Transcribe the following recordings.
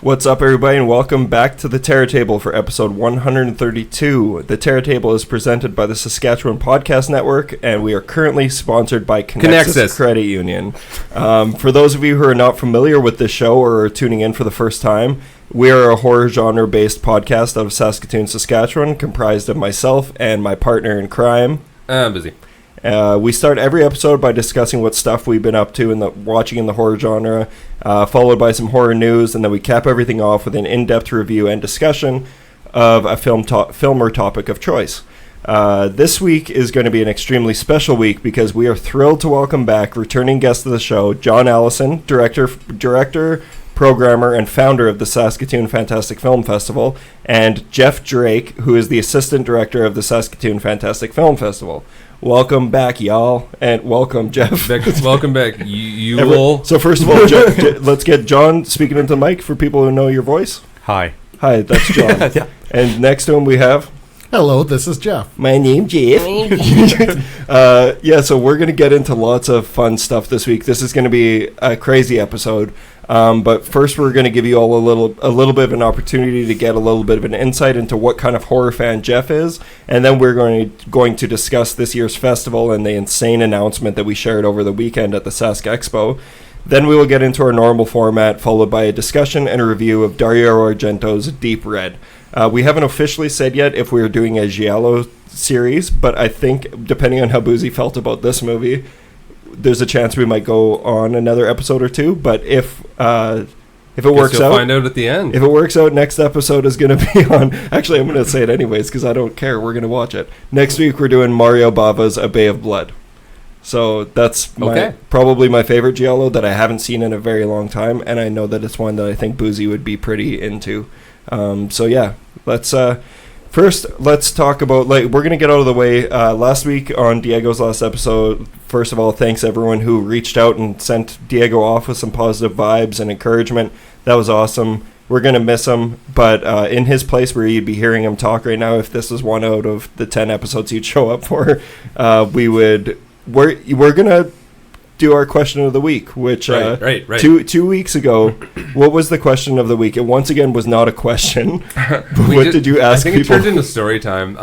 What's up, everybody, and welcome back to the Terror Table for episode 132. The Terror Table is presented by the Saskatchewan Podcast Network, and we are currently sponsored by Connexus Credit Union. For those of you who are not familiar with this show or are tuning in for the first time, we are a horror genre-based podcast out of Saskatoon, Saskatchewan, comprised of myself and my partner in crime, Buzi. We start every episode by discussing what stuff we've been up to watching in the horror genre, followed by some horror news, and then we cap everything off with an in-depth review and discussion of a film or topic of choice. This week is going to be an extremely special week because we are thrilled to welcome back returning guest of the show, John Allison, director, programmer, and founder of the Saskatoon Fantastic Film Festival, and Jeff Drake, who is the assistant director of the Saskatoon Fantastic Film Festival. Welcome back, y'all, and welcome, Jeff. Welcome back. You will. So first of all, let's get John speaking into the mic for people who know your voice. Hi, that's John. Yeah. And next to him we have... Hello, this is Jeff. My name's Jeff. So we're going to get into lots of fun stuff this week. This is going to be a crazy episode. But first we're going to give you all a little bit of an opportunity to get a little bit of an insight into what kind of horror fan Jeff is. And then we're going to discuss this year's festival and the insane announcement that we shared over the weekend at the Sask Expo. Then we will get into our normal format, followed by a discussion and a review of Dario Argento's Deep Red. We haven't officially said yet if we're doing a Giallo series, but I think, depending on how Buzi felt about this movie, there's a chance we might go on another episode or two. But if it works out, find out at the end. If it works out, next episode is going to be on. Actually, I'm going to say it anyways because I don't care. We're going to watch it next week. We're doing Mario Bava's A Bay of Blood. So that's probably my favorite Giallo that I haven't seen in a very long time, and I know that it's one that I think Buzi would be pretty into. Let's talk about, we're going to get out of the way. Last week on Diego's last episode, first of all, thanks everyone who reached out and sent Diego off with some positive vibes and encouragement. That was awesome. We're going to miss him, but in his place where you'd be hearing him talk right now, if this was one out of the 10 episodes you'd show up for, we're going to do our question of the week, which right. 2 weeks ago, what was the question of the week? It once again was not a question. What did you ask people? I think it turned into story time.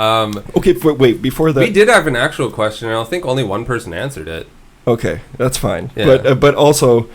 Okay, wait, before that... We did have an actual question, and I think only one person answered it. Okay, that's fine. Yeah. But also,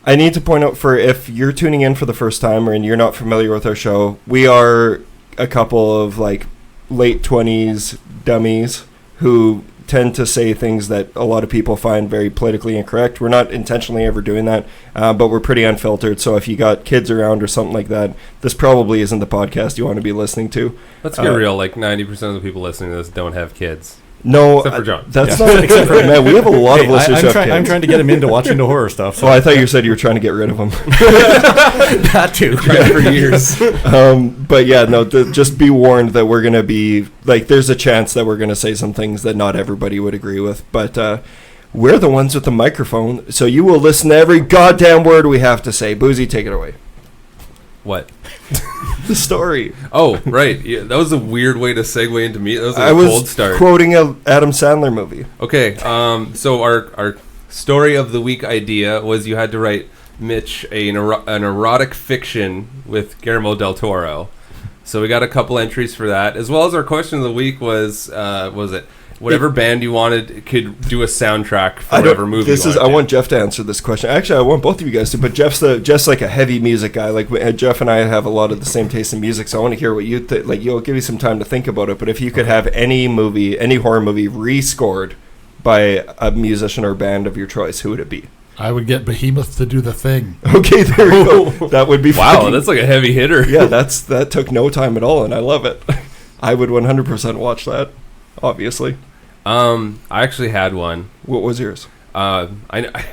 I need to point out, for if you're tuning in for the first time and you're not familiar with our show, we are a couple of late 20s dummies who tend to say things that a lot of people find very politically incorrect. We're not intentionally ever doing that, but we're pretty unfiltered. So if you got kids around or something like that, this probably isn't the podcast you want to be listening to. Let's get real. 90% of the people listening to this don't have kids. No, except for John. That's not except for man. We have a lot of listeners. I'm trying to get him into watching the horror stuff. So. Oh, I thought you said you were trying to get rid of him. That too. For years. But yeah, no. Just be warned that we're gonna be there's a chance that we're gonna say some things that not everybody would agree with. But we're the ones with the microphone, so you will listen to every goddamn word we have to say. Buzi, take it away. What? The story. Oh, right. Yeah, that was a weird way to segue into me. That was a cold start. Quoting a Adam Sandler movie. Okay. So our story of the week idea was you had to write Mitch an erotic fiction with Guillermo del Toro. So we got a couple entries for that, as well as our question of the week was it whatever band you wanted could do a soundtrack for whatever movie. I want Jeff to answer this question. Actually, I want both of you guys to. But Jeff's like a heavy music guy. Jeff and I have a lot of the same taste in music, so I want to hear what you think. You'll give you some time to think about it. But if you could have any horror movie rescored by a musician or band of your choice, who would it be? I would get Behemoth to do The Thing. Okay, there we go. That would be that's like a heavy hitter. Yeah, that took no time at all, and I love it. I would 100% watch that, obviously. I actually had one. What was yours? I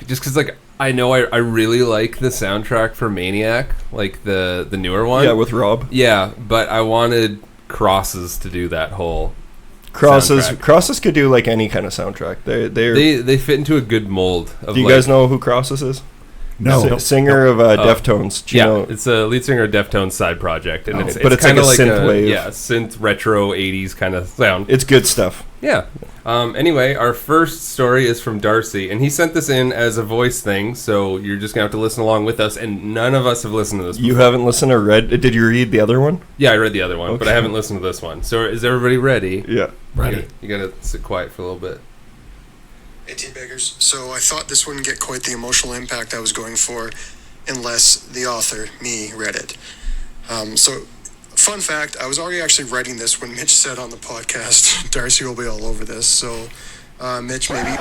just because I know I really like the soundtrack for Maniac, the newer one. Yeah, with Rob. Yeah, but I wanted Crosses to do that whole soundtrack. Crosses could do any kind of soundtrack. They fit into a good mold. Do you guys know who Crosses is? No. Singer of Deftones. Do you know? It's a lead singer of Deftones side project, and it's kind of like synth wave. Yeah, synth retro 80s kind of sound. It's good stuff. Yeah. Anyway, our first story is from Darcy, and he sent this in as a voice thing, so you're just going to have to listen along with us, and none of us have listened to this before. You haven't listened or read? Did you read the other one? Yeah, I read the other one, but I haven't listened to this one. So is everybody ready? Yeah. Ready. You got to sit quiet for a little bit. Hey, Teabaggers. So I thought this wouldn't get quite the emotional impact I was going for unless the author, me, read it. So, fun fact, I was already actually writing this when Mitch said on the podcast, Darcy will be all over this. So, Mitch, maybe...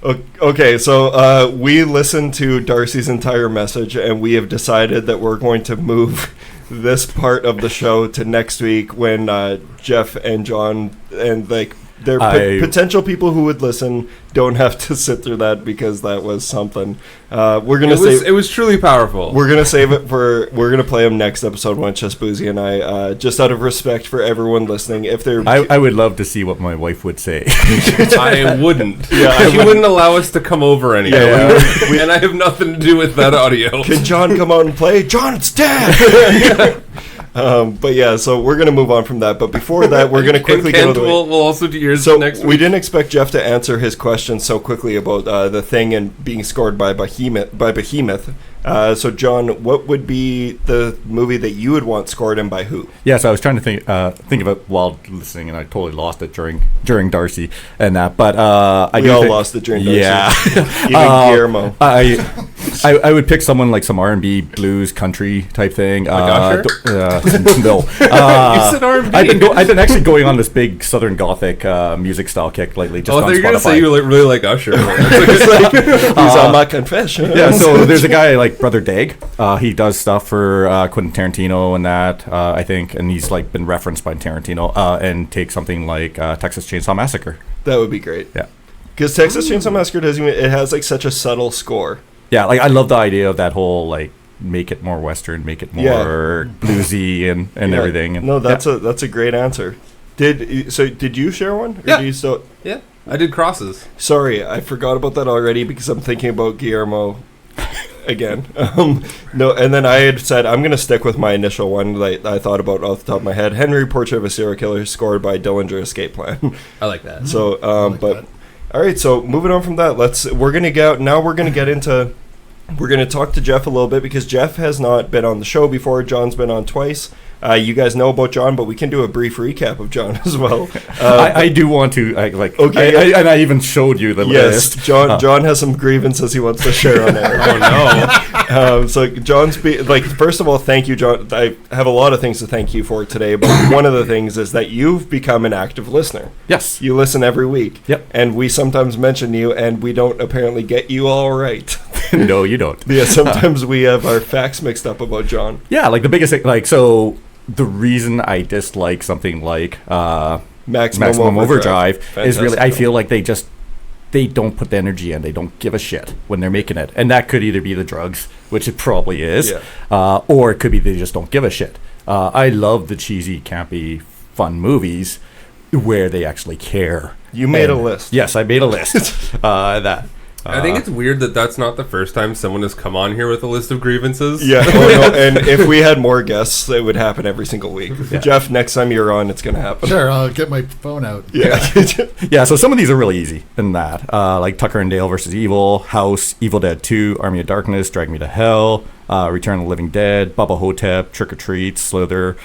Okay, so we listened to Darcy's entire message, and we have decided that we're going to move this part of the show to next week when Jeff and John and their potential people who would listen don't have to sit through that because that was something. It was truly powerful. We're gonna save it for. We're gonna play them next episode when it's just Buzi and I. Just out of respect for everyone listening, if they're. I would love to see what my wife would say. I wouldn't. Yeah, she wouldn't allow us to come over anymore. Yeah, and I have nothing to do with that audio. Can John come out and play? John, it's dead. But yeah, so we're going to move on from that. But before that, we're going to quickly get go to the we'll also do yours so next week. We didn't expect Jeff to answer his question so quickly about the thing and being scored by Behemoth. So John, what would be the movie that you would want scored and by who? Yeah, so I was trying to think of it while listening, and I totally lost it during Darcy and that. But we all lost it during Darcy. Yeah, even Guillermo. I would pick someone like some R&B, blues, country type thing. Like No. You said R&B. I've been actually going on this big Southern Gothic music style kick lately. Just on you're going to Spotify. say you really like Usher. He's on my confession. Yeah, so there's a guy like Brother Dag. He does stuff for Quentin Tarantino and that, I think, and he's like been referenced by Tarantino and take something like Texas Chainsaw Massacre. That would be great. Yeah. Because Texas Chainsaw Massacre it has like such a subtle score. Yeah, like I love the idea of that whole like make it more Western, make it more bluesy and everything. And, no, that's a great answer. Did you share one? Or Yeah. do you still? Yeah, I did crosses. Sorry, I forgot about that already because I'm thinking about Guillermo again. No, and then I had said I'm going to stick with my initial one that I thought about off the top of my head. Henry, Portrait of a Serial Killer, scored by Dillinger Escape Plan. I like that. So, like but that. All right. So moving on from that, we're going to talk to Jeff a little bit because Jeff has not been on the show before. John's been on twice. You guys know about John, but we can do a brief recap of John as well. I do want to Okay. and I even showed you the list. John has some grievances he wants to share on air. Oh no! So John's first of all, thank you, John. I have a lot of things to thank you for today, but one of the things is that you've become an active listener. Yes. You listen every week. Yep. And we sometimes mention you, and we don't apparently get you all right. No, you don't. Yeah, sometimes we have our facts mixed up about John. Yeah, like the biggest thing, like so. The reason I dislike something like Maximum Overdrive is really I feel like they don't put the energy in. They don't give a shit when they're making it, and that could either be the drugs, which it probably is, or it could be they just don't give a shit. I love the cheesy, campy, fun movies where they actually care. You made a list. Yes, I made a list. I think it's weird that that's not the first time someone has come on here with a list of grievances. Yeah, and if we had more guests, it would happen every single week. Yeah. Jeff, next time you're on, it's going to happen. Sure, I'll get my phone out. Yeah. Yeah, so some of these are really easy in that. Like Tucker and Dale versus Evil, House, Evil Dead 2, Army of Darkness, Drag Me to Hell, Return of the Living Dead, Bubba Hotep, Trick or Treat, Slither,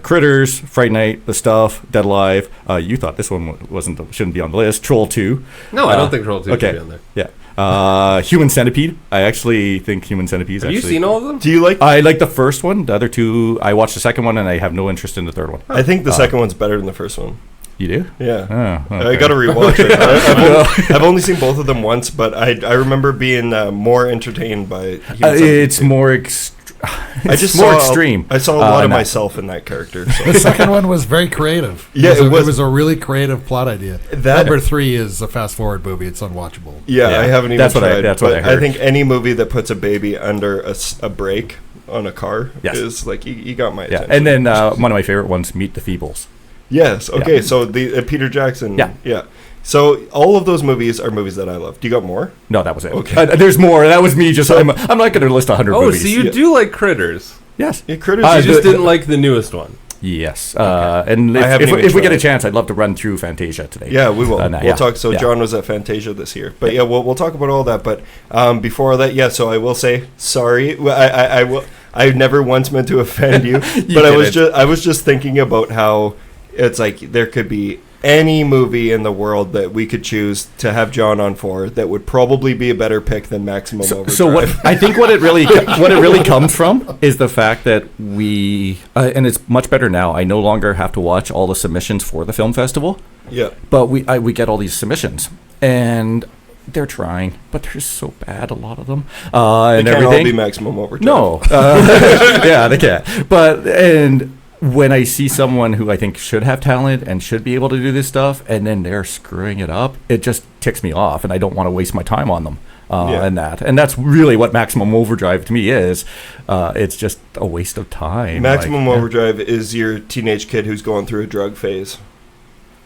Critters, Fright Night, The Stuff, Dead Alive. You thought this one shouldn't be on the list. Troll 2. No, I don't think Troll 2 should be on there. Yeah. Human Centipede. I actually think Human Centipede. Have you seen all of them? Do you like? I like the first one. The other two, I watched the second one, and I have no interest in the third one. I think the second one's better than the first one. You do? Yeah. Oh, okay. I got to rewatch it. I've only seen both of them once, but I remember being more entertained by. It's more extreme. I saw a lot of myself in that character. So. The second one was very creative. Yeah, it was a really creative plot idea. That- Number 3 is a fast forward movie. It's unwatchable. Yeah, I haven't even tried. That's what I heard. I think any movie that puts a baby under a brake on a car is like you got my attention. And then one of my favorite ones, Meet the Feebles. Yes. Okay. Yeah. So the Peter Jackson. Yeah. Yeah. So all of those movies are movies that I love. Do you got more? No, that was it. Okay. There's more. That was me. Just I'm not going to list 100 Oh, movies. so you do like Critters? Yes. Yeah, Critters. You just didn't like the newest one. Yes. And if we get a chance, I'd love to run through Fantasia today. Yeah, we will. We'll talk. So John was at Fantasia this year. But we'll talk about all that. But before that, so I will say sorry. I never once meant to offend you. But I was just thinking about how it's like there could be any movie in the world that we could choose to have John on for that would probably be a better pick than Maximum Overdrive. So what it really comes from is the fact that we and it's much better now. I no longer have to watch all the submissions for the film festival. Yeah. But we get all these submissions and they're trying, but they're so bad, a lot of them. They and can't everything. all be Maximum Overdrive. No. Yeah, they can't. But when I see someone who I think should have talent and should be able to do this stuff, and then they're screwing it up, it just ticks me off, and I don't want to waste my time on them. And that's really what Maximum Overdrive to me is. It's just a waste of time. Maximum Overdrive is your teenage kid who's going through a drug phase.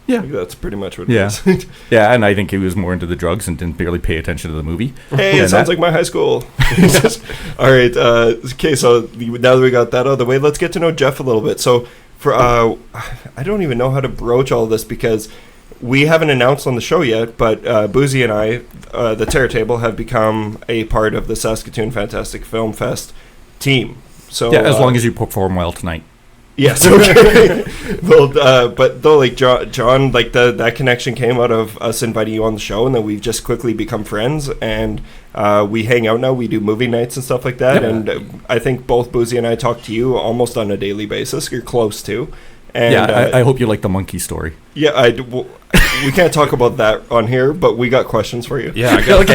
Yeah, that's pretty much what it is. Yeah, and I think he was more into the drugs and didn't barely pay attention to the movie. Hey, it sounds like my high school. All right. Okay, so now that we got that out of the way, let's get to know Jeff a little bit. So, for I don't even know how to broach all this because we haven't announced on the show yet, but Buzi and I, the Terror Table, have become a part of the Saskatoon Fantastic Film Fest team. So as long as you perform well tonight. Yes, okay. Well, but though, like John, like that connection came out of us inviting you on the show, and then we've just quickly become friends, and we hang out now. We do movie nights and stuff like that, and I think both Buzi and I talk to you almost on a daily basis. You're close to, and I hope you like the monkey story. Yeah, we can't talk about that on here, but we got questions for you. Yeah, I got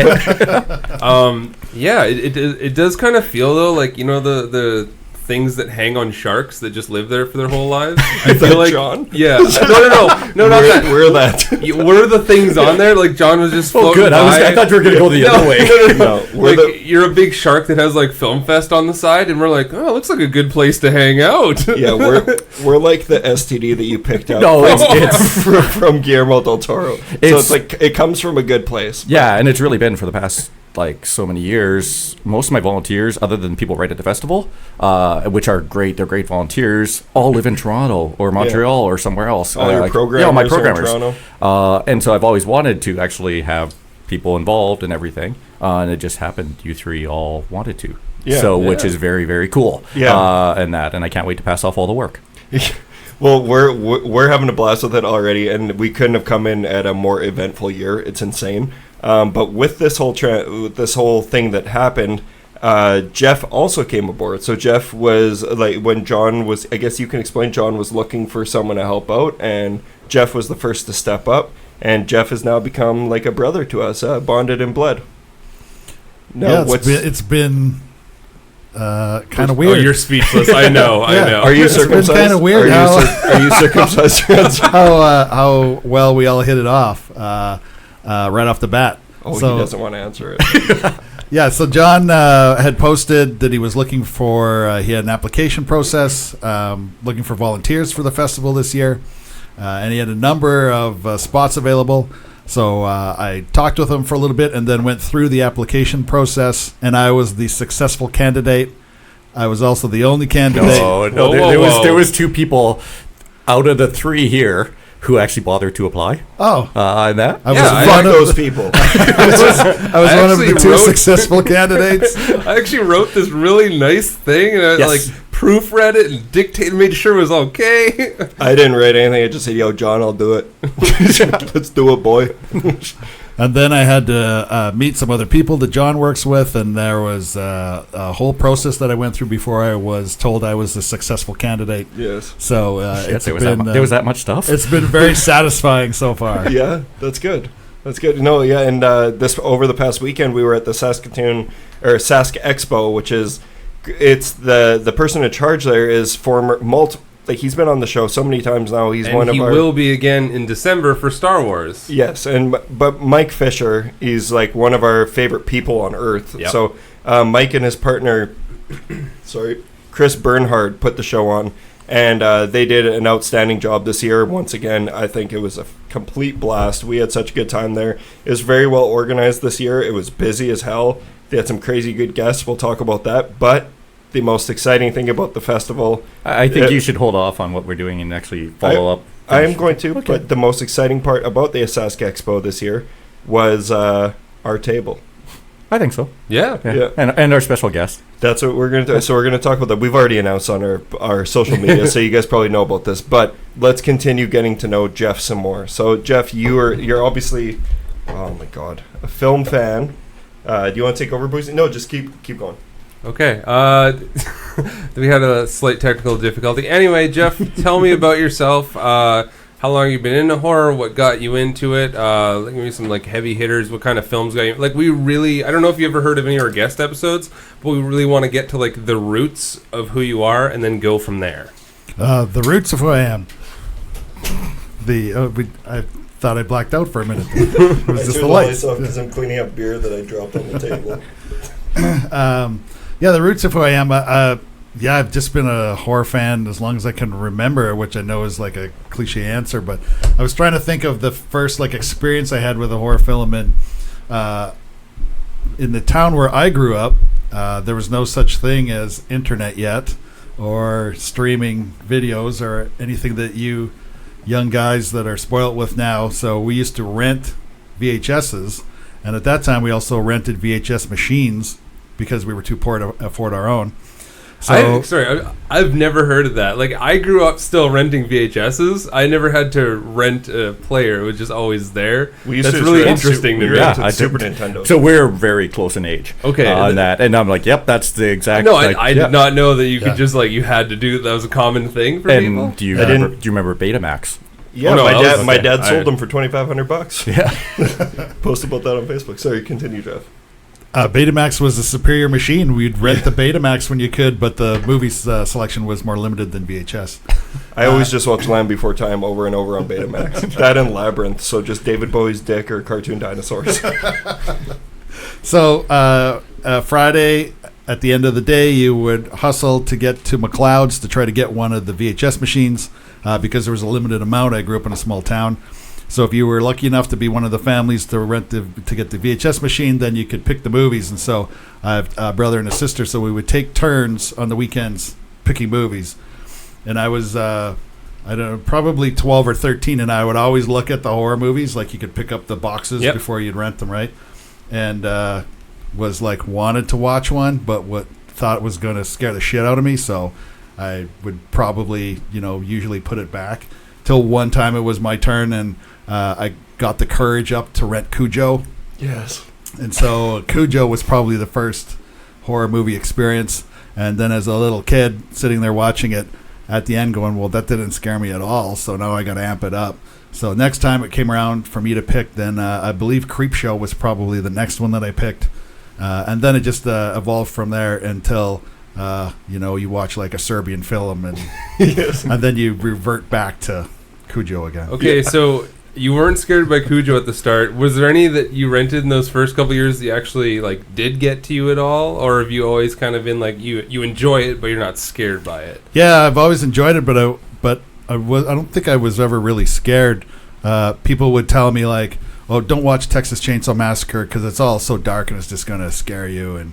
it does kind of feel though like the things that hang on sharks that just live there for their whole lives. I feel like John. Yeah. No, not that. We're that. We're the things on there. Like John was just floating good. by. I thought you were gonna go the other way. No. You're a big shark that has like Film Fest on the side, and we're like, oh, it looks like a good place to hang out. Yeah, we're like the STD that you picked up. No, it's from Guillermo del Toro. So it's like it comes from a good place. Yeah, and it's really been for the past so many years. Most of my volunteers, other than people right at the festival, which are great, they're great volunteers, all live in Toronto or Montreal or somewhere else. All your programmers, my programmers. Are in Toronto. And so I've always wanted to actually have people involved and everything, and it just happened you three all wanted to. Yeah, which is very, very cool. Yeah, and I can't wait to pass off all the work. Well, we're having a blast with it already, and we couldn't have come in at a more eventful year. It's insane. But with this whole thing that happened, Jeff also came aboard. So Jeff was like when John was. I guess you can explain. John was looking for someone to help out, and Jeff was the first to step up. And Jeff has now become like a brother to us, bonded in blood. No, it's been kind of weird. Oh, you're speechless. I know. Are you circumcised? It's kind of weird. Are you circumcised? how well we all hit it off right off the bat. Oh, so, he doesn't want to answer it. Yeah, so John had posted that he was looking for, he had an application process, looking for volunteers for the festival this year, and he had a number of spots available. So I talked with him for a little bit and then went through the application process, and I was the successful candidate. I was also the only candidate. No, there was two people out of the three here who actually bothered to apply. Oh. And that? I was one of those people. I was one of the two successful candidates. I actually wrote this really nice thing, and I proofread it and dictated, made sure it was okay. I didn't write anything. I just said, yo, John, I'll do it. Let's do it, boy. And then I had to meet some other people that John works with, and there was a whole process that I went through before I was told I was a successful candidate. Yes. So there was that much stuff? It's been very satisfying so far. Yeah, that's good. That's good. No, yeah, and this over the past weekend we were at the Saskatoon or Sask Expo, which is the person in charge there is former like he's been on the show so many times now. He will be again in December for Star Wars. Yes, but Mike Fisher, he's like one of our favorite people on earth. Yep. So Mike and his partner, Chris Bernhard, put the show on, and they did an outstanding job this year. Once again, I think it was a complete blast. We had such a good time there. It was very well organized this year. It was busy as hell. They had some crazy good guests. We'll talk about that, but the most exciting thing about the festival. I think you should hold off on what we're doing and actually follow up. I am going to, but the most exciting part about the Sask Expo this year was our table. I think so. Yeah. And our special guest. That's what we're going to do. So we're going to talk about that. We've already announced on our social media, so you guys probably know about this. But let's continue getting to know Jeff some more. So Jeff, you're obviously, oh my God, a film fan. Do you want to take over, Buzi? No, just keep going. Okay. We had a slight technical difficulty. Anyway, Jeff, tell me about yourself. How long you been into horror? What got you into it? Give me some heavy hitters. What kind of films got you? I don't know if you ever heard of any of our guest episodes, but we really want to get to the roots of who you are and then go from there. The roots of who I am. I thought I blacked out for a minute. It was just the lights off because I'm cleaning up beer that I dropped on the table. The roots of who I am. I've just been a horror fan as long as I can remember, which I know is a cliche answer, but I was trying to think of the first experience I had with a horror film, and in the town where I grew up, there was no such thing as internet yet, or streaming videos, or anything that you young guys that are spoiled with now. So we used to rent VHSs, and at that time we also rented VHS machines because we were too poor to afford our own. So, I've never heard of that. I grew up still renting VHSs. I never had to rent a player. It was just always there. That's really interesting to me. Yeah, Super Nintendo. So we're very close in age. Okay. On that. And I'm yep, that's the exact... No, I did not know that you could just, you had to do... That was a common thing for people. Do you remember Betamax? Yeah, my dad sold them for $2,500. Yeah. Post about that on Facebook. Sorry, continue, Jeff. Betamax was a superior machine. We'd rent the Betamax when you could, but the movie selection was more limited than VHS. I always just watch Land Before Time over and over on Betamax. That and Labyrinth, so just David Bowie's dick or cartoon dinosaurs. So Friday, at the end of the day, you would hustle to get to McLeod's to try to get one of the VHS machines because there was a limited amount. I grew up in a small town. So if you were lucky enough to be one of the families to get the VHS machine, then you could pick the movies. And so I have a brother and a sister, so we would take turns on the weekends picking movies. And I was, probably 12 or 13, and I would always look at the horror movies. You could pick up the boxes before you'd rent them, right? And was wanted to watch one, but thought was going to scare the shit out of me. So I would probably, usually put it back. Till one time it was my turn, and I got the courage up to rent Cujo. Yes. And so Cujo was probably the first horror movie experience. And then as a little kid sitting there watching it, at the end going, well, that didn't scare me at all, so now I got to amp it up. So next time it came around for me to pick, then I believe Creepshow was probably the next one that I picked. And then it just evolved from there until... you watch a Serbian film and and then you revert back to Cujo again. Okay, so you weren't scared by Cujo at the start. Was there any that you rented in those first couple years that you actually did get to you at all, or have you always kind of been you enjoy it but you're not scared by it? Yeah, I've always enjoyed it, but I don't think I was ever really scared. People would tell me oh, don't watch Texas Chainsaw Massacre because it's all so dark and it's just going to scare you, and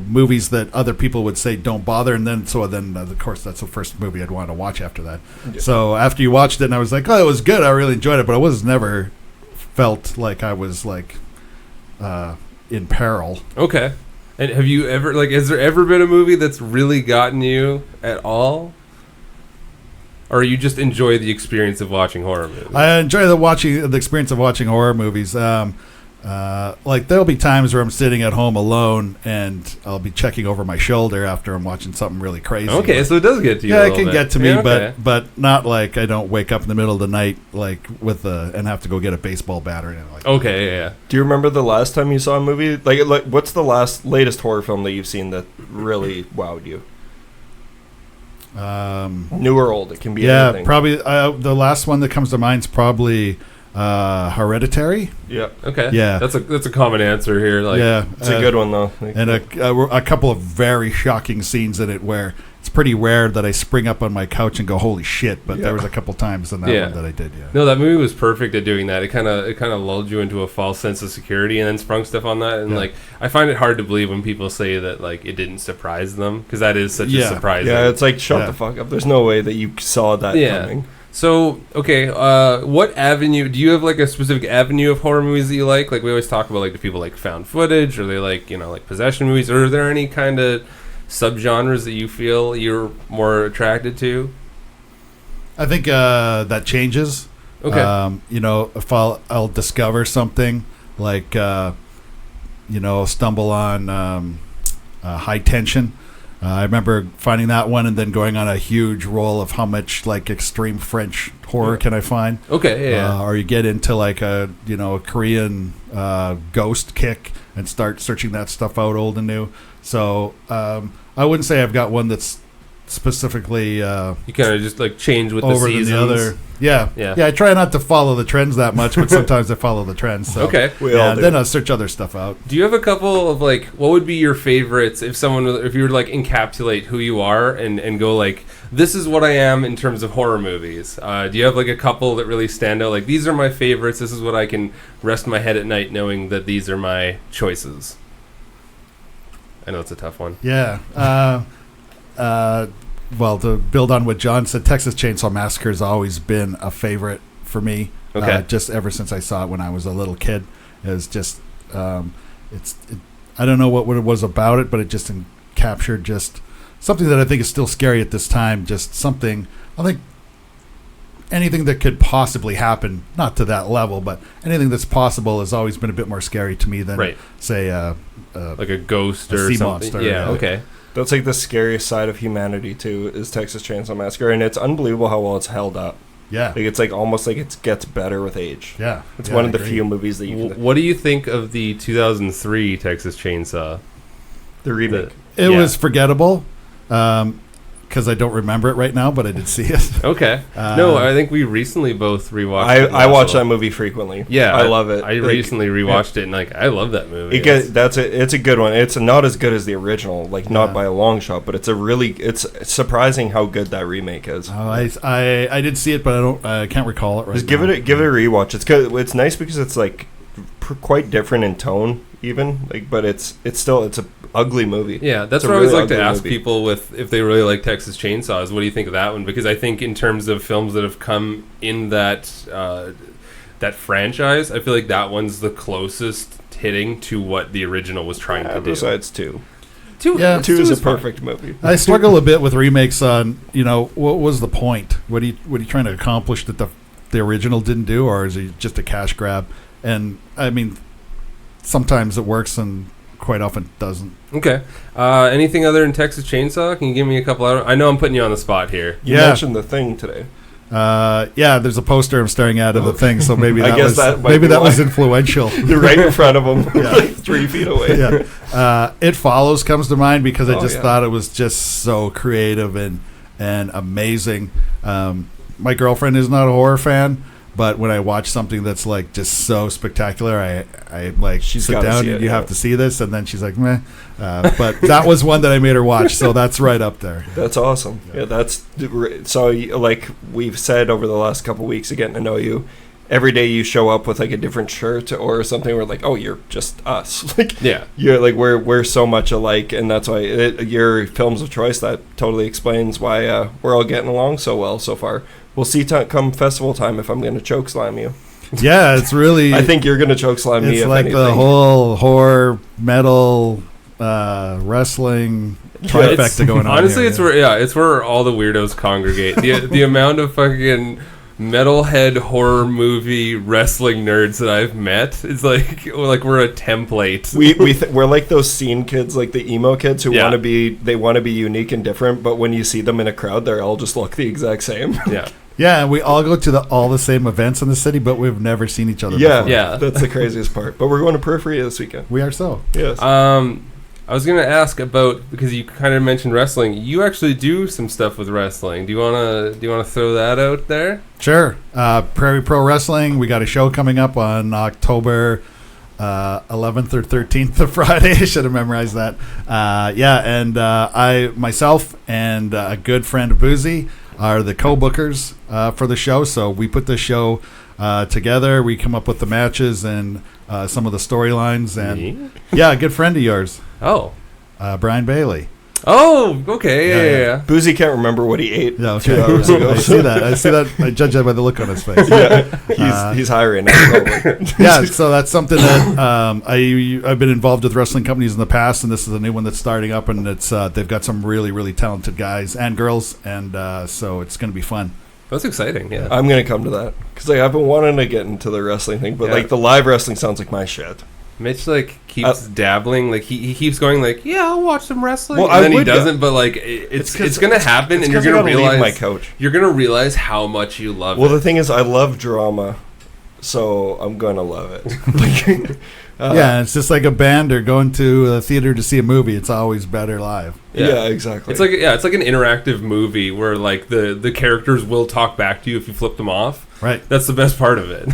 movies that other people would say don't bother, and then of course that's the first movie I'd want to watch after that. Yeah. So after you watched it, and I was oh, it was good, I really enjoyed it, but I was never felt like I was in peril. Okay. And have you ever has there ever been a movie that's really gotten you at all? Or you just enjoy the experience of watching horror movies? I enjoy the experience of watching horror movies. There'll be times where I'm sitting at home alone and I'll be checking over my shoulder after I'm watching something really crazy. Okay, so it does get to you. Yeah, it can get to me, okay. but not I don't wake up in the middle of the night and have to go get a baseball bat or anything like that. Okay, yeah. Do you remember the last time you saw a movie? What's the latest horror film that you've seen that really wowed you? New or old, it can be anything. Probably the last one that comes to mind is probably Hereditary. Yeah. Okay. Yeah. That's a common answer here. Like, Yeah, It's a good one, though. and a couple of very shocking scenes in it where it's pretty rare that I spring up on my couch and go, "Holy shit!" But there was a couple times in that one that I did. Yeah. No, that movie was perfect at doing that. It kind of lulled you into a false sense of security, and then sprung stuff on that. And like, I find it hard to believe when people say that like it didn't surprise them, because that is such a surprise. Yeah, it's like shut the fuck up. There's no way that you saw that coming. So, okay, what avenue, do you have like a specific avenue of horror movies that you like? Like we always talk about, like, do people like found footage, or they like, like possession movies, or are there any kind of subgenres that you feel you're more attracted to? I think that changes. Okay. If I'll discover something like, stumble on High Tension. I remember finding that one and then going on a huge roll of how much like extreme French horror can I find. Okay, yeah. Or you get into like a Korean ghost kick and start searching that stuff out, old and new. So I wouldn't say I've got one that's specifically you kind of just like change with the seasons. The other. Yeah. I try not to follow the trends that much, but sometimes I follow the trends. So. Okay. Then I'll search other stuff out. Do you have a couple of like, what would be your favorites if you were to like encapsulate who you are and go like, this is what I am in terms of horror movies? Do you have like a couple that really stand out? Like, these are my favorites. This is what I can rest my head at night knowing that these are my choices. I know it's a tough one. Yeah. Well, to build on what John said, Texas Chainsaw Massacre has always been a favorite for me. Okay. Just ever since I saw it when I was a little kid. It's just, I don't know what it was about it, but it just captured just something that I think is still scary at this time. Just something, I think anything that could possibly happen, not to that level, but anything that's possible has always been a bit more scary to me than, say, like a ghost or sea something. monster. Yeah, okay. That's like the scariest side of humanity too, is Texas Chainsaw Massacre, and it's unbelievable how well it's held up. Yeah, like it's like almost like it gets better with age. Yeah, it's one of the few movies that you can. What do you think of the 2003 Texas Chainsaw? The remake. It was forgettable. Because I don't remember it right now, but I did see it. Okay. No, I think we recently both rewatched it. I watch that movie frequently. Yeah. I love it. I recently rewatched it, and I love that movie. It's a good one. It's not as good as the original, not by a long shot, but it's surprising how good that remake is. Oh, I did see it, but I can't recall it right Just now. give it a rewatch. It's nice because it's like quite different in tone, even but it's a ugly movie. Yeah, that's what I always like to ask people if they really like Texas Chainsaws. What do you think of that one? Because I think in terms of films that have come in that franchise, I feel like that one's the closest hitting to what the original was trying to do. Besides two. Two is a perfect movie. I struggle a bit with remakes on, what was the point? What are you trying to accomplish that the original didn't do, or is it just a cash grab? And I mean, sometimes it works and quite often doesn't. Okay. Anything other than Texas Chainsaw? Can you give me a couple? I know I'm putting you on the spot here. You mentioned The Thing today. There's a poster I'm staring at of The Thing, so maybe that was influential. You're right in front of him, like 3 feet away. Yeah. It Follows comes to mind because I just thought it was just so creative and amazing. My girlfriend is not a horror fan, but when I watch something that's like just so spectacular, I like sit down and you have to see this, and then she's like, meh. But that was one that I made her watch, so that's right up there. That's awesome. Yeah, that's so. Like we've said over the last couple of weeks of getting to know you, every day you show up with like a different shirt or something. We're like, oh, you're just us. You're like we're so much alike, and that's why your films of choice. That totally explains why we're all getting along so well so far. We'll see come festival time if I'm going to choke slam you. Yeah, it's really... I think you're going to choke slam me, it's if like anything. The whole horror, metal, wrestling trifecta going on. Honestly, here, it's where all the weirdos congregate. The amount of fucking metalhead horror movie wrestling nerds that I've met, it's like we're a template. We're like those scene kids, like the emo kids who want to be unique and different, but when you see them in a crowd, they all just look the exact same. Yeah, we all go to all the same events in the city, but we've never seen each other before. Yeah, that's the craziest part. But we're going to Periphery this weekend. We are so. Yes. I was gonna ask about, because you kind of mentioned wrestling. You actually do some stuff with wrestling. Do you wanna throw that out there? Sure. Prairie Pro Wrestling. We got a show coming up on October 11th or 13th, the Friday. I should have memorized that. And I myself and a good friend of Buzi are the co-bookers for the show. So we put the show together. We come up with the matches and some of the storylines. And a good friend of yours. Oh, Brian Bailey. Oh, okay, yeah. Boozy can't remember what he ate 2 hours ago. I see that. I judge that by the look on his face. He's high right now, probably. So that's something that I've been involved with wrestling companies in the past, and this is a new one that's starting up, and it's they've got some really, really talented guys and girls, and so it's going to be fun. That's exciting, yeah. I'm going to come to that, because I've been wanting to get into the wrestling thing, but the live wrestling sounds like my shit. Mitch keeps dabbling, he keeps going I'll watch some wrestling, well, and then he doesn't, but it's gonna happen, and you're gonna realize my couch. You're gonna realize how much you love it. Well, the thing is, I love drama, so I'm gonna love it. It's just like a band or going to a theater to see a movie. It's always better live. Yeah, exactly. It's like an interactive movie where the characters will talk back to you if you flip them off. Right. That's the best part of it.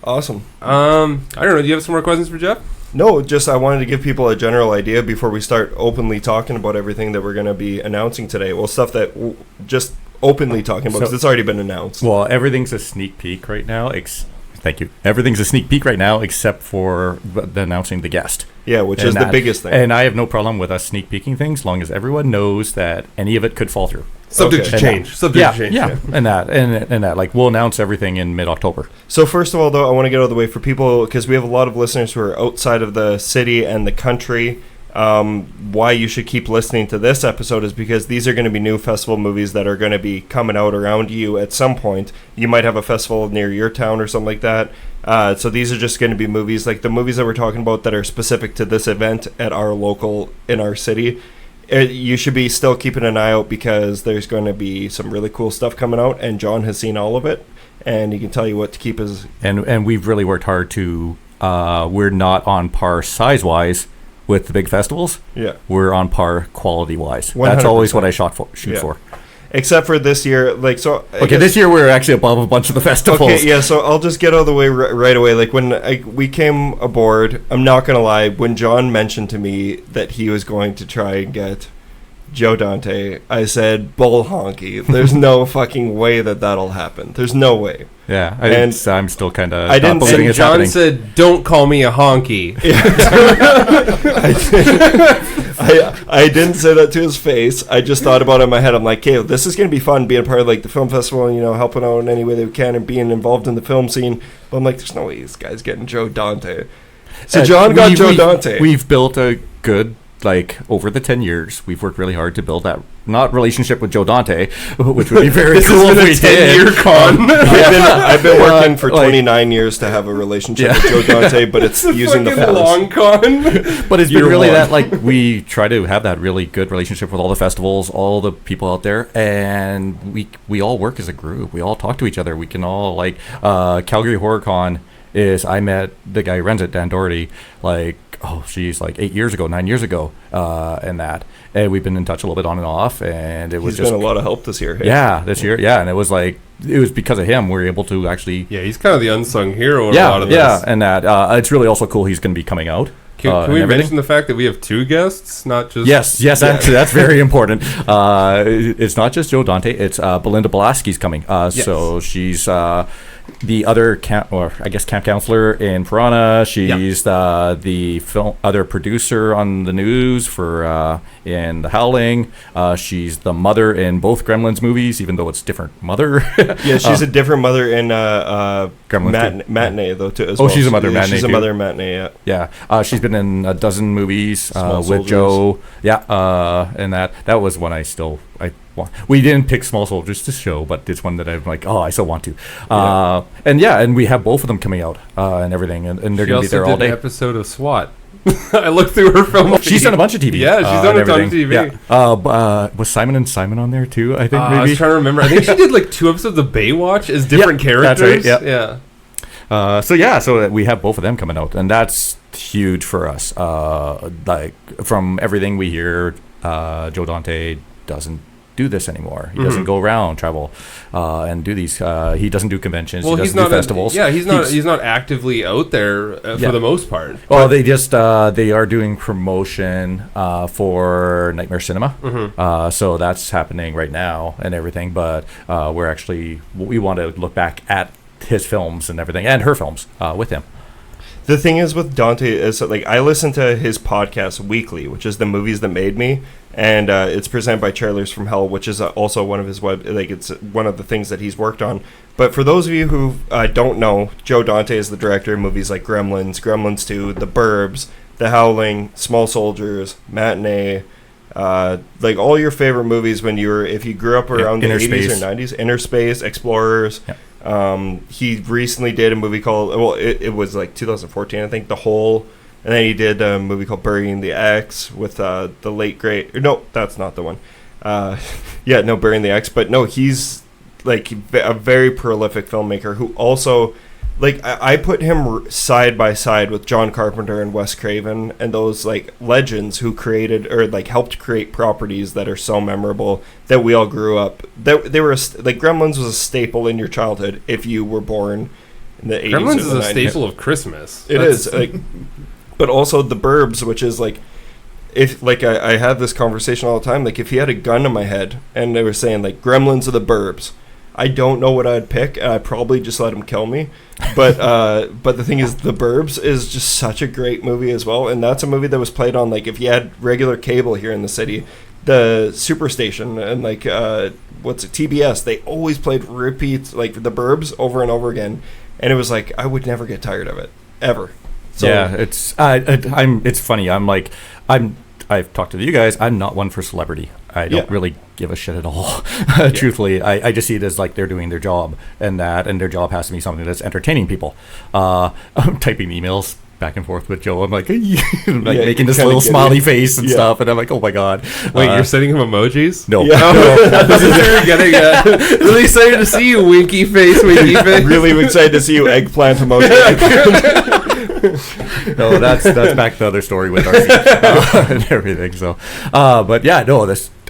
Awesome. I don't know. Do you have some more questions for Jeff? No, just I wanted to give people a general idea before we start openly talking about everything that we're going to be announcing today. Well, stuff that just openly talking about, because it's already been announced. Well, everything's a sneak peek right now. Thank you. Everything's a sneak peek right now except for announcing the guest. Yeah, which is the biggest thing. And I have no problem with us sneak peeking things, as long as everyone knows that any of it could fall through. Subject to change. Yeah, and that. We'll announce everything in mid-October. So first of all, though, I want to get out of the way for people, because we have a lot of listeners who are outside of the city and the country. Why you should keep listening to this episode is because these are going to be new festival movies that are going to be coming out around you at some point. You might have a festival near your town or something like that. So these are just going to be movies, like the movies that we're talking about that are specific to this event in our city. You should be still keeping an eye out, because there's going to be some really cool stuff coming out, and John has seen all of it, and he can tell you what to keep his... And we've really worked hard to... we're not on par size-wise with the big festivals. Yeah. We're on par quality-wise. 100%. That's always what I shoot for. Except for this year, this year we're actually above a bunch of the festivals. Okay, yeah, so I'll just get out of the way right away. When we came aboard, I'm not going to lie, when John mentioned to me that he was going to try and get Joe Dante, I said, bull honky. There's no fucking way that'll happen. There's no way. Yeah, I'm still kind of... I didn't say John happening. Said, don't call me a honky. Yeah. I didn't say that to his face. I just thought about it in my head. I'm like, okay, this is going to be fun being a part of the film festival and, helping out in any way that we can and being involved in the film scene. But I'm like, there's no way this guy's getting Joe Dante. So John got Joe Dante. We've built a good... over the 10 years, we've worked really hard to build that, not relationship with Joe Dante, which would be very cool if we did. 10-year con. I've been working for 29 years to have a relationship with Joe Dante, but it's using the force. Long con. But it's been really that, we try to have that really good relationship with all the festivals, all the people out there, and we all work as a group. We all talk to each other. We can all, Calgary Horror Con I met the guy who runs it, Dan Doherty, 9 years ago, and we've been in touch a little bit on and off, and He's been a lot of help this year. Hey? Yeah, this year, and it was because of him we were able to actually... Yeah, he's kind of the unsung hero in a lot of this. Yeah, and it's really also cool he's going to be coming out. Can we mention the fact that we have two guests, not just... Yes, actually, that's very important. It's not just Joe Dante, it's Belinda Belaski's coming. Yes. So she's... the other camp counselor in Piranha. She's the other producer on the news for in The Howling. She's the mother in both Gremlins movies, even though it's different mother. Yeah, she's a different mother in Matinee though too. As well. She's a mother in Matinee. She's a mother in Matinee. Yeah. She's been in a dozen movies with Joe. Yeah, and that was one I we didn't pick Small Soldiers to show, but it's one that I'm like, I still want to. And we have both of them coming out and everything, and they're going to be there all day. She also did an episode of SWAT. I looked through her film. She's done a bunch of TV. Yeah, she's done a ton of TV. Yeah. Was Simon and Simon on there too? I think maybe. I was trying to remember. I think she did 2 episodes of Baywatch as different characters. That's right. Yeah. So we have both of them coming out, and that's huge for us. Like from everything we hear, Joe Dante doesn't do this anymore. He doesn't go around, travel, and do these. He doesn't do conventions. He doesn't do festivals. He's not actively out there for the most part. Well, they are doing promotion for Nightmare Cinema. So that's happening right now and everything. But we want to look back at his films and everything, and her films with him. The thing is with Dante is that, like, I listen to his podcast weekly, which is The Movies That Made Me, and it's presented by Trailers from Hell, which is also one of his it's one of the things that he's worked on. But for those of you who don't know, Joe Dante is the director of movies like Gremlins, Gremlins 2, The Burbs, The Howling, Small Soldiers, Matinee, like all your favorite movies if you grew up around the 80s or 90s, Inner Space, Explorers. Yeah. He recently did a movie called, it was like 2014, I think, The Hole, and then he did a movie called Burying the X with the late great, no, that's not the one. Burying the X, but no, he's like a very prolific filmmaker who also, like, I put him side by side with John Carpenter and Wes Craven and those like legends who created or like helped create properties that are so memorable that we all grew up. That they were like Gremlins was a staple in your childhood if you were born in the 80s. Gremlins is a staple of Christmas. Is like, but also The Burbs, which is like, if like I had this conversation all the time. Like if he had a gun to my head and they were saying like Gremlins or The Burbs, I don't know what I'd pick, and I'd probably just let him kill me. But the thing is, The Burbs is just such a great movie as well, and that's a movie that was played on, like, if you had regular cable here in the city, the Superstation and, like, TBS, they always played repeats, like, The Burbs over and over again, and it was like, I would never get tired of it, ever. So, yeah, it's funny, I've talked to you guys, I'm not one for celebrity. I don't really give a shit at all. Truthfully, I just see it as like they're doing their job, and their job has to be something that's entertaining people. I'm typing emails back and forth with Joe. I'm like, making this little smiley face and stuff, and I'm like, oh my god. Wait, you're sending him emojis? No. This is where you're getting really excited to see you, winky face. Really excited to see you, eggplant emoji. No, that's back to the other story with RC and everything. So, but yeah, no,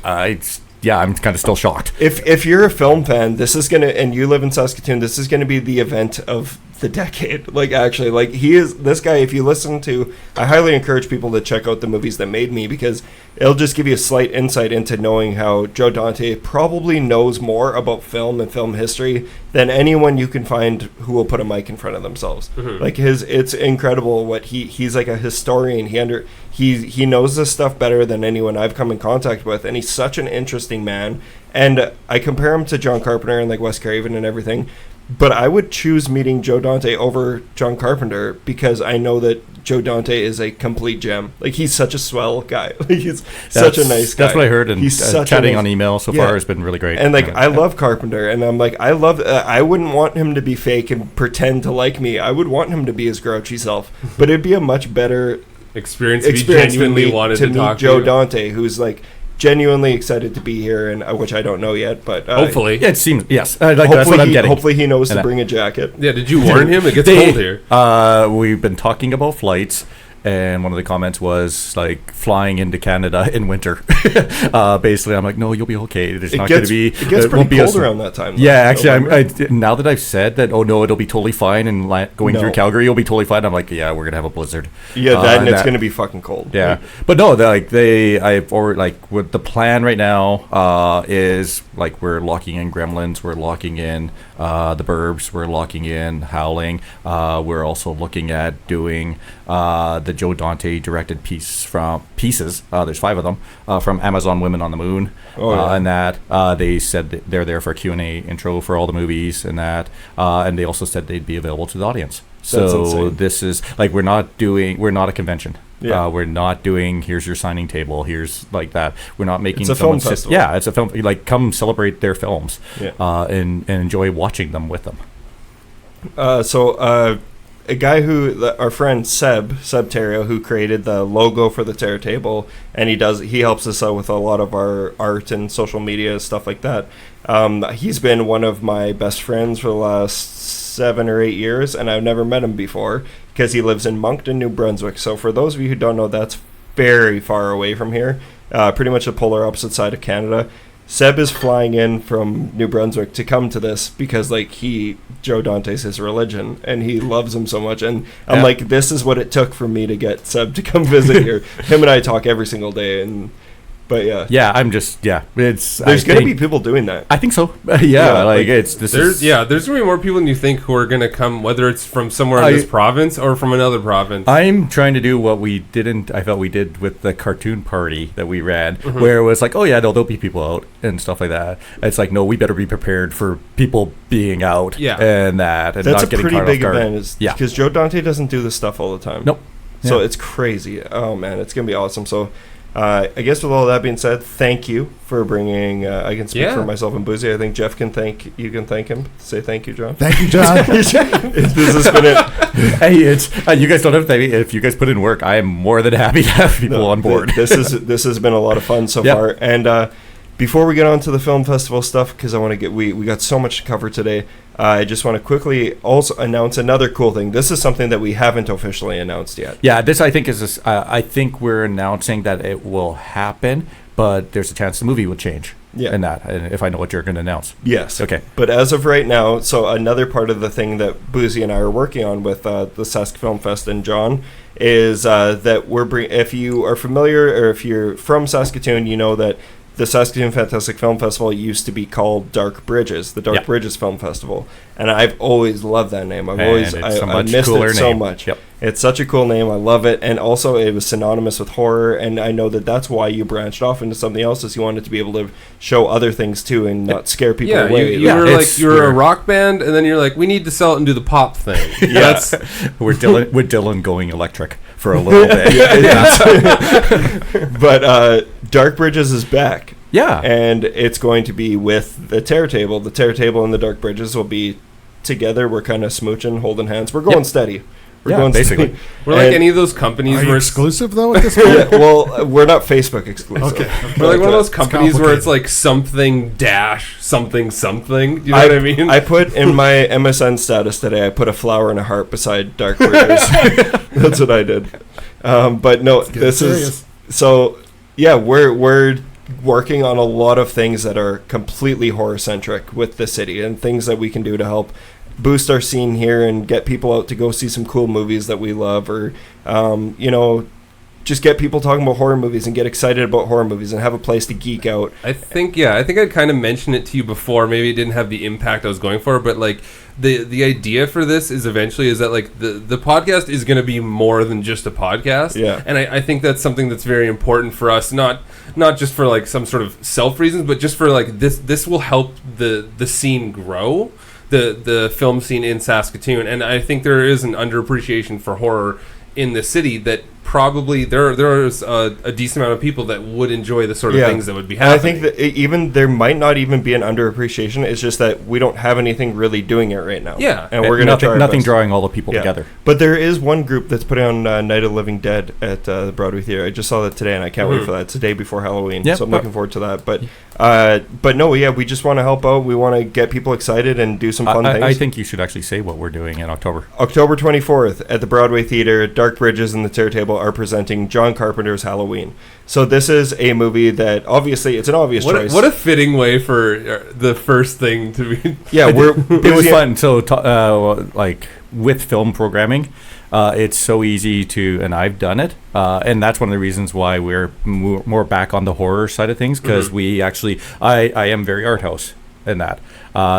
I'm kind of still shocked. If you're a film fan, and you live in Saskatoon, this is gonna be the event of the decade. Like, actually, like, this guy, if you listen to, I highly encourage people to check out The Movies That Made Me, because it'll just give you a slight insight into knowing how Joe Dante probably knows more about film and film history than anyone you can find who will put a mic in front of themselves. Like, it's incredible what he's like a historian. He knows this stuff better than anyone I've come in contact with, and he's such an interesting man. And I compare him to John Carpenter and like Wes Craven and everything, but I would choose meeting Joe Dante over John Carpenter because I know that Joe Dante is a complete gem. Like, he's such a swell guy. Like, he's such a nice guy. That's what I heard, and he's chatting on email so far has been really great. And like, I love Carpenter, and I'm like, I wouldn't want him to be fake and pretend to like me. I would want him to be his grouchy self, but it'd be a much better experience if you genuinely wanted to talk to Joe Dante, who's like genuinely excited to be here, and which I don't know yet, but hopefully it seems that's what I'm getting. Hopefully he knows to bring a jacket. Yeah, did you warn him? It gets cold here. We've been talking about flights, and one of the comments was like flying into Canada in winter. Basically, I'm like, no, you'll be okay. There's not going to be. It gets pretty cold around that time. Yeah, actually, now that I've said that, oh no, it'll be totally fine, and going through Calgary, you'll be totally fine. I'm like, yeah, we're gonna have a blizzard. Yeah, and it's gonna be fucking cold. Yeah, but no, I've already, like, what the plan right now is, like, we're locking in Gremlins, we're locking in The Burbs, we're locking in Howling. We're also looking at doing the Joe Dante directed pieces. There's 5 of them from Amazon Women on the Moon. And that they said that they're there for a Q&A intro for all the movies and that, and they also said they'd be available to the audience. So this is like, we're not a convention. Yeah. We're not doing, here's your signing table, here's like that. We're not making it's a film festival. Yeah, it's a film, like, come celebrate their films and enjoy watching them with them. a guy our friend Seb Dario, who created the logo for the Terror Table, and he helps us out with a lot of our art and social media stuff like that. He's been one of my best friends for the last 7 or 8 years, and I've never met him before because he lives in Moncton, New Brunswick. So for those of you who don't know, that's very far away from here, pretty much the polar opposite side of Canada. Seb is flying in from New Brunswick to come to this because, like, Joe Dante's his religion, and he loves him so much. And I'm like, this is what it took for me to get Seb to come visit here. Him and I talk every single day, but yeah. Yeah, it's... There's going to be people doing that. I think so. There's going to be more people than you think who are going to come, whether it's from somewhere in this province or from another province. I'm trying to do what I felt we did with the cartoon party that we ran, where it was like, oh yeah, there'll be people out and stuff like that. It's like, no, we better be prepared for people being out and that. And that's not a pretty big event, because Joe Dante doesn't do this stuff all the time. Nope. So it's crazy. Oh man, it's going to be awesome. So I guess with all that being said, thank you for bringing. I can speak for myself and Buzi. I think Jeff can thank him. Say thank you, John. Thank you, John. This has been it. Hey, it's you guys don't have to thank me. If you guys put in work, I am more than happy to have people on board. This has been a lot of fun so far. And before we get on to the film festival stuff, because I want to we got so much to cover today. I just want to quickly also announce another cool thing. This is something that we haven't officially announced yet. Yeah, this I think is. I think we're announcing that it will happen, but there's a chance the movie will change. Yeah, and if I know what you're going to announce. Yes. Okay. But as of right now, so another part of the thing that Buzi and I are working on with the Sask Film Fest and John is that if you are familiar or if you're from Saskatoon, you know that the Saskatoon Fantastic Film Festival used to be called Dark Bridges, the Dark Bridges Film Festival. And I've always loved that name. I missed it so much. Yep. It's such a cool name. I love it. And also it was synonymous with horror. And I know that that's why you branched off into something else, is you wanted to be able to show other things too and not scare people away. You were a rock band, and then you're like, we need to sell it and do the pop thing. We're Dylan going electric for a little bit. But Dark Bridges is back. Yeah. And it's going to be with the Terror Table. The Terror Table and the Dark Bridges will be together. We're kind of smooching, holding hands. We're going steady. We're going basically. Steady. We're like any of those companies where exclusive though at this point. Well, we're not Facebook exclusive. Okay. We're like one of those companies where it's like something dash something something. You know what I mean? I put in my MSN status today, I put a flower and a heart beside Dark Bridges. That's what I did. But no, this is so. Yeah, we're working on a lot of things that are completely horror centric with the city and things that we can do to help boost our scene here and get people out to go see some cool movies that we love, or just get people talking about horror movies and get excited about horror movies and have a place to geek out. I think I'd kind of mentioned it to you before. Maybe it didn't have the impact I was going for, but like the idea for this is eventually is that like the podcast is going to be more than just a podcast. Yeah. And I think that's something that's very important for us, not just for like some sort of self reasons, but just for like this will help the scene grow, the film scene in Saskatoon. And I think there is an underappreciation for horror in the city that probably there's a decent amount of people that would enjoy the sort of things that would be happening. I think that even there might not even be an underappreciation. It's just that we don't have anything really doing it right now. Yeah, and we're going to try nothing drawing all the people together. But there is one group that's putting on Night of the Living Dead at the Broadway Theater. I just saw that today, and I can't wait for that. It's the day before Halloween, so I'm looking forward to that. But no, we just want to help out. We want to get people excited and do some fun things. I think you should actually say what we're doing in October. October 24th at the Broadway Theater, Dark Bridges and the Terror Table are presenting John Carpenter's Halloween. So this is a movie that obviously it's an obvious choice. What a fitting way for the first thing to be. Yeah, it was fun. So like with film programming, it's so easy to, and I've done it, and that's one of the reasons why we're more back on the horror side of things, because we actually, I am very art house in that.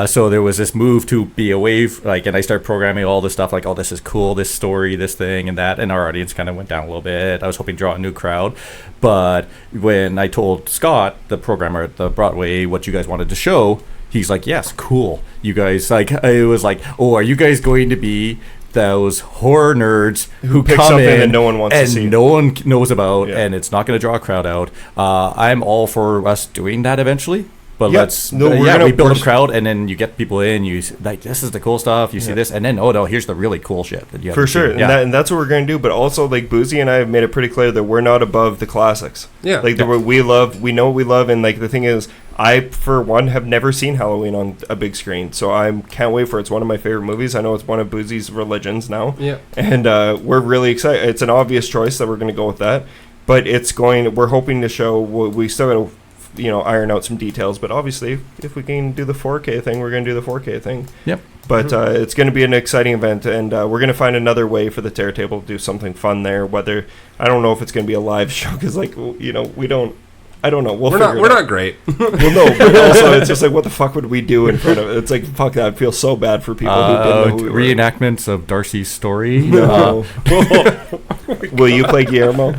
So there was this move to be away, and I started programming all this stuff, like, oh, this is cool, this story, this thing, and that, and our audience kind of went down a little bit. I was hoping to draw a new crowd, but when I told Scott, the programmer at the Broadway, what you guys wanted to show, he's like, yes, cool. You guys, it was like, oh, are you guys going to be those horror nerds who pick come something in that no one wants to see, and no one knows about, and it's not going to draw a crowd out? I'm all for us doing that eventually. But we build a crowd, and then you get people in. You like, this is the cool stuff. You see this, and then here's the really cool shit that you have for to sure. see. And that's what we're going to do. But also, like Buzi and I have made it pretty clear that we're not above the classics. Yeah, like we know what we love, and like the thing is, I for one have never seen Halloween on a big screen, so I can't wait for it. It's one of my favorite movies. I know it's one of Buzi's religions now. Yeah, and we're really excited. It's an obvious choice that we're going to go with that, but we're hoping to show. We still got to iron out some details, but obviously if we can do the 4K thing, we're going to do the 4K thing. Yep. But it's going to be an exciting event, and we're going to find another way for the Tear Table to do something fun there. Whether I don't know if it's going to be a live show because we don't. I don't know. We're not great. Well, no, but also it's just like, what the fuck would we do in front of it? It's like, fuck that. I feel so bad for people who didn't know who we were. Reenactments of Darcy's story. No. Will you play Guillermo?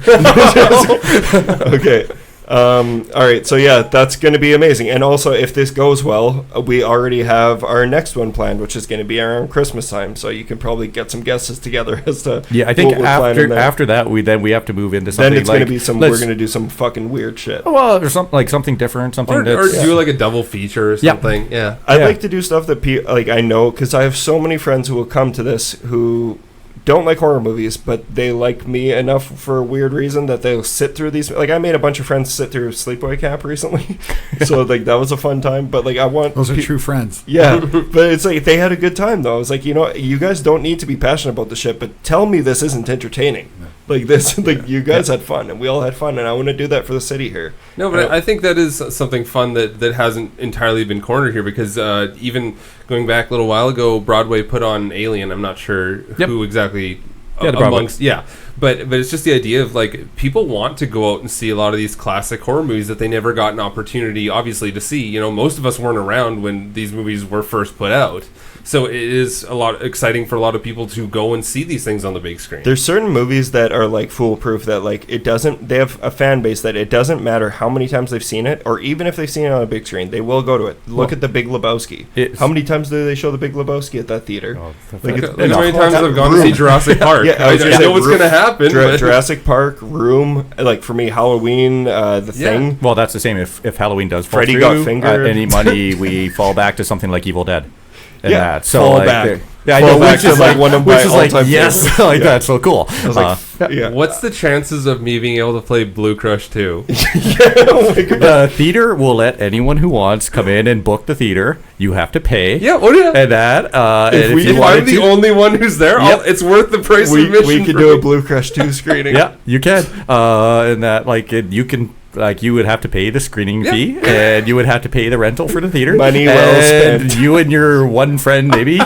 Okay. All right, so yeah, that's going to be amazing. And also, if this goes well, we already have our next one planned, which is going to be around Christmas time. So you can probably get some guesses together as to I think after that we have to move into something. Then it's going to be we're going to do some fucking weird shit. Well, or something different, or do like a double feature or something. Yeah. I'd like to do stuff that I know, because I have so many friends who will come to this who don't like horror movies, but they like me enough for a weird reason that they'll sit through these. Like, I made a bunch of friends sit through Sleepaway Camp recently, so like that was a fun time. But like, I want those are true friends. Yeah, but it's like they had a good time though. I was like, you guys don't need to be passionate about the shit, but tell me this isn't entertaining. Like this, like you guys had fun, and we all had fun, and I want to do that for the city here. No, but I think that is something fun that hasn't entirely been cornered here, because even going back a little while ago, Broadway put on Alien. I'm not sure who exactly amongst. Yeah, but it's just the idea of like people want to go out and see a lot of these classic horror movies that they never got an opportunity, obviously, to see. Most of us weren't around when these movies were first put out. So it is a lot exciting for a lot of people to go and see these things on the big screen. There's certain movies that are like foolproof, that like they have a fan base that it doesn't matter how many times they've seen it, or even if they've seen it on a big screen, they will go to it. Look at The Big Lebowski. How many times do they show The Big Lebowski at that theater? How many times I've gone to see Jurassic Park? I know what's going to happen. Jurassic Park, Room, like for me, Halloween, The Thing. Well, that's the same. If Halloween does fall Freddy through, got fingered. Any money, we fall back to something like Evil Dead. So fall back. I know, which is like one of my all-time yes, favorites. like that. So cool. I was like, what's the chances of me being able to play Blue Crush 2? The theater will let anyone who wants come in and book the theater. You have to pay. Yeah, and that. If I'm the only one who's there, it's worth the price of admission. We could do a Blue Crush 2 screening. Yeah, you can. And that, you can. Like, you would have to pay the screening fee, and you would have to pay the rental for the theater. Money well spent. You and your one friend, maybe,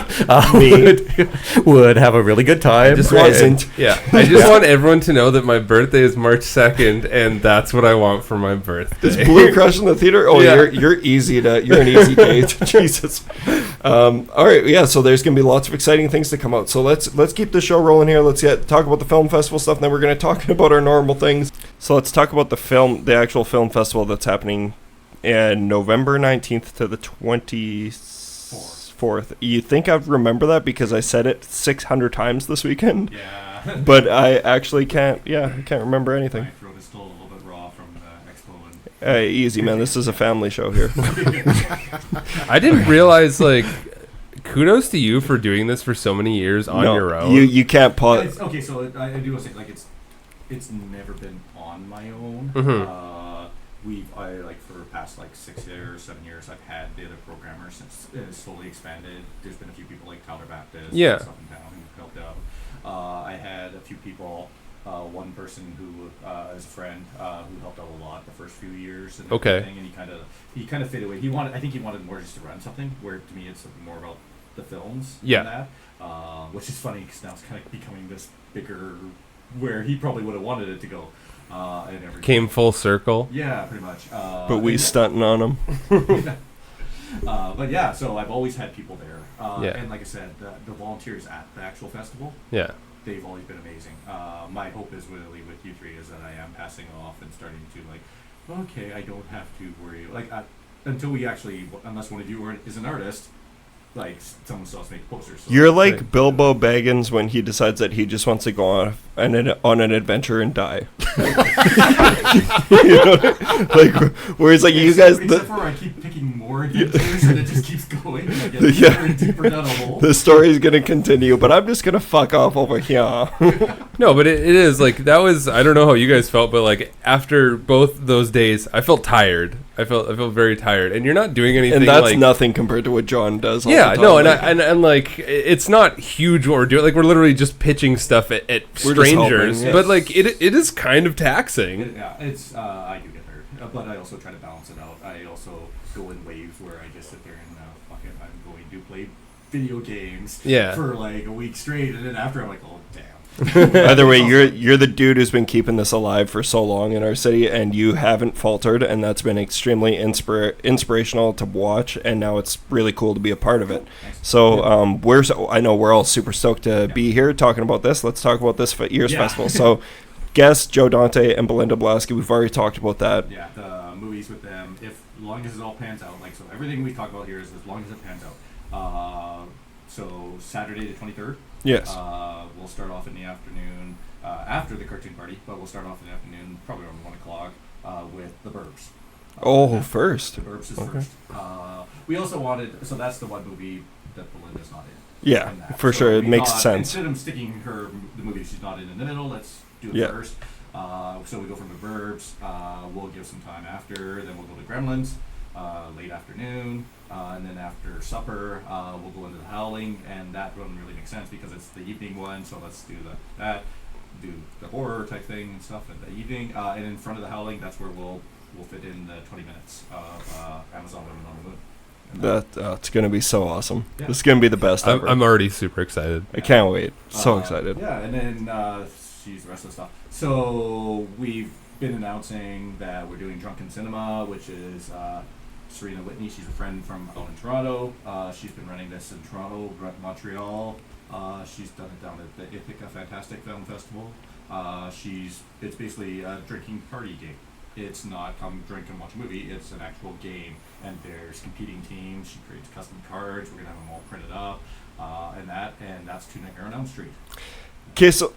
would have a really good time. I just want everyone to know that my birthday is March 2nd, and that's what I want for my birthday. Is Blue Crush in the theater? Oh, you're easy you're an easy date. Jesus. All right, so there's going to be lots of exciting things to come out. So let's keep the show rolling here. Let's talk about the film festival stuff, and then we're going to talk about our normal things. So let's talk about the actual film festival that's happening in November 19th to the 24th. You think I remember that because I said it 600 times this weekend? Yeah. But I actually can't remember anything. My throat is still a little bit raw from the expo. Easy, man. This is a family show here. I didn't realize, kudos to you for doing this for so many years on your own. You can't pause. Okay, so I do want to say, it's never been on my own. Mm-hmm. For the past 6 years, 7 years, I've had the other programmers since it has slowly expanded. There's been a few people like Tyler Baptist and stuff in town who helped out. I had a few people, one person who is a friend who helped out a lot the first few years and everything, and he kind of faded away. I think he wanted more just to run something, where to me it's more about the films than that, which is funny because now it's kind of becoming this bigger, where he probably would have wanted it to go. Came full circle. Yeah, pretty much. But we stunting on him. But yeah, so I've always had people there. And like I said, the volunteers at the actual festival, they've always been amazing. My hope is really with you three is that I am passing off and starting to okay, I don't have to worry. Until we actually, unless one of you is an artist, someone still has to make posters. So you're like Bilbo Baggins when he decides that he just wants to go on an adventure and die. Whereas you guys, except for I keep picking more adventures, and it just keeps going. And I get deeper and deeper down a hole. The story's going to continue, but I'm just going to fuck off over here. No, but it is like that was. I don't know how you guys felt, but like after both those days, I felt tired. I felt very tired, and you're not doing anything. And that's like, nothing compared to what John does. Yeah, no, and like it's not huge what we're doing. Like we're literally just pitching stuff at strangers, helping, but like it is kind of taxing. It's I do get hurt, but I also try to balance it out. I also go in waves where I just sit there and fuck it, I'm going to play video games for like a week straight, and then after I'm like, oh damn. Either way, you're the dude who's been keeping this alive for so long in our city, and you haven't faltered, and that's been extremely inspirational to watch, and now it's really cool to be a part of it. So I know we're all super stoked to be here talking about this. Let's talk about this year's festival. So guests Joe Dante and Belinda Blasky, we've already talked about that. Yeah, the movies with them, as long as it all pans out, like, so everything we talk about here is as long as it pans out. So Saturday the 23rd. Yes. We'll start off in the afternoon after the cartoon party, but we'll start off in the afternoon, probably around 1 o'clock, with the Burbs. First. The Burbs is first. We also wanted, so that's the one movie that Belinda's not in. Yeah, for sure. It makes sense. Instead of sticking the movie she's not in the middle, let's do it first. So we go from the Burbs. We'll give some time after, then we'll go to Gremlins. Late afternoon, and then after supper, we'll go into the Howling, and that one really makes sense because it's the evening one. So let's do do the horror type thing and stuff in the evening. And in front of the Howling, that's where we'll fit in the 20 minutes of Amazon Women on the Moon. That's going to be so awesome. Yeah. This is going to be the best ever. I'm already super excited. I can't wait. So excited. Yeah, and then she's the rest of the stuff. So we've been announcing that we're doing Drunken Cinema, which is Serena Whitney. She's a friend from out in Toronto. She's been running this in Toronto, Montreal. She's done it down at the Ithaca Fantastic Film Festival. It's basically a drinking party game. It's not come drink and watch a movie. It's an actual game, and there's competing teams. She creates custom cards. We're gonna have them all printed up, and that's to Nightmare on Elm Street. Okay, so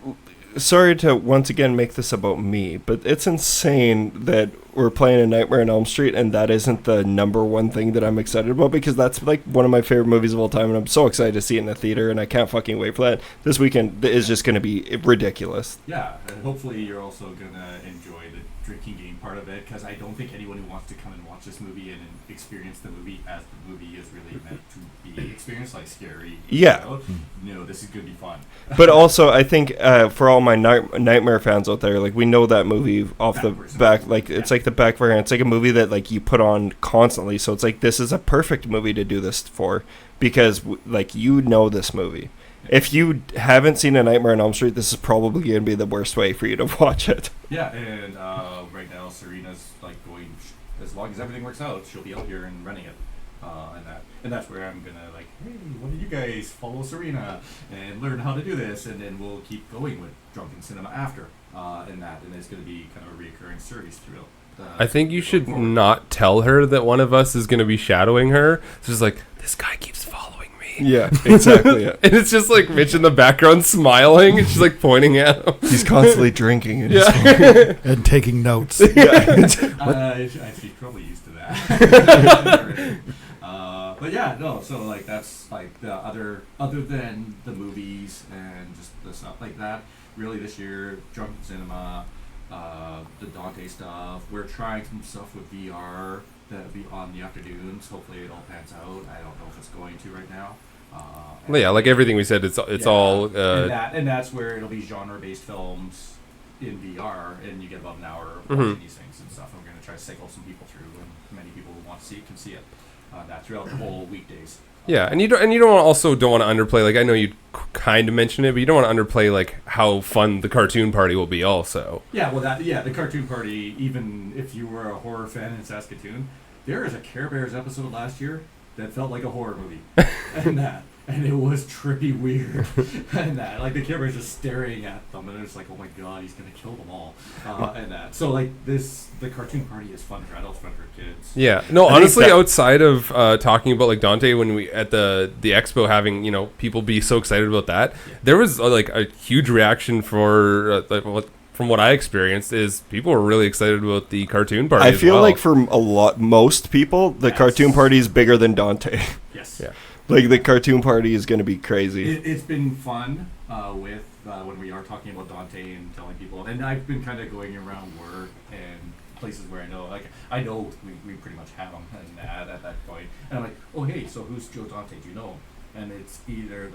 sorry to once again make this about me, but it's insane that we're playing a Nightmare on Elm Street and that isn't the number one thing that I'm excited about, because that's like one of my favorite movies of all time, and I'm so excited to see it in the theater, and I can't fucking wait for that. This weekend is just going to be ridiculous. Yeah, and hopefully you're also going to enjoy the drinking game part of it, because I don't think anyone who wants to come and watch this movie and experience the movie as the movie is really meant to be experienced, like scary. Yeah. No, this is going to be fun. But also, I think for all my Nightmare fans out there, like, we know that movie off the back, like, it's like the back of our hand. It's like a movie that, like, you put on constantly. So it's like, this is a perfect movie to do this for, because, like, you know this movie. If you haven't seen A Nightmare on Elm Street, this is probably going to be the worst way for you to watch it. Yeah, and right now Serena's like going, as long as everything works out, she'll be out here and running it, and that's where I'm gonna like, hey, why don't you guys follow Serena and learn how to do this, and then we'll keep going with Drunken Cinema after, and it's gonna be kind of a reoccurring series throughout. I think you should not tell her that one of us is going to be shadowing her. It's just like, this guy keeps following me. Yeah, exactly. Yeah. And it's just like Mitch in the background smiling, and she's like pointing at him. He's constantly drinking and, and taking notes. Yeah. She's probably used to that. But yeah, no. So like that's like the other than the movies and just the stuff like that. Really, this year, Drunken Cinema. The Dante stuff. We're trying some stuff with VR that'll be on the afternoons. Hopefully it all pans out. I don't know if it's going to right now. Well, yeah, like everything we said, it's all... and that's where it'll be genre-based films in VR, and you get about an hour of watching these things and stuff. And we're going to try to cycle some people through, and many people who want to see it can see it throughout the whole weekdays. Yeah, and you don't want to underplay, like, I know you kind of mentioned it, but you don't want to underplay like how fun the cartoon party will be also. Yeah, well, the cartoon party, even if you were a horror fan in Saskatoon, there is a Care Bears episode last year that felt like a horror movie. And it was trippy weird. And like the Care Bears just staring at them, and it's like, oh my god, he's going to kill them all. So like the cartoon party is fun for adults, fun for kids. Yeah. No, honestly, outside of talking about like Dante, when we at the expo having, from what I experienced, is people were really excited about the cartoon party. I feel like for most people, the cartoon party is bigger than Dante. Yes. Yeah. Like the cartoon party is going to be crazy. It's been fun with when we are talking about Dante and telling people, and I've been kind of going around work and places where I know we pretty much have him and that at that point, and I'm like, oh hey, so who's Joe Dante? Do you know? And it's either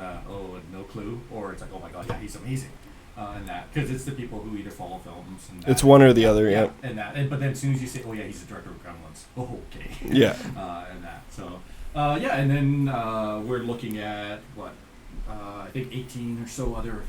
no clue, or it's like, oh my god, yeah, he's amazing. And that, because it's the people who either follow films and that, it's one or the other, yeah. And that, but then as soon as you say, oh yeah, he's the director of Gremlins, oh okay. Yeah. And that, so and then we're looking at what I think 18 or so other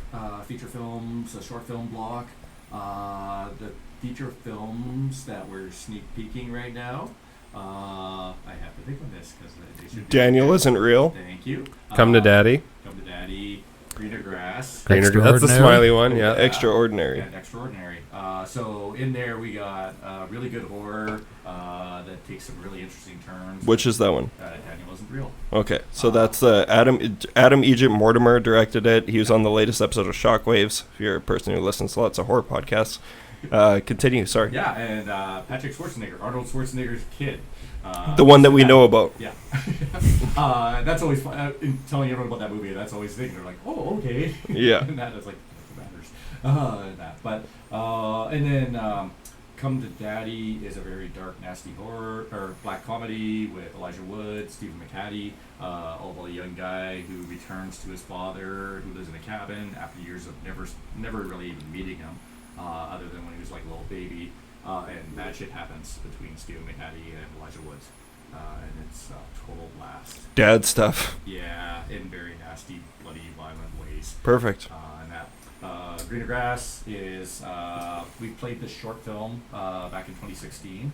feature films, a short film block. The feature films that we're sneak peeking right now. I have to think on this because they should. Daniel isn't real. Thank you. Come to Daddy. Come to Daddy. Greener Grass. That's the smiley one, yeah. Extraordinary. And Extraordinary. So in there we got really good horror that takes some really interesting turns. Which is that one? Daniel Isn't Real. Okay, so that's Adam Egypt Mortimer directed it. He was on the latest episode of Shockwaves. If you're a person who listens to lots of horror podcasts, continue. Sorry. Yeah, and Patrick Schwarzenegger, Arnold Schwarzenegger's kid. The one that we know about. Yeah. That's always fun. In telling everyone about that movie, that's always the thing. They're like, oh, okay. Yeah. And that is like, matters. And then Come to Daddy is a very dark, nasty horror, or black comedy with Elijah Wood, Stephen McHattie, all about a young guy who returns to his father, who lives in a cabin after years of never really even meeting him, other than when he was like a little baby. And bad shit happens between Stephen McHattie and Elijah Woods. And it's total blast. Dad stuff. Yeah, in very nasty, bloody, violent ways. Perfect. And that Greener Grass is, we played this short film back in 2016.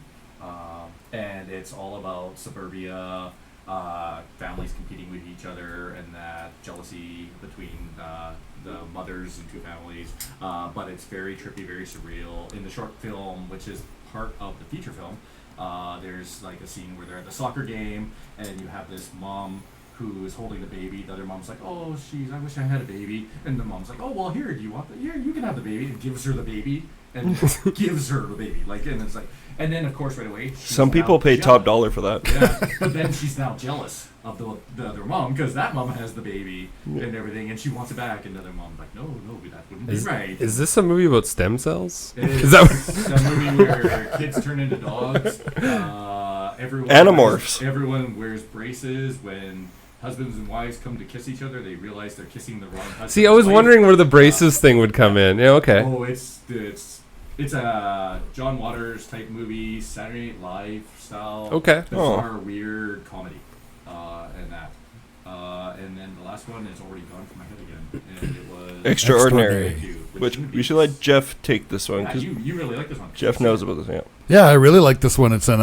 And it's all about suburbia, families competing with each other, and that jealousy between the mothers and two families. But it's very trippy, very surreal. In the short film, which is part of the feature film, there's like a scene where they're at the soccer game, and you have this mom who is holding the baby. The other mom's like, oh, I wish I had a baby. And the mom's like, oh, well, here, do you want here, you can have the baby. And gives her the baby, and gives her the baby. Like, and it's like, and then of course right away, some people pay top dollar for that. Yeah, but then she's now jealous of the other mom because that mom has the baby and everything, and she wants it back. And the other mom's like, no, that wouldn't be right. Is this a movie about stem cells? Is that a movie where kids turn into dogs? Animorphs. Everyone wears braces when husbands and wives come to kiss each other. They realize they're kissing the wrong husband. See, I was wondering where the braces thing would come in. Yeah, okay. Oh, it's a John Waters type movie, Saturday Night Live style. Okay. Bizarre, weird comedy, and that. And then the last one is already gone from my head again, and it was Extraordinary. Which we should let Jeff take this one. Yeah, you really like this one. Jeff knows about this. Yeah. Yeah, I really like this one. It's an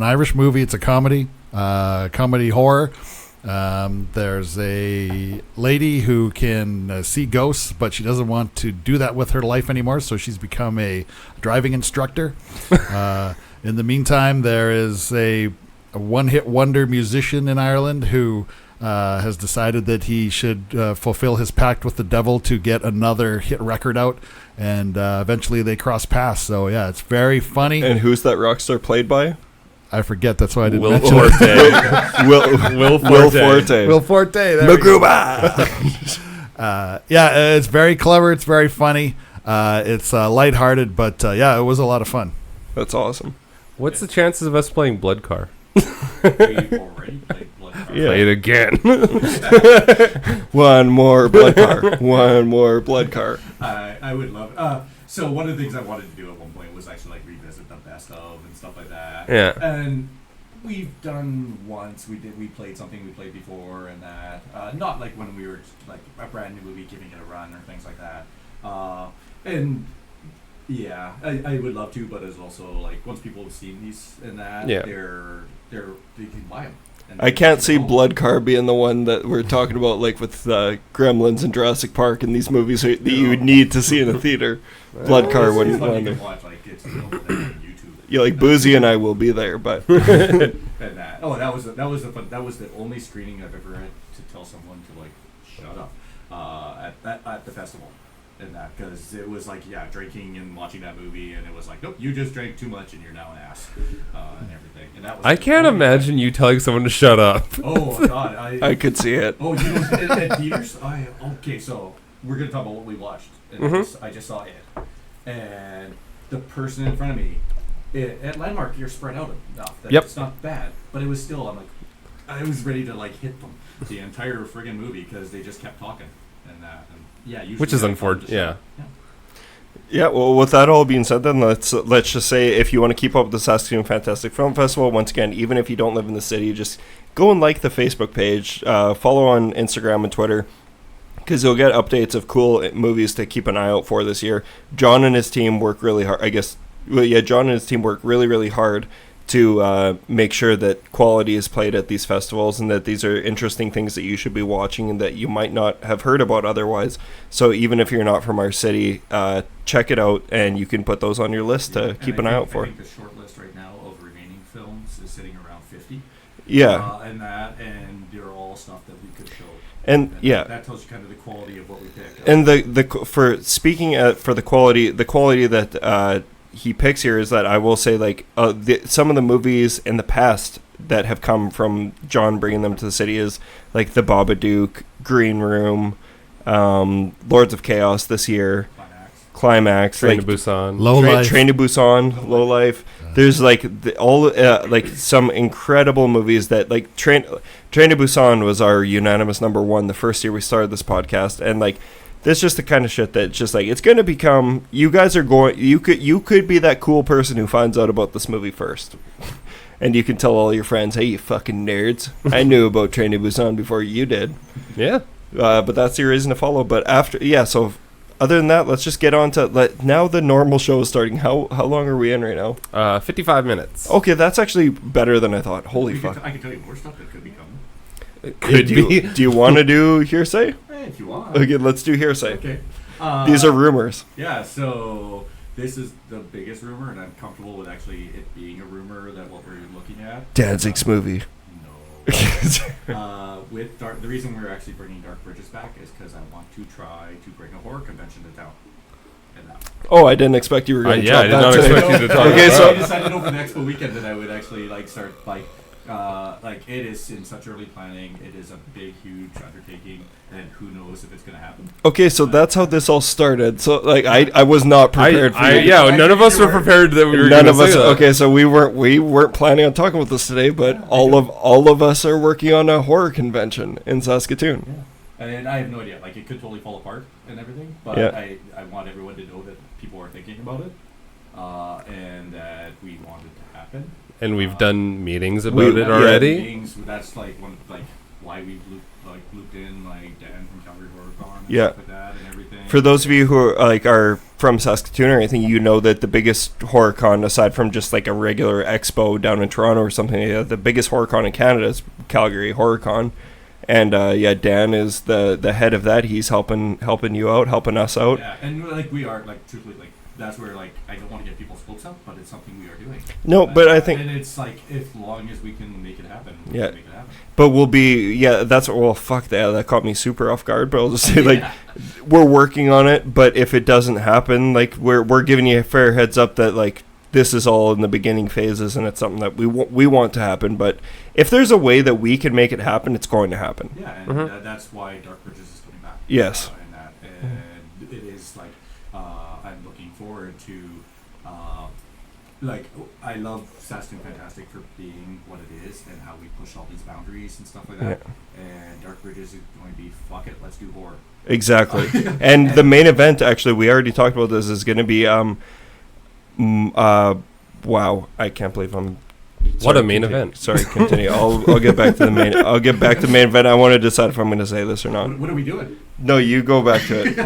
Irish movie. It's a comedy horror. There's a lady who can see ghosts, but she doesn't want to do that with her life anymore, so she's become a driving instructor. In the meantime, there is a one-hit wonder musician in Ireland who has decided that he should fulfill his pact with the devil to get another hit record out, and eventually they cross paths. So yeah, it's very funny. And who's that rock star played by? I forget. That's why I didn't Will mention Forte. it. Will Forte. Will Forte. Magruba. Yeah, it's very clever. It's very funny. It's lighthearted, but yeah, it was a lot of fun. That's awesome. What's the chances of us playing Blood Car? We've already played Blood Car. Yeah. Play it again. One more blood car. One more blood car. I would love it. So one of the things I wanted to do at one point was actually like revisit the best of and stuff like that. Yeah. And we've done once. We played something we played before, and that not like when we were like a brand new movie giving it a run or things like that. And yeah, I would love to, but it's also like once people have seen these and that, yeah, they can buy them. I can't see Blood Car being the one that we're talking about, like with Gremlins and Jurassic Park and these movies that you would need to see in a theater. Blood Car wouldn't want to. It's available on YouTube. Yeah, like Buzi and I will be there, but. And that. Oh, that was the only screening I've ever had to tell someone to like shut up at the festival. in that, because it was like, yeah, drinking and watching that movie, and it was like, nope, you just drank too much and you're now an ass, and everything. And that was I can't imagine you telling someone to shut up. Oh God, I could see it. Oh, you know, at theaters. Okay, so we're gonna talk about what we watched. And I just saw it, and the person in front of me, at Landmark, you're spread out enough that it's not bad, but it was still. I'm like, I was ready to like hit them the entire friggin' movie because they just kept talking and that. Yeah, which is unfortunate. Yeah. Yeah. Well, with that all being said, then let's just say if you want to keep up with the Saskatoon Fantastic Film Festival, once again, even if you don't live in the city, just go and like the Facebook page, follow on Instagram and Twitter, because you'll get updates of cool movies to keep an eye out for this year. John and his team work really hard. John and his team work really, really hard to make sure that quality is played at these festivals and that these are interesting things that you should be watching and that you might not have heard about otherwise. So even if you're not from our city, check it out and you can put those on your list to keep an eye out for. I think the short list right now of remaining films is sitting around 50. Yeah. And they're all stuff that we could show. And yeah, that tells you kind of the quality of what we picked. And for the quality that he picks here is that I will say, like, some of the movies in the past that have come from John bringing them to the city is like The Babadook, Green Room, Lords of Chaos this year, Climax, Train to Busan, Train to Busan, Low Life. There's like some incredible movies that like Train to Busan was our unanimous number one the first year we started this podcast, and like. That's just the kind of shit that just like it's going to become. You guys are going. You could be that cool person who finds out about this movie first, and you can tell all your friends, "Hey, you fucking nerds! I knew about Train to Busan before you did." Yeah. But that's your reason to follow. But so other than that, let's just get on to now the normal show is starting. How long are we in right now? 55 minutes. Okay, that's actually better than I thought. Holy fuck! I can tell you more stuff that could be coming. Do you want to do hearsay? If you want. Okay, let's do hearsay. Okay. These are rumors. Yeah, so this is the biggest rumor, and I'm comfortable with actually it being a rumor that what we're looking at. Danzig's movie. No. With the reason we're actually bringing Dark Bridges back is because I want to try to bring a horror convention to town. Oh, I didn't expect you were going to I did not expect you to talk okay, about I decided over the Expo weekend that I would actually start it is in such early planning. It is a big, huge undertaking, and who knows if it's going to happen. Okay, so that's how this all started. So I was not prepared for it. Yeah, none of us were prepared that we were none of us. Okay, so we weren't planning on talking about this today, but all of us are working on a horror convention in Saskatoon. Yeah. And I have no idea. Like, it could totally fall apart and everything, but I want everyone to know that people are thinking about it, and that we want it to happen. And we've done meetings about it already. Meetings, that's why we looped in Dan from Calgary HorrorCon and stuff like that and everything. For those of you who are from Saskatoon or anything, you know that the biggest HorrorCon, aside from just like a regular expo down in Toronto or something, the biggest HorrorCon in Canada is Calgary HorrorCon. And Dan is the head of that. He's helping you out, helping us out. Yeah, and we are truthfully that's where I don't want to get people's hopes up, but it's something we are doing. No, but I think, and it's as long as we can make it happen, we can make it happen. But we'll be fuck that caught me super off guard. But I'll just say we're working on it. But if it doesn't happen, we're giving you a fair heads up that this is all in the beginning phases, and it's something that we want to happen. But if there's a way that we can make it happen, it's going to happen. Yeah, and that's why Dark Bridges is coming back. Yes. And it is I'm looking forward to. I love Saskatoon Fantastic for being what it is and how we push all these boundaries and stuff like that. Yeah. And Dark Bridges is going to be fuck it, let's do horror. Exactly. And the main event, actually, we already talked about this, is going to be wow, I can't believe I'm. What a main event! Sorry, continue. I'll get back to the main. I'll get back to the main event. I want to decide if I'm going to say this or not. What are we doing? No, you go back to it.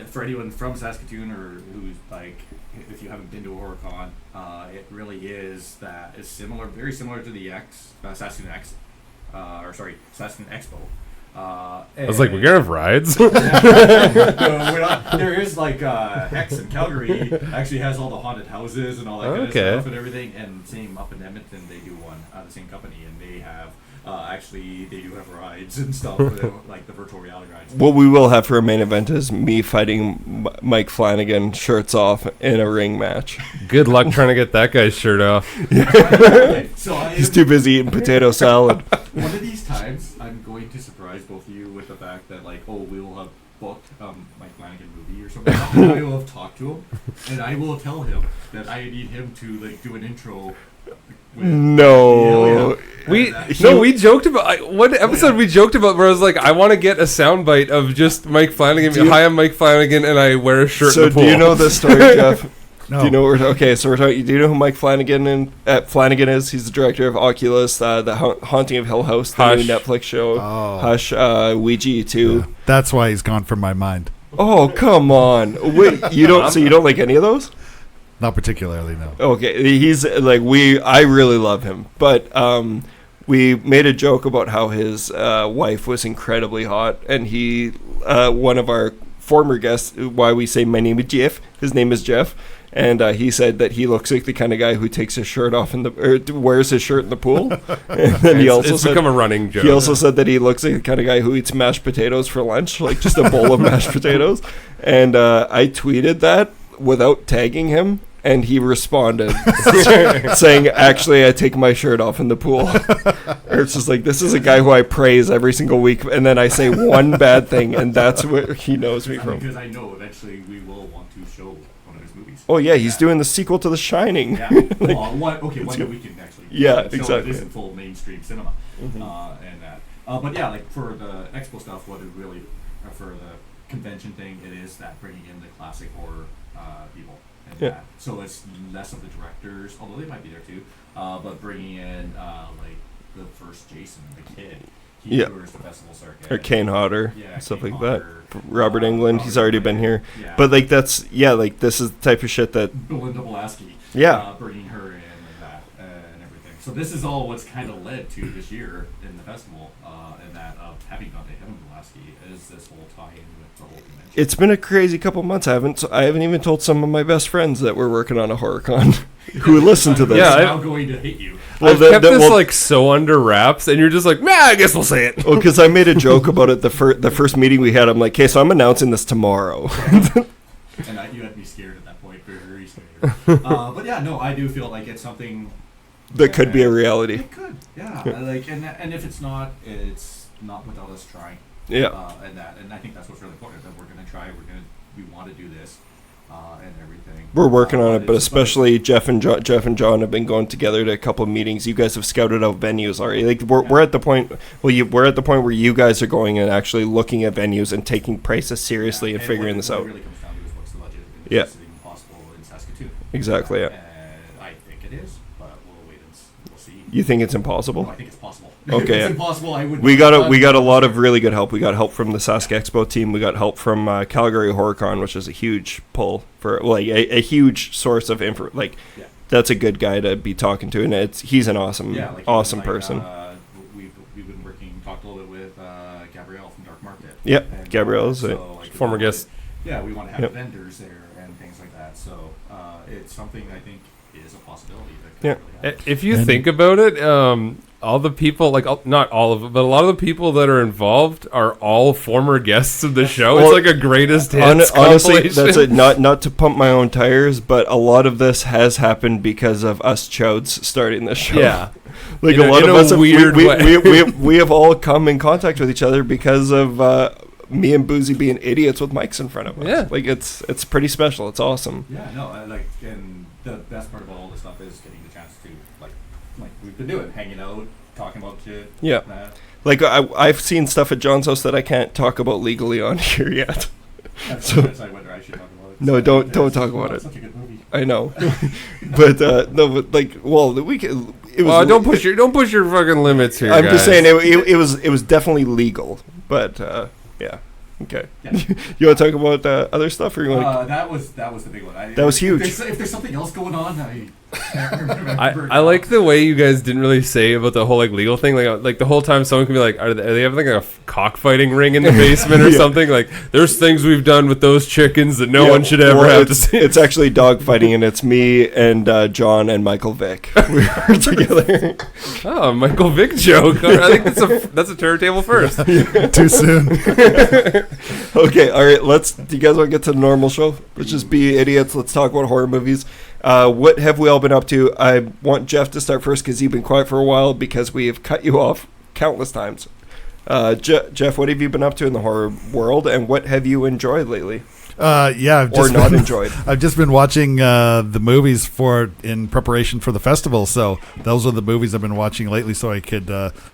For anyone from Saskatoon or who's if you haven't been to a HorrorCon, it really is similar, very similar to the Saskatoon Expo. I was like, we're gonna have rides. There is Hex in Calgary actually has all the haunted houses and all that kind of stuff and everything. And same up in Edmonton, they do one, the same company, and they have Actually, they do have rides and stuff, like the virtual reality rides. What we will have for a main event is me fighting Mike Flanagan, shirts off, in a ring match. Good luck trying to get that guy's shirt off. He's too busy eating potato salad. One of these times, I'm going to surprise both of you with the fact that, like, we will have booked Mike Flanagan movie or something. And I will have talked to him, and I will tell him that I need him to, like, do an intro. No. We joked about one episode. We joked about where I was like, I want to get a soundbite of just Mike Flanagan. Hi, I'm Mike Flanagan, and I wear a shirt. So in the pool. do you know this story, Jeff? No. Do you know? Okay, so we're talking. Do you know who Mike Flanagan is? He's the director of Oculus, the Haunting of Hill House, the new Netflix show. Hush, Ouija 2. Yeah. That's why he's gone from my mind. Oh, come on! Wait, you don't? So you don't like any of those? Not particularly, no. Okay, he's like I really love him, but we made a joke about how his wife was incredibly hot, and he, one of our former guests, why we say my name is Jeff, his name is Jeff, and he said that he looks like the kind of guy who takes his shirt off wears his shirt in the pool. And then it's become a running joke. He also said that he looks like the kind of guy who eats mashed potatoes for lunch, like just a bowl of mashed potatoes. And I tweeted that without tagging him, and he responded saying, actually, I take my shirt off in the pool. It's just like, this is a guy who I praise every single week, and then I say one bad thing, and that's where he knows me from. Because I know eventually we will want to show one of his movies. Oh, yeah, he's doing the sequel to The Shining. Yeah. One that we can actually exactly. It is in full mainstream cinema. And that. But yeah, like for the expo stuff, what it really, for the convention thing, it is that bringing in the classic horror people. That. So it's less of the directors, although they might be there too, but bringing in like the first Jason, the kid. He tours the festival circuit. Or Kane Hodder, stuff Kane like Hodder, that. Robert Englund, he's already been here. Yeah. But like this is the type of shit that... Belinda Blasky. Bringing her in and that and everything. So this is all what's kind of led to this year in the festival, and that of having Dante Blasky is this whole tie-in with the whole convention. It's been a crazy couple months. I haven't even told some of my best friends that we're working on a horror con who listen to this. Yeah, I'm now going to hate you. Well, I've kept this like so under wraps, and you're just like, I guess we'll say it. Well, because I made a joke about it the first meeting we had. I'm like, okay, so I'm announcing this tomorrow. And you had me scared at that point, very scared. But yeah, no, I do feel like it's something that could be a reality. It could, yeah. Like, and if it's not without us trying. Yeah. And I think that's what's really important, that we're going to try, we want to do this, and everything. We're working on it, but especially Jeff and John have been going together to a couple of meetings. You guys have scouted out venues already. Like we're at the point. We're at the point where you guys are going and actually looking at venues and taking prices seriously and figuring this out. What it really comes down to is what's the budget. Is it even possible in Saskatoon? Exactly. Yeah. And I think it is, but we'll wait and we'll see. You think it's impossible? No, I think it's possible. Okay. If it's impossible, I would. We got a lot of really good help. We got help from the Sask Expo team. We got help from Calgary HorrorCon, which is a huge pull for like a huge source of info. Like that's a good guy to be talking to, and he's an awesome person. We've been talked a little bit with Gabrielle from Dark Market. Yep, Gabrielle's former guest. Yeah, we want to have vendors there and things like that. So it's something I think is a possibility. That could really happen. If you think about it, all the people, like not all of it, but a lot of the people that are involved are all former guests of the show. Well, it's like a greatest hits honestly, that's it. Not to pump my own tires, but a lot of this has happened because of us chodes starting this show. Yeah. Like a lot of us, we have all come in contact with each other because of me and Buzi being idiots with mics in front of us. Yeah. Like it's pretty special. It's awesome. Yeah, no, and the best part about all this stuff is getting the chance to like we've been doing, hanging out, talking about shit. Yeah. Like I've seen stuff at John's house that I can't talk about legally on here yet. That's whether I should talk about it. No, don't talk about it. Such a good movie. I know, but like, well, we can. Don't push your fucking limits here. I'm just saying it was definitely legal, but yeah. Okay. Yeah. You want to talk about other stuff, or you want? That was the big one. That was huge. If there's something else going on, I like the way you guys didn't really say about the whole like legal thing. Like the whole time, someone can be like, "Are they having like a cockfighting ring in the basement or something?" Like, there's things we've done with those chickens that no one should ever have to see. It's actually dog fighting, and it's me and John and Michael Vick. We were together. Oh, Michael Vick joke. I think that's a turntable first. Too soon. Okay, all right. Do you guys want to get to the normal show? Let's just be idiots. Let's talk about horror movies. What have we all been up to? I want Jeff to start first because you've been quiet for a while because we have cut you off countless times. Jeff, what have you been up to in the horror world, and what have you enjoyed lately? Not enjoyed. I've just been watching the movies in preparation for the festival. So those are the movies I've been watching lately, so I could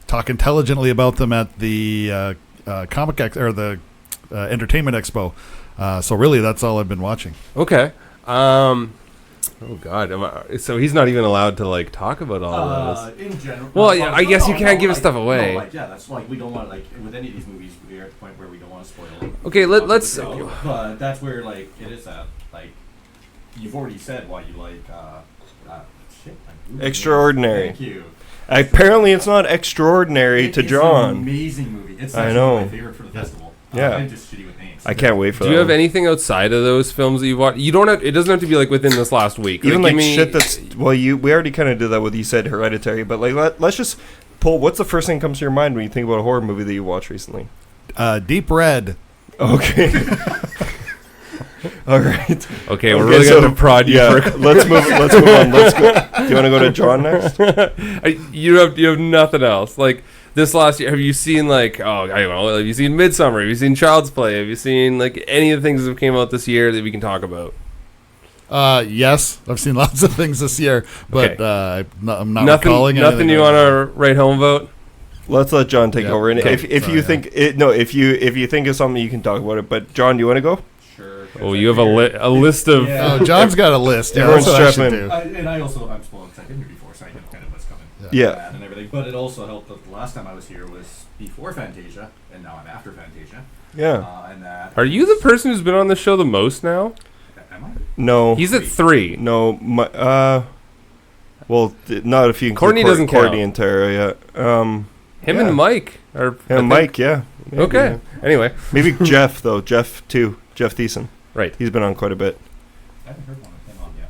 talk intelligently about them at the the Entertainment Expo. So really, that's all I've been watching. Okay. Oh God! So he's not even allowed to like talk about all of this. In general. Well, yeah, I guess you can't give stuff away. That's like we don't want with any of these movies. We're at the point where we don't want to spoil it. Okay, let's. But that's where it is at. Like you've already said why you like. Extraordinary. Thank you. Apparently, it's not extraordinary to John. It's an amazing movie. It's I know. My favorite for the festival. Yeah. I'm just shitty with names. I can't wait for that. Do you have anything outside of those films that you've watched? You don't have. It doesn't have to be like within this last week. Even like shit that's we already kind of did that with you said Hereditary, but like let's just pull. What's the first thing that comes to your mind when you think about a horror movie that you watched recently? Deep Red. Okay. All right. Okay, we're really going to prod you. Yeah, let's move on. Let's go. Do you want to go to John next? You have nothing else. Like this last year, have you seen like I don't know? Have you seen Midsommar? Have you seen Child's Play? Have you seen like any of the things that came out this year that we can talk about? Yes, I've seen lots of things this year, but okay. I'm not recalling anything. Nothing you want to write home about? Let's let John take over. And if you think of something, you can talk about it. But John, do you want to go? Sure. Oh, you have a list of. Yeah. Oh, John's got a list. Yeah, Everyone's that's what I stressing. should do. I'm spoiled because I've been here before, so I know kind of what's coming. Yeah. And everything. But it also helped that the last time I was here was before Fantasia, and now I'm after Fantasia. Yeah. And that. Are you the person who's been on the show the most now? Am I? No. He's at 3. No. Well, not if you include Courtney doesn't count. Courtney and Tara. Yeah. Him and Mike are. Mike, yeah. Maybe, okay. Yeah. Anyway. Maybe Jeff though. Jeff too. Jeff Thiessen. Right. He's been on quite a bit. I haven't heard one of them on yet.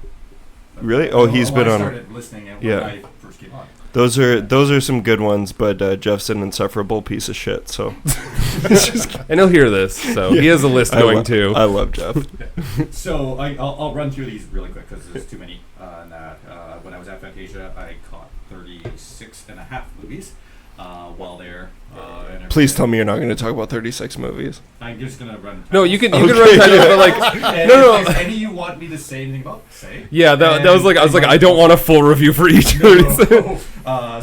But Really? Oh, he's been I on. started listening when I first came on. Those are some good ones, but Jeff's an insufferable piece of shit. So. And he'll hear this, so he has a list going too. I love Jeff. So I'll run through these really quick because there's too many. When I was at Fantasia, I caught 36 and a half movies while there. Please tell me you're not going to talk about 36 movies. I'm just going to run. No, you can run titles, but like no. If any you want me to say anything about, say. Yeah, that was like I don't want a full review for each of these.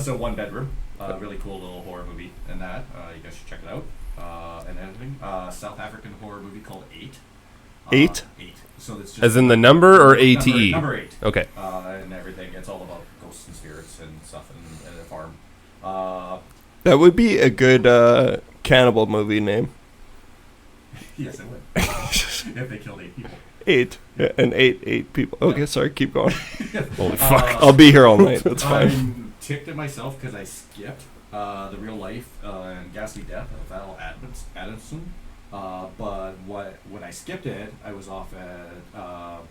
So One Bedroom, really cool little horror movie, and that you guys should check it out. And everything. South African horror movie called 8. 8? 8. So it's just as in the number or ATE? Number 8. Okay. And everything. It's all about ghosts and spirits and stuff and a farm. That would be a good cannibal movie name. Yes, it would. If they killed 8 people. 8. Yeah, and 8 people. Okay, sorry, keep going. Holy fuck. I'll be here all night. That's fine. I'm ticked at myself because I skipped the real life and ghastly death of Val Adamson. But when I skipped it, I was off at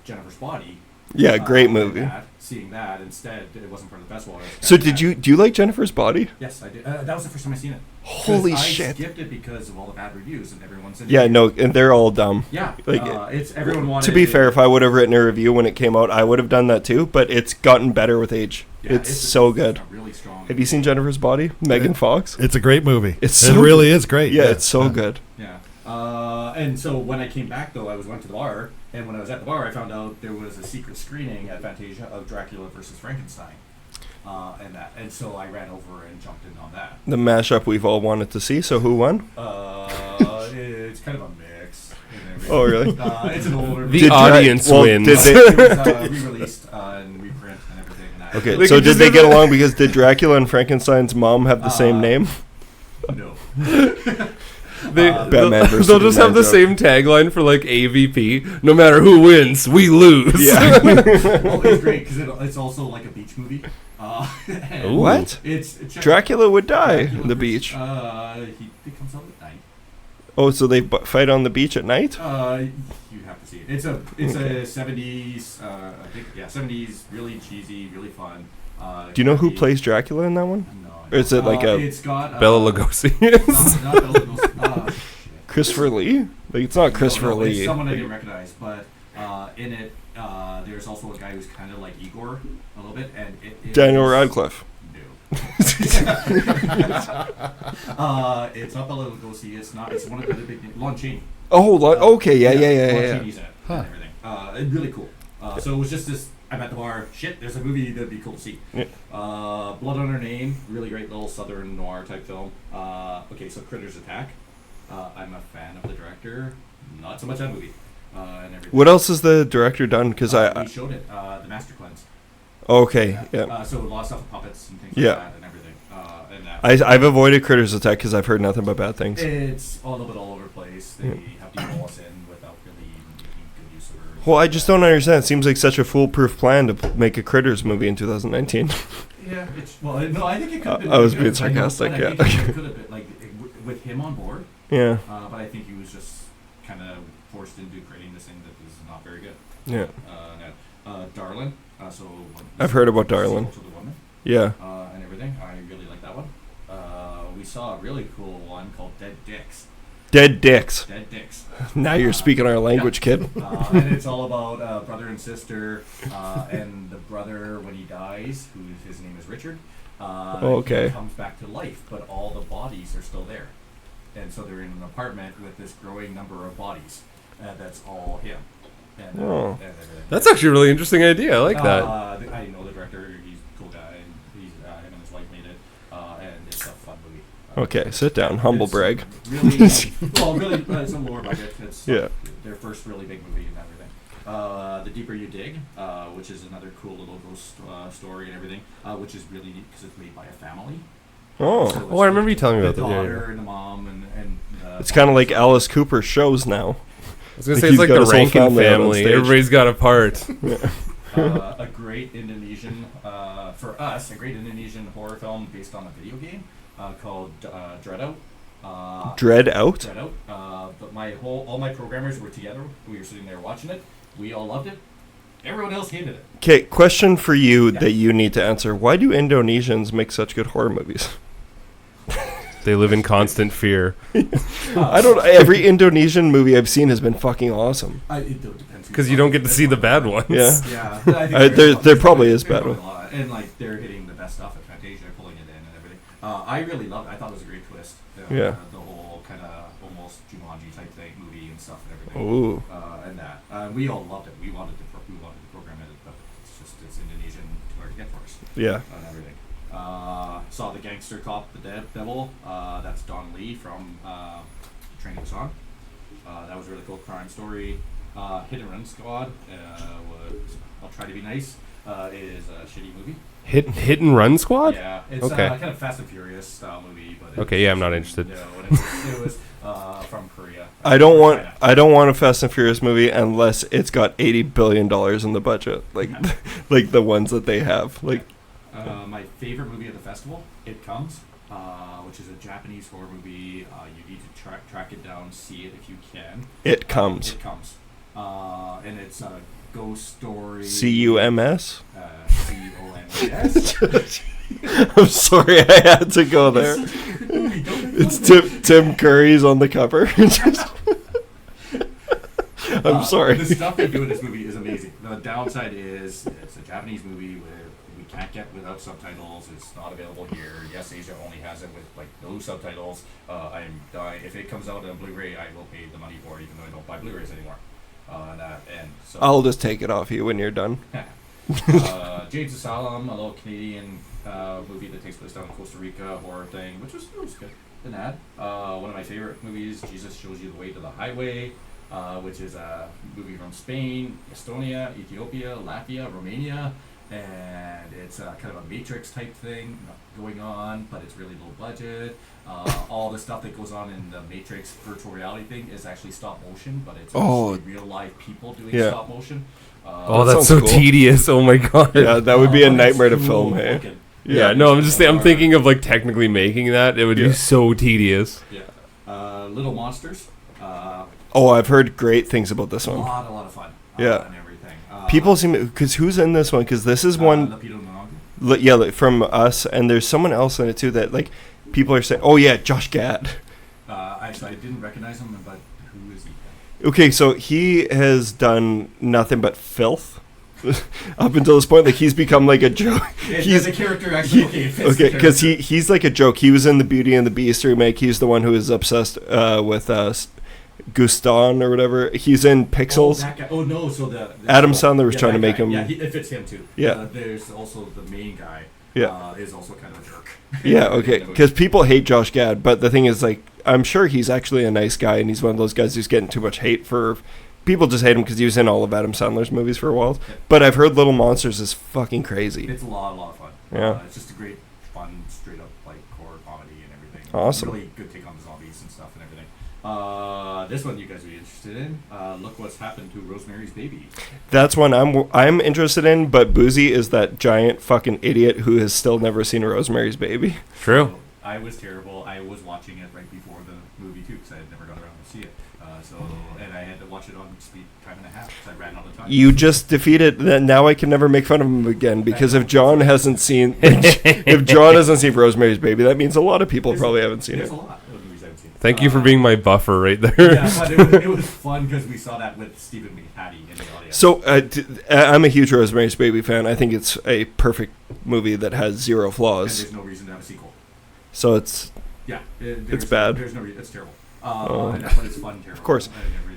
Jennifer's Body. Yeah, great movie. Seeing that instead, it wasn't part of the festival. So do you like Jennifer's Body? Yes, I did. That was the first time I seen it. Holy shit! I skipped it because of all the bad reviews and everyone said. Yeah, no, and they're all dumb. Yeah, like it's everyone wanted. To be fair, if I would have written a review when it came out, I would have done that too. But it's gotten better with age. Yeah, it's so good. It's really strong. Have you seen Jennifer's Body? Megan Fox. It's a great movie. It really is great. Yeah, it's so good. Yeah. And so when I came back, though, I went to the bar, and when I was at the bar, I found out there was a secret screening at Fantasia of Dracula versus Frankenstein, and so I ran over and jumped in on that. The mashup we've all wanted to see. So who won? It's kind of a mix. Oh, really? It's an older. The audience wins. It was re-released and reprint and everything. Okay, so did they get along? Because did Dracula and Frankenstein's mom have the same name? No. They'll just have the same tagline for like AVP. No matter who wins, we lose. Yeah. Well, it's great because it's also like a beach movie. What? Dracula would die on the beach. He comes out at night. Oh, so they fight on the beach at night? You have to see it. It's a 70s, 70s, really cheesy, really fun. Do you know who plays Dracula in that one? No. Or is it like it's got Bela Lugosi? not Bela Lugosi. Christopher Lee? Like, it's not Christopher Lee. It's someone I didn't recognize, but in it, there's also a guy who's kind of like Igor a little bit, and Daniel Radcliffe. No. It's not Bela Lugosi. It's one of the other big names. Lon Chaney. Oh, okay, yeah. Lon Chaney's in it and everything. Really cool. So it was just this. I'm at the bar. Shit, there's a movie that'd be cool to see. Yeah. Blood on Her Name. Really great little southern noir type film. Okay, so Critters Attack. I'm a fan of the director. Not so much that movie. And everything. What else has the director done? Because we showed it. The Master Cleanse. Okay, yeah. So a lot of stuff with puppets and things like that and everything. I've avoided Critters Attack because I've heard nothing but bad things. It's a little bit all over the place. They have to roll us in without really making good use of it. Well, I just don't understand. It seems like such a foolproof plan to make a Critters movie in 2019. Yeah, no, I think it could have been. I was being sarcastic, I think it could have been, like, with him on board. Yeah. But I think he was just kind of forced into creating this thing that is not very good. Yeah. Darlin. I've heard about Darlin. To the Woman. Yeah. And everything. I really like that one. We saw a really cool one called Dead Dicks. Dead Dicks. Dead Dicks. Now you're speaking our language, kid. And it's all about brother and sister, and the brother, when he dies, his name is Richard, he comes back to life, but all the bodies are still there. And so they're in an apartment with this growing number of bodies. That's all him. And that's actually a really interesting idea. I like that. I know the director. He's a cool guy, and him and his wife made it, and it's a fun movie. Okay, sit down. Humble brag. Really, it's a lower budget. It's their first really big movie and everything. The Deeper You Dig, which is another cool little ghost story and everything, which is really neat because it's made by a family. So I remember you telling me about the that. daughter and the mom and it's kind of like Alice Cooper's shows now. I was gonna say it's like the Rankin family. Everybody's got a part. A great Indonesian horror film based on a video game called Dread Out. Dread Out? Dread Out. But all my programmers were together. We were sitting there watching it. We all loved it. Everyone else hated it. Okay, question for you that you need to answer. Why do Indonesians make such good horror movies? They live in constant fear. Every Indonesian movie I've seen has been fucking awesome. It depends. Because you don't get to see the bad ones. Yeah. Yeah. There probably is bad ones. And like they're hitting the best stuff at Fantasia, pulling it in and everything. I really loved it. I thought it was a great twist. The whole kind of almost Jumanji type thing, movie and stuff and everything. Ooh. And that. We all loved it. We wanted to program it, but it's Indonesian too hard to get for us. Yeah. And everything. Saw The Gangster Cop, The Devil. That's Don Lee from Train to Busan. That was a really cool crime story. Hit and Run Squad. I'll try to be nice. Is a shitty movie. Hit and Run Squad? Yeah, it's kind of Fast and Furious style movie. But I'm not interested. No, it was from Korea. I don't want a Fast and Furious movie unless it's got $80 billion in the budget, like the ones that they have. Like my favorite movie of the festival, It Comes, which is a Japanese horror movie. You need to track it down, see it if you can. It Comes. It Comes, and it's a ghost story. CUMS. COMS. I'm sorry, I had to go there. It's Tim Curry's on the cover. I'm sorry. The stuff they do in this movie is amazing. The downside is it's a Japanese movie where we can't get without subtitles. It's not available here. Yes, Asia only has it with no subtitles. I'm dying. If it comes out on Blu-ray, I will pay the money for it, even though I don't buy Blu-rays anymore. So I'll just take it off you when you're done. Jade's Asylum, a little Canadian movie that takes place down in Costa Rica, horror thing, which was good. An ad. One of my favorite movies, Jesus Shows You the Way to the Highway, which is a movie from Spain, Estonia, Ethiopia, Latvia, Romania, and it's kind of a Matrix type thing going on, but it's really low budget. All the stuff that goes on in the Matrix virtual reality thing is actually stop motion, but it's actually real live people doing stop motion. That's so cool. Tedious. Oh my god. Yeah, that would be a nightmare to film. Hey. Yeah, no, I'm thinking of like technically making that. It would be so tedious. Yeah. Little Monsters. I've heard great things about this one. A lot of fun. Yeah. And everything. People seem, because who's in this one? Because this is one. From us, and there's someone else in it too that like people are saying, oh yeah, Josh Gad. Actually, I didn't recognize him, but who is he? Okay, so he has done nothing but filth up until this point. Like he's become like a joke. He's a character actually. Because he's like a joke. He was in the Beauty and the Beast remake. He's the one who is obsessed with Guston or whatever. He's in Pixels. That guy. Oh no! So the Adam Sandler was trying to make him. Yeah, it fits him too. Yeah. There's also the main guy. Yeah. Is also kind of a jerk. Yeah. Okay. Because people hate Josh Gad, but the thing is, like, I'm sure he's actually a nice guy, and he's one of those guys who's getting too much hate for. People just hate him because he was in all of Adam Sandler's movies for a while. Yeah. But I've heard Little Monsters is fucking crazy. It's a lot of fun. Yeah. It's just a great, fun, straight up like horror comedy and everything. Awesome. Really good take on the zombies and stuff and everything. This one you guys would be interested in. Look What's Happened to Rosemary's Baby. That's one I'm interested in, but Buzi is that giant fucking idiot who has still never seen Rosemary's Baby. True. So I was terrible. I was watching it right before the movie too because I had never got around to see it. And I had to watch it on speed time and a half because I ran all the time. You just defeated that. Now I can never make fun of him again because if John hasn't seen Rosemary's Baby, that means a lot of people probably haven't seen it. A lot of movies I haven't seen. Thank you for being my buffer right there. Yeah, but it was fun because we saw that with Stephen McHattie in the audience. So I'm a huge Rosemary's Baby fan. I think it's a perfect movie that has zero flaws. And there's no reason to have a sequel. So it's bad. There's no reason. It's terrible. But it's fun, terrible. Of course. And everything.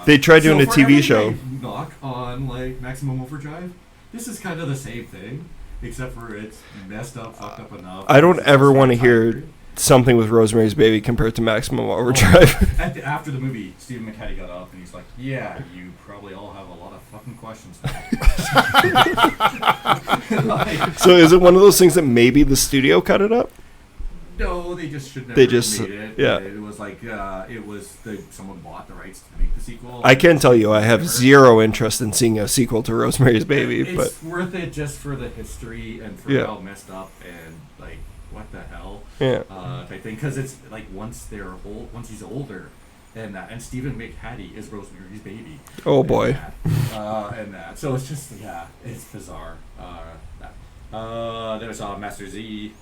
They tried doing a TV show. Knock on like Maximum Overdrive. This is kind of the same thing, except for it's messed up, fucked up enough. I don't ever want to hear something with Rosemary's Baby compared to Maximum Overdrive. After the movie, Stephen McHattie got up and he's like, "Yeah, you probably all have a lot of fucking questions." So is it one of those things that maybe the studio cut it up? No, they just should never made it. Yeah. It was like someone bought the rights to make the sequel. I can tell you I have zero interest in seeing a sequel to Rosemary's Baby. It's worth it just for the history and for how messed up and like what the hell type thing. Because it's like once he's older, and Stephen McHattie is Rosemary's Baby. Oh boy. And that. So it's just it's bizarre. There's Master Z,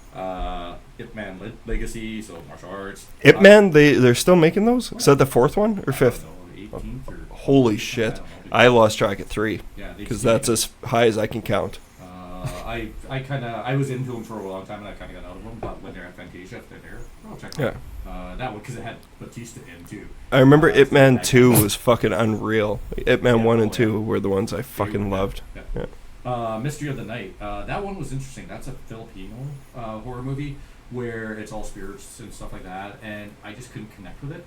Ip Man Legacy, so martial arts. Ip Man, they're still making those? Is that the fourth one or fifth? 18th or holy shit! I lost track at 3 because that's as high as I can count. I was into them for a long time and I kind of got out of them, but when they're at Fantasia, if they're there, I'll check them out. That one because it had Batista in too. I remember Ip Man 2 was fucking unreal. Ip Man 1 and 2 were the ones I fucking loved. Yeah. Mystery of the Night. That one was interesting. That's a Filipino horror movie where it's all spirits and stuff like that, and I just couldn't connect with it.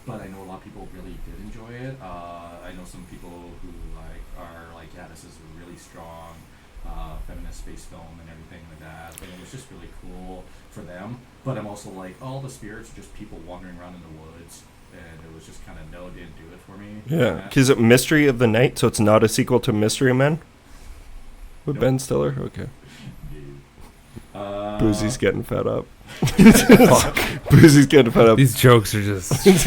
But I know a lot of people really did enjoy it. I know some people who are like, yeah, this is a really strong feminist space film and everything like that. And it was just really cool for them. But I'm also like, all the spirits are just people wandering around in the woods. And it was just kind of, no, it didn't do it for me. Yeah, because it's Mystery of the Night, so it's not a sequel to Mystery Men? With Ben Stiller? Okay. Buzi's getting fed up. Buzi's getting fed up. These jokes are just... Let's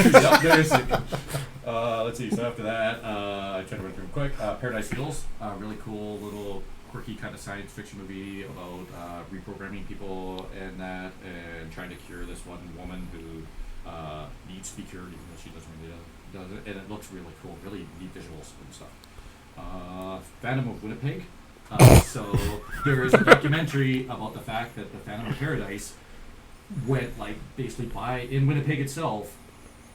see, so after that, I tried to run through them quick. Paradise Hills, really cool, little quirky kind of science fiction movie about reprogramming people and that, and trying to cure this one woman who needs to be cured even though she doesn't really does it. And it looks really cool, really neat visuals and stuff. Phantom of Winnipeg. So there is a documentary about the fact that the Phantom of Paradise went basically in Winnipeg itself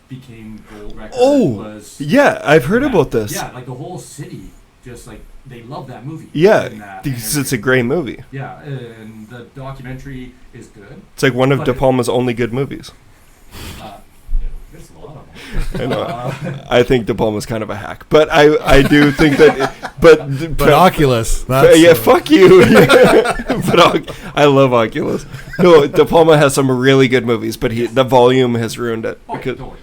became gold record. Yeah, I've heard about this. Yeah, the whole city just they love that movie. Yeah, because it's a great movie. Yeah, and the documentary is good. It's like one of De Palma's only good movies. No, there's a lot of them. I know. I think De Palma's kind of a hack, but I do think that. But Oculus. Fuck you. But I love Oculus. No, De Palma has some really good movies, but the volume has ruined it. Totally.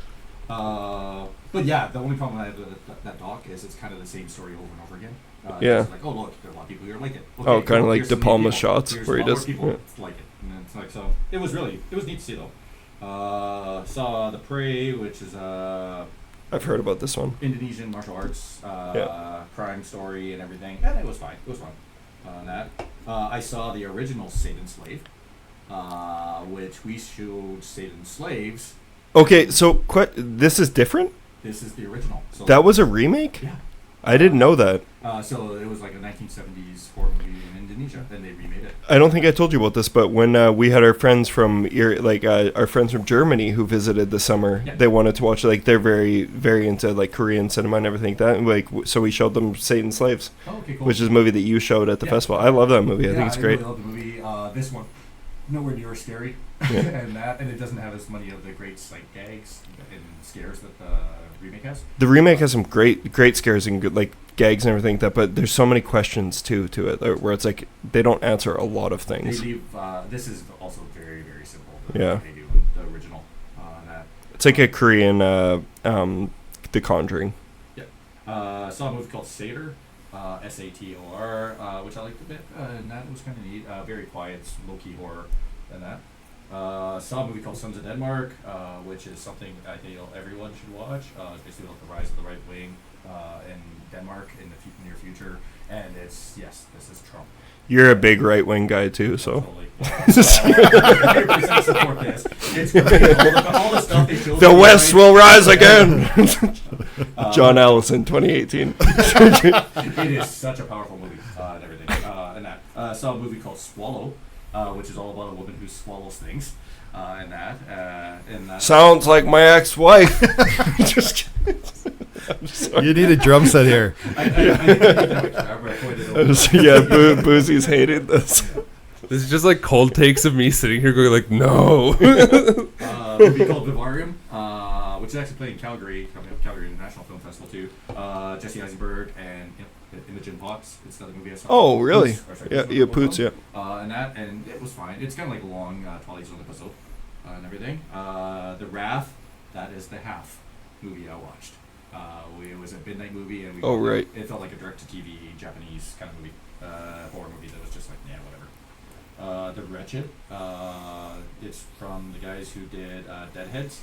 But yeah, the only problem I have with that doc is it's kind of the same story over and over again. It's like, oh look, there are a lot of people here like it. Okay, kind of like De Palma shots where he does. People like it, and it's like so. It was neat to see though. Saw The Prey, which is I've heard about this one. Indonesian martial arts crime story and everything, and it was fine. It was fun. I saw the original Satan's Slave, which we showed Satan's Slaves. Okay, so this is different? This is the original. So that was a remake? Yeah. I didn't know that. So it was like a 1970s horror movie in Indonesia, and they remade it. I don't think I told you about this, but when we had our friends from our friends from Germany who visited this summer, they wanted to watch, like, they're very, very into like Korean cinema and everything like that. And, like, so we showed them Satan's Slaves, okay, cool. which is a movie that you showed at the festival. I love that movie. I think it's great. I really love the movie. This one, nowhere near as scary, and it doesn't have as many of the great sight gags and scares that the remake has. The remake has some great scares and good, like, gags and everything like that, but there's so many questions to it where it's like they don't answer a lot of things. They leave. This is also very, very simple. They do the original. It's like a Korean The Conjuring. Yeah. Saw a movie called Sator, Sator, which I liked a bit, and that was kind of neat. Very quiet, low-key horror, and that. Saw a movie called Sons of Denmark, which is something I think everyone should watch. It's basically about the rise of the right wing in Denmark in the near future, and this is Trump. You're a big right wing guy too, so. Totally. 100% support this. It's great. All the stuff they showed. The West will rise again. John Allison, 2018. It is such a powerful movie and everything. And that saw a movie called Swallow, which is all about a woman who swallows things. And that. Sounds like my ex-wife. Just kidding. You need a drum set here. Buzi's hated this. This is just like cold takes of me sitting here going like, no. Movie called Vivarium, which is actually playing in Calgary, coming up Calgary International Film Festival too. Jesse Eisenberg and Imogen Poots. It's the movie I saw. Oh, really? Poots, yeah. And it was fine. It's kind of like a long Twilight Zone episode and everything. The Wrath, that is the half movie I watched. It was a midnight movie, and it felt like a direct-to-TV Japanese kind of movie, horror movie that was just like, whatever. The Wretched, it's from the guys who did Deadheads,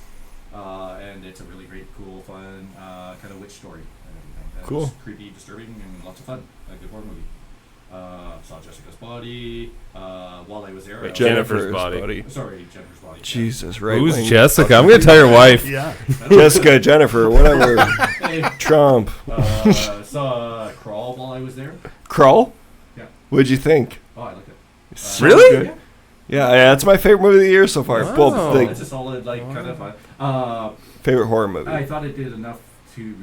and it's a really great, cool, fun kind of witch story and everything. Cool. It's creepy, disturbing, and lots of fun. A good horror movie. Saw Jessica's Body. While I was there, Jennifer's Body. Sorry, Jennifer's Body. Jesus, right? Who's Jessica? I'm gonna tell your wife. Yeah. Jessica, Jennifer, whatever. Trump. Saw Crawl while I was there. Crawl? Yeah. What'd you think? Oh, I liked it. Really? Yeah, it's my favorite movie of the year so far. Wow. It's a solid, kind of fun. Favorite horror movie. I thought it did enough to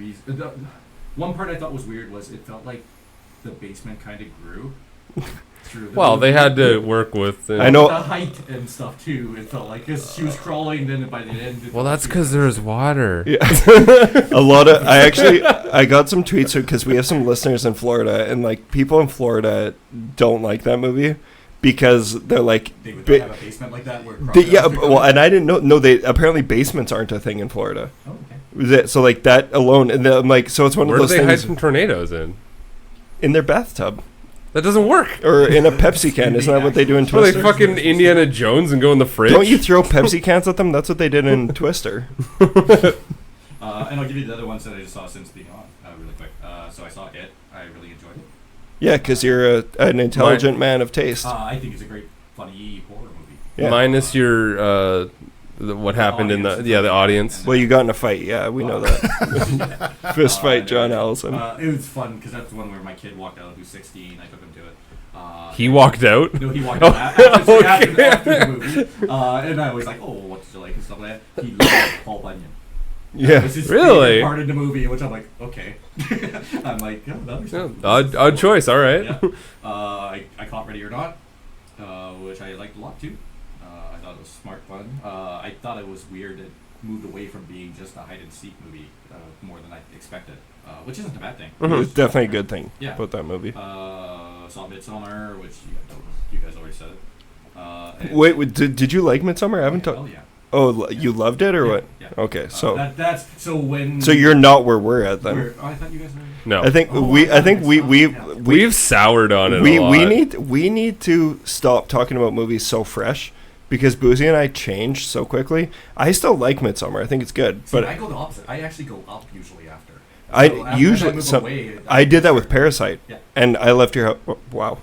one part I thought was weird was it felt like the basement kind of grew through the movie. They had to work with I know the height and stuff too. It felt like because she was crawling, then by the end. That's because there's water. Yeah. A lot of I got some tweets because we have some listeners in Florida, and like people in Florida don't like that movie because they're like they would have a basement like that where and I didn't know. No, they apparently basements aren't a thing in Florida. Oh, okay. So like that alone, and I'm like, so it's one of those things. Where do they hide from tornadoes in? In their bathtub. That doesn't work. Or in a Pepsi can. Isn't that what they do in Twister? They fucking Indiana Jones and go in the fridge? Don't you throw Pepsi cans at them? That's what they did in Twister. And I'll give you the other ones that I just saw since being on really quick. So I saw it. I really enjoyed it. Yeah, because you're an intelligent man of taste. I think it's a great, funny horror movie. Yeah. Minus your... what happened in the audience. Well, you got in a fight. Yeah, we know that. Fist fight, John Allison. It was fun because that's the one where my kid walked out who's 16. I took him to it. He walked out? No, he walked out after the movie. And I was like, oh, what did you like and stuff like that. He loved Paul Bunyan. Yeah. This is really? Part of the movie, which I'm like, okay. I'm like, odd choice, all right. Yeah. I caught Ready or Not, which I liked a lot too. I thought it was smart fun. I thought it was weird that moved away from being just a hide and seek movie more than I expected, which isn't a bad thing. It's definitely a good thing about that movie. Saw Midsommar, which you guys already said it. Wait, did you like Midsommar? I haven't talked. Oh yeah. Oh, you loved it or what? Yeah. Okay, so that's so when. So you're not where we're at then. I thought you guys were. No, I think we've soured on it. a lot. We need to stop talking about movies so fresh, because Buzi and I change so quickly. I still like Midsommar. I think it's good, but I go the opposite. I actually go up usually after. I did that with Parasite, and I left your house. Wow.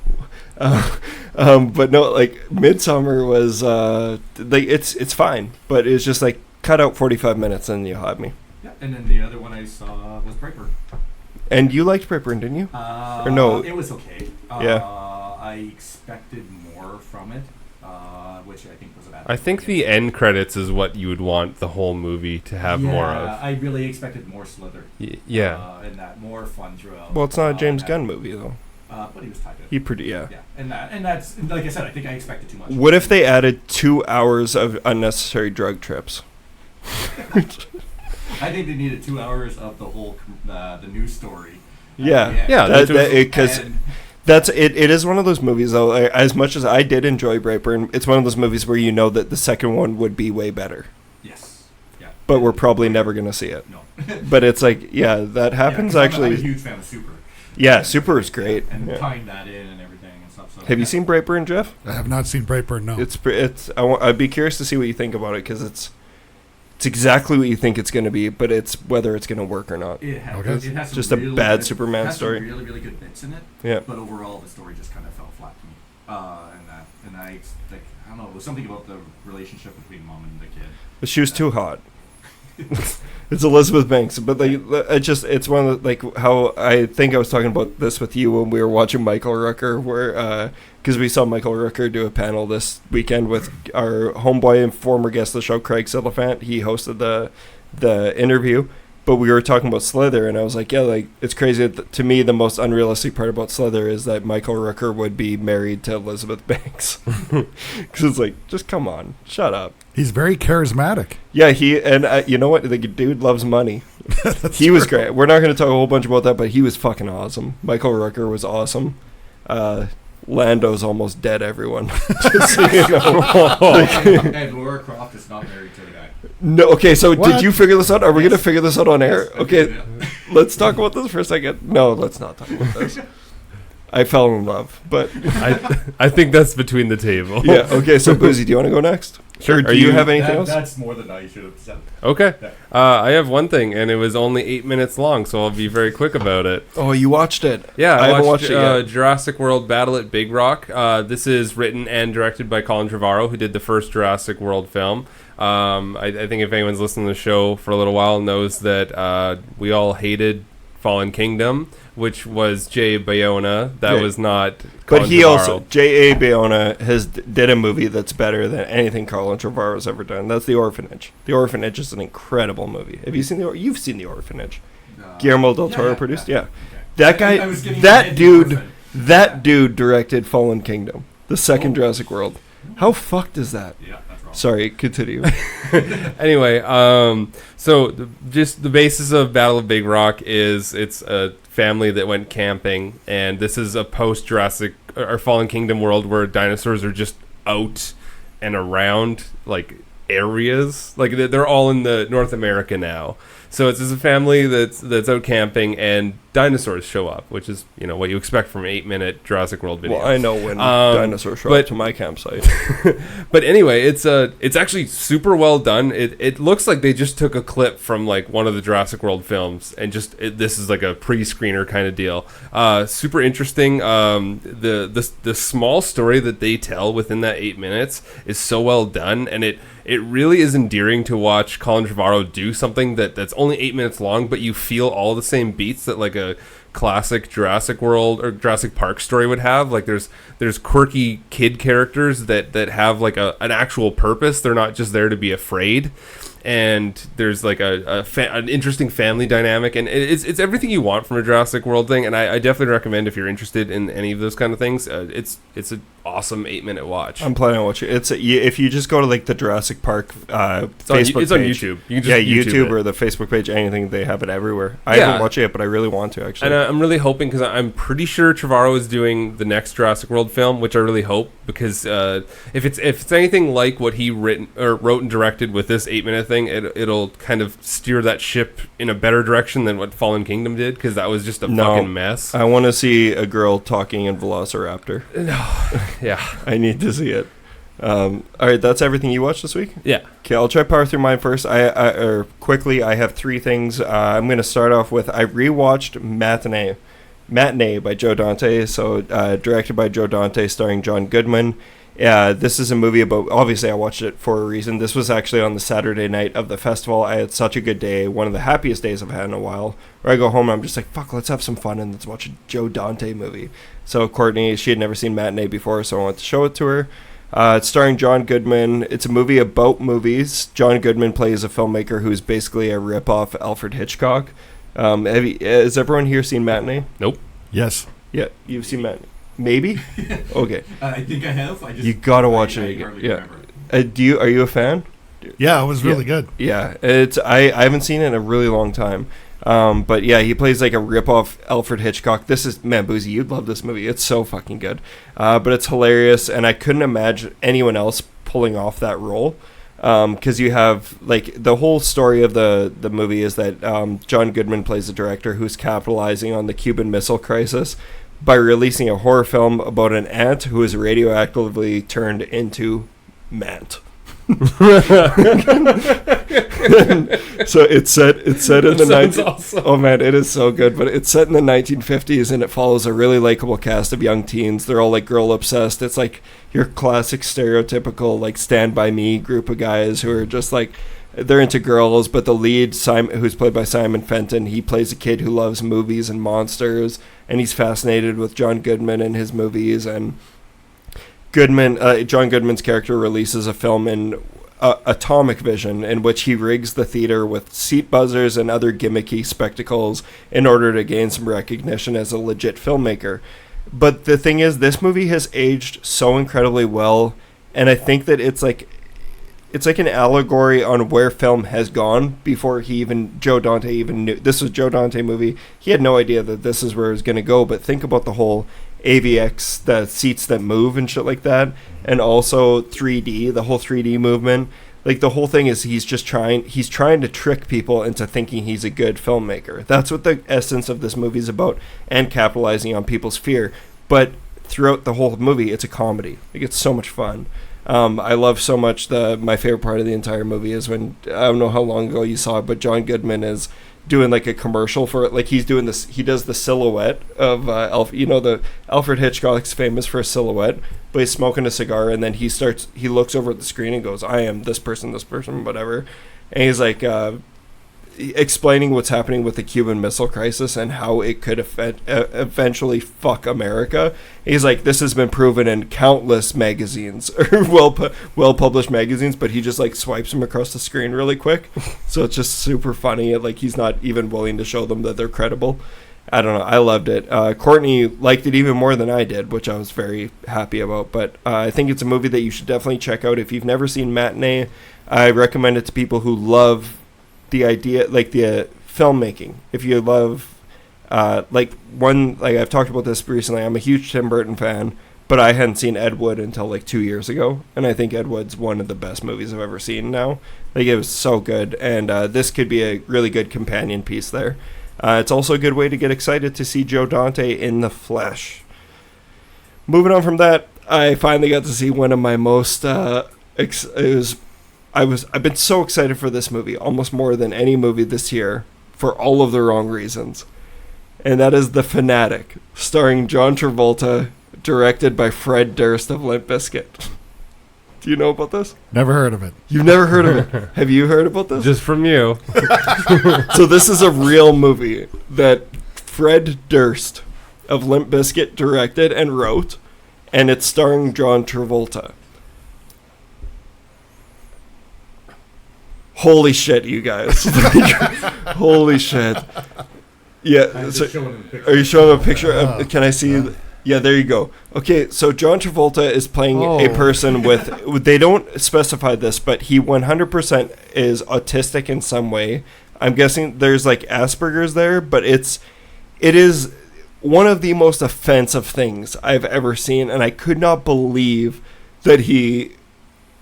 But no, like Midsommar was it's fine, but it's just like cut out 45 minutes and you had me. Yeah, and then the other one I saw was Brightburn. And you liked Brightburn, didn't you? Or no? It was okay. Yeah. I expected more from it, which I think was a bad. I think the end credits is what you would want the whole movie to have more of. I really expected more Slither. And that more fun throughout. Well, it's not a James Gunn movie though. But he was tied to it. He pretty Yeah, and that's like I said. I think I expected too much. What if they added 2 hours of unnecessary drug trips? I think they needed 2 hours of the whole the news story. Because that's it. It is one of those movies though. As much as I did enjoy Brightburn, it's one of those movies where you know that the second one would be way better. Yes. Yeah. But we're probably never gonna see it. No. But it's like, that happens actually. I'm a huge fan of Super. Yeah, Super is great. And tying that in and everything and stuff. So have you seen Brightburn, Jeff? I have not seen Brightburn. No. I'd be curious to see what you think about it, because it's exactly what you think it's going to be, but it's whether it's going to work or not. It has just a bad Superman story. It has some really, really good bits in it. Yeah. But overall, the story just kind of fell flat to me. And I don't know. It was something about the relationship between mom and the kid. But she was too hot. It's Elizabeth Banks, but it's one of the, like how I think I was talking about this with you when we were watching Michael Rooker, where because we saw Michael Rooker do a panel this weekend with our homeboy and former guest of the show, Craig Silliphant. He hosted the interview, but we were talking about Slither, and I was like, it's crazy. To me, the most unrealistic part about Slither is that Michael Rooker would be married to Elizabeth Banks, because it's like, just come on, shut up. He's very charismatic. Yeah, you know what? The dude loves money. He was great. We're not going to talk a whole bunch about that, but he was fucking awesome. Michael Rooker was awesome. Lando's almost dead, everyone. Just so you know. And Laura Croft is not married to the guy. No, okay, so did you figure this out? Are we going to figure this out on air? Okay, let's talk about this for a second. No, let's not talk about this. I fell in love, but I think that's between the table. Yeah, okay, so Buzi, do you want to go next? Sure. Do you have anything else? That's more than I should have said. Okay. I have one thing, and it was only 8 minutes long, so I'll be very quick about it. Oh, you watched it? Yeah, I haven't watched it yet. Jurassic World Battle at Big Rock. This is written and directed by Colin Trevorrow, who did the first Jurassic World film. I think if anyone's listened to the show for a little while knows that we all hated Fallen Kingdom, which was Jay Bayona. That was not Colin But he Trevorrow. also, J.A. Bayona, did a movie that's better than anything Colin Trevorrow's ever done. That's The Orphanage. The Orphanage is an incredible movie. Have you seen You've seen The Orphanage. Guillermo del Toro produced? Yeah. That guy, that dude directed Fallen Kingdom, the second Jurassic World. How fucked is that? Yeah, that's wrong. Sorry, continue. Anyway, so just the basis of Battle of Big Rock is it's a family that went camping, and this is a post-Jurassic or Fallen Kingdom world where dinosaurs are just out and around, like, areas. Like, they're all in the North America now. So it's just a family that's out camping, and dinosaurs show up, which is, what you expect from an 8-minute Jurassic World video. Well, I know when dinosaurs show up to my campsite. But anyway, it's actually super well done. It looks like they just took a clip from like one of the Jurassic World films, and this is like a pre-screener kind of deal. Super interesting. The small story that they tell within that 8 minutes is so well done, and it really is endearing to watch Colin Trevorrow do something that's only 8 minutes long, but you feel all the same beats that like a classic Jurassic World or Jurassic Park story would have. Like there's quirky kid characters that have like an actual purpose. They're not just there to be afraid. And there's like an interesting family dynamic, and it's everything you want from a Jurassic World thing. And I definitely recommend, if you're interested in any of those kind of things, it's awesome 8-minute watch. I'm planning on watching it. If you just go to like the Jurassic Park Facebook it's on page, YouTube. You can just YouTube it. Or the Facebook page, anything, they have it everywhere. I haven't watched it yet, but I really want to actually. And I'm really hoping, because I'm pretty sure Trevorrow is doing the next Jurassic World film, which I really hope, because if it's anything like what he wrote and directed with this 8-minute thing, it'll kind of steer that ship in a better direction than what Fallen Kingdom did, because that was just a fucking mess. I want to see a girl talking in Velociraptor. No. Yeah. I need to see it. All right, that's everything you watched this week? Yeah. Okay, I'll try power through mine first. Quickly, I have 3 things. I'm going to start off with, I rewatched Matinee by Joe Dante, so directed by Joe Dante, starring John Goodman. This is a movie about, obviously I watched it for a reason. This was actually on the Saturday night of the festival. I had such a good day, one of the happiest days I've had in a while, where I go home and I'm just like, fuck, let's have some fun and let's watch a Joe Dante movie. So Courtney, she had never seen Matinee before, so I wanted to show it to her. It's starring John Goodman. It's a movie about movies. John Goodman plays a filmmaker who's basically a rip-off Alfred Hitchcock. Has everyone here seen Matinee? Nope. Yes. Yeah, you've seen Matinee. Maybe? Okay. I think I have. You gotta watch it again. Yeah. Are you a fan? Yeah, it was really good. Yeah, I haven't seen it in a really long time. But yeah, he plays like a rip-off Alfred Hitchcock. This is, man, Buzi, you'd love this movie. It's so fucking good. But it's hilarious, and I couldn't imagine anyone else pulling off that role. Because you have, like, the whole story of the movie is that John Goodman plays a director who's capitalizing on the Cuban Missile Crisis by releasing a horror film about an ant who is radioactively turned into mant. So it's set in the awesome. Oh man, it is so good. But it's set in the 1950s, and it follows a really likable cast of young teens. They're all like girl obsessed. It's like your classic stereotypical like Stand By Me group of guys who are just like, they're into girls. But the lead, Simon, who's played by Simon Fenton, he plays a kid who loves movies and monsters, and he's fascinated with John Goodman and his movies. And John Goodman's character releases a film in Atomic Vision, in which he rigs the theater with seat buzzers and other gimmicky spectacles in order to gain some recognition as a legit filmmaker. But the thing is, this movie has aged so incredibly well, and I think that it's like an allegory on where film has gone before Joe Dante even knew. This was Joe Dante movie. He had no idea that this is where it was going to go, but think about the whole AVX, the seats that move and shit like that, and also 3D, the whole 3D movement. Like, the whole thing is he's trying to trick people into thinking he's a good filmmaker. That's what the essence of this movie is about, and capitalizing on people's fear. But throughout the whole movie, it's a comedy. Like, it's so much fun. I love so much my favorite part of the entire movie is when, I don't know how long ago you saw it, but John Goodman is doing like a commercial for it. Like, he does the silhouette of the Alfred Hitchcock's famous for a silhouette, but he's smoking a cigar, and then he looks over at the screen and goes, I am this person, whatever. And he's like explaining what's happening with the Cuban Missile Crisis and how it could eventually fuck America. He's like, this has been proven in countless magazines, or well-published magazines, but he just like swipes them across the screen really quick. So it's just super funny. Like, he's not even willing to show them that they're credible. I don't know. I loved it. Courtney liked it even more than I did, which I was very happy about. But I think it's a movie that you should definitely check out. If you've never seen Matinee, I recommend it to people who love the idea, like the filmmaking. If you love, I've talked about this recently, I'm a huge Tim Burton fan, but I hadn't seen Ed Wood until like 2 years ago, and I think Ed Wood's one of the best movies I've ever seen now. Like, it was so good, and this could be a really good companion piece there. It's also a good way to get excited to see Joe Dante in the flesh. Moving on from that, I finally got to see one of my most I've been so excited for this movie, almost more than any movie this year, for all of the wrong reasons. And that is The Fanatic, starring John Travolta, directed by Fred Durst of Limp Bizkit. Do you know about this? Never heard of it. You've never heard of it? Have you heard about this? Just from you. So this is a real movie that Fred Durst of Limp Bizkit directed and wrote, and it's starring John Travolta. Holy shit, you guys. Holy shit. Yeah. So, are you showing a picture? Can I see? Yeah, there you go. Okay, so John Travolta is playing a person with... They don't specify this, but he 100% is autistic in some way. I'm guessing there's like Asperger's there, but it is one of the most offensive things I've ever seen, and I could not believe that he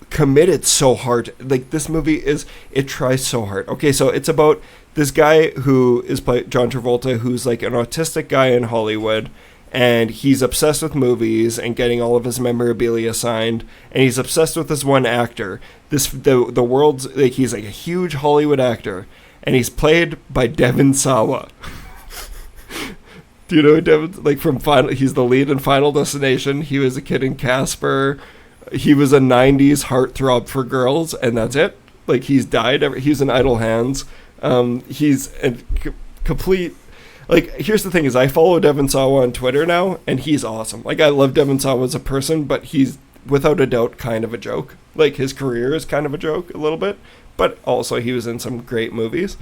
committed so hard. Like, this movie it tries so hard. Okay, so it's about this guy who is John Travolta, who's like an autistic guy in Hollywood, and he's obsessed with movies and getting all of his memorabilia signed, and he's obsessed with this one actor. The world's like, he's like a huge Hollywood actor, and he's played by Devon Sawa. Do you know Devon? Like from he's the lead in Final Destination. He was a kid in Casper. He was a '90s heartthrob for girls, and that's it. Like, he's died. He's in Idle Hands. He's a complete. Like, here's the thing is I follow Devon Sawa on Twitter now, and he's awesome. Like, I love Devon Sawa as a person, but he's, without a doubt, kind of a joke. Like, his career is kind of a joke a little bit, but also he was in some great movies.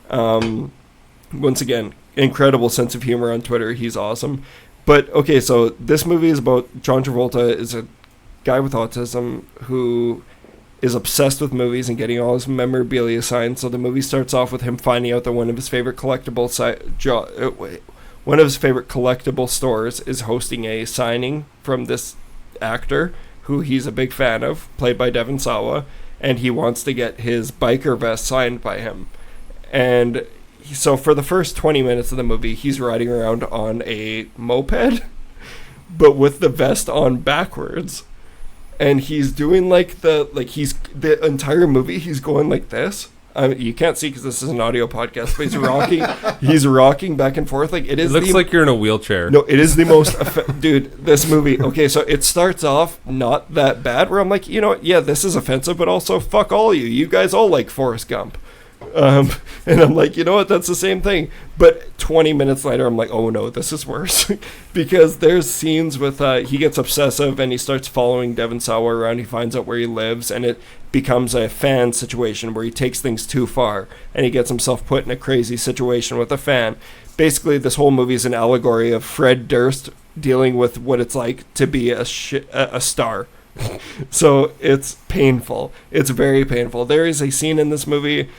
Once again, incredible sense of humor on Twitter. He's awesome. But, okay, so this movie is about John Travolta is a guy with autism who is obsessed with movies and getting all his memorabilia signed. So the movie starts off with him finding out that one of his favorite collectible stores is hosting a signing from this actor who he's a big fan of, played by Devon Sawa, and he wants to get his biker vest signed by him. And so for the first 20 minutes of the movie, he's riding around on a moped, but with the vest on backwards. And he's doing the entire movie, he's going like this. You can't see because this is an audio podcast, but he's rocking. He's rocking back and forth. Like, it looks like you're in a wheelchair. No, it is the most, dude. This movie. Okay, so it starts off not that bad. Where I'm like, you know what? Yeah, this is offensive, but also fuck all you. You guys all like Forrest Gump. And I'm like, you know what? That's the same thing. But 20 minutes later, I'm like, oh no, this is worse. Because there's scenes with, he gets obsessive and he starts following Devon Sawa around. He finds out where he lives, and it becomes a fan situation where he takes things too far and he gets himself put in a crazy situation with a fan. Basically, this whole movie is an allegory of Fred Durst dealing with what it's like to be a star. So it's painful. It's very painful. There is a scene in this movie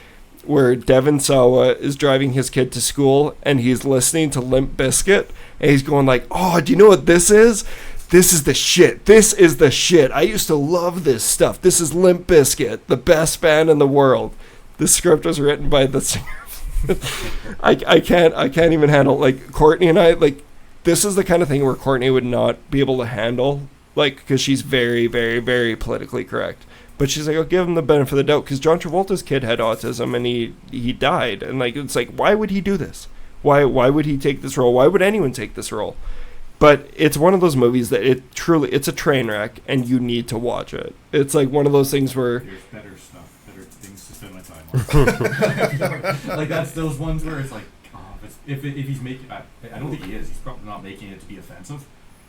where Devon Sawa is driving his kid to school and he's listening to Limp Bizkit and he's going like, oh, do you know what this is? This is the shit. This is the shit. I used to love this stuff. This is Limp Bizkit, the best band in the world. The script was written by the singer. I can't even handle, like, Courtney and I, like, this is the kind of thing where Courtney would not be able to handle, like, because she's very, very, very politically correct. But she's like, I'll give him the benefit of the doubt, because John Travolta's kid had autism and he died. And, like, it's like, why would he do this? Why would he take this role? Why would anyone take this role? But it's one of those movies that it's a train wreck, and you need to watch it. It's like one of those things where... There's better stuff, better things to spend my time on. Like, that's those ones where it's like, if he's making... I don't think he is. He's probably not making it to be offensive.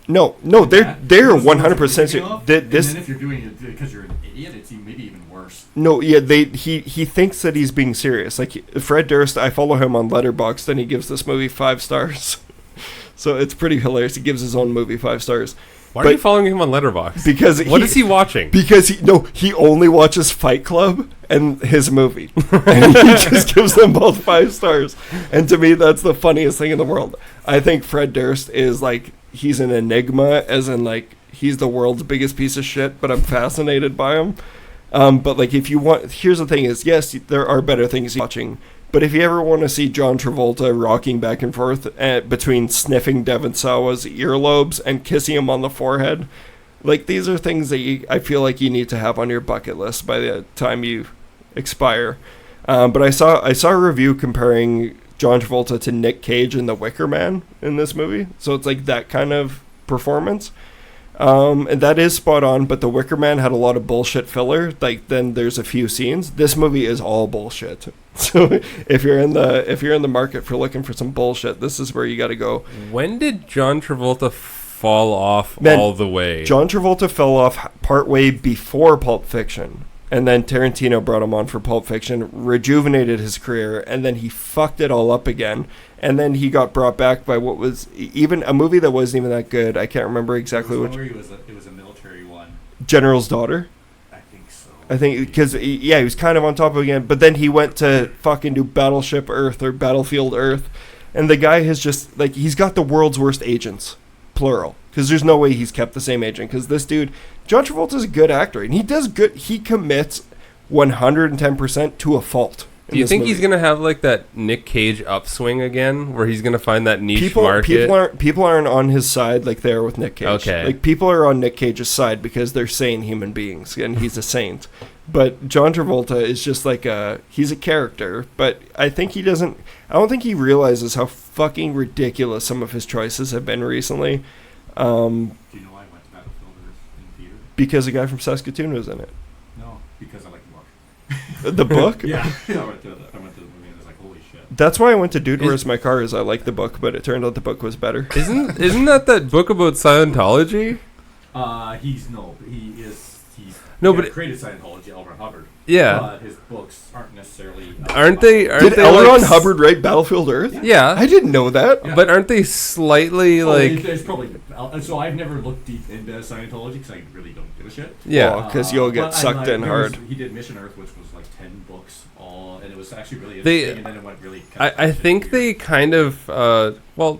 No, they're 100%. This, and then if you're doing it because you're an idiot, it's maybe even worse. No, yeah, he thinks that he's being serious. Like, Fred Durst, I follow him on Letterboxd, and he gives this movie 5 stars. So it's pretty hilarious. He gives his own movie 5 stars. Why are you following him on Letterboxd? Because what is he watching? Because he only watches Fight Club and his movie, and he just gives them both 5 stars. And to me, that's the funniest thing in the world. I think Fred Durst is like, he's an enigma, as in like he's the world's biggest piece of shit. But I'm fascinated by him. But like, if you want, here's the thing: is yes, there are better things watching. But if you ever want to see John Travolta rocking back and forth between sniffing Devon Sawa's earlobes and kissing him on the forehead, like, these are things that I feel like you need to have on your bucket list by the time you expire. But I saw a review comparing John Travolta to Nick Cage in The Wicker Man in this movie. So it's like that kind of performance. And that is spot on, but The Wicker Man had a lot of bullshit filler. Like, then there's a few scenes. This movie is all bullshit. So if you're in the market for looking for some bullshit, this is where you got to go. When did John Travolta fall off all the way? John Travolta fell off partway before Pulp Fiction. And then Tarantino brought him on for Pulp Fiction, rejuvenated his career, and then he fucked it all up again. And then he got brought back by what was even a movie that wasn't even that good. I can't remember exactly which. It was a military one. General's Daughter. I think so. I think because he was kind of on top of it again, but then he went to fucking do Battleship Earth or Battlefield Earth, and the guy has just like he's got the world's worst agents, plural. Because there's no way he's kept the same agent. Because this dude, John Travolta's a good actor, and he does good. He commits 110% to a fault. Do you think he's gonna have like that Nick Cage upswing again, where he's gonna find that niche market? People aren't on his side like they are with Nick Cage. Okay, like people are on Nick Cage's side because they're sane human beings, and he's a saint. But John Travolta is just like he's a character. But I think he doesn't. I don't think he realizes how fucking ridiculous some of his choices have been recently. Do you know why I went to Battlefield Earth in theater? Because a guy from Saskatoon was in it. No, because I like the book. The book? Yeah. I went to the movie and I was like, holy shit. That's why I went to Dude, Where's My Car? Is I like the book, but it turned out the book was better. Isn't that book about Scientology? He created Scientology, L. Ron Hubbard. Yeah. But his books aren't necessarily... Aren't they Did L. Ron Hubbard write Battlefield Earth? Yeah. I didn't know that. Yeah. But aren't they slightly There's probably... So I've never looked deep into Scientology because I really don't give a shit. Yeah. Because you'll get sucked in hard. He did Mission Earth, which was like 10 books all, and it was actually really interesting, and then it went really... I think they kind of...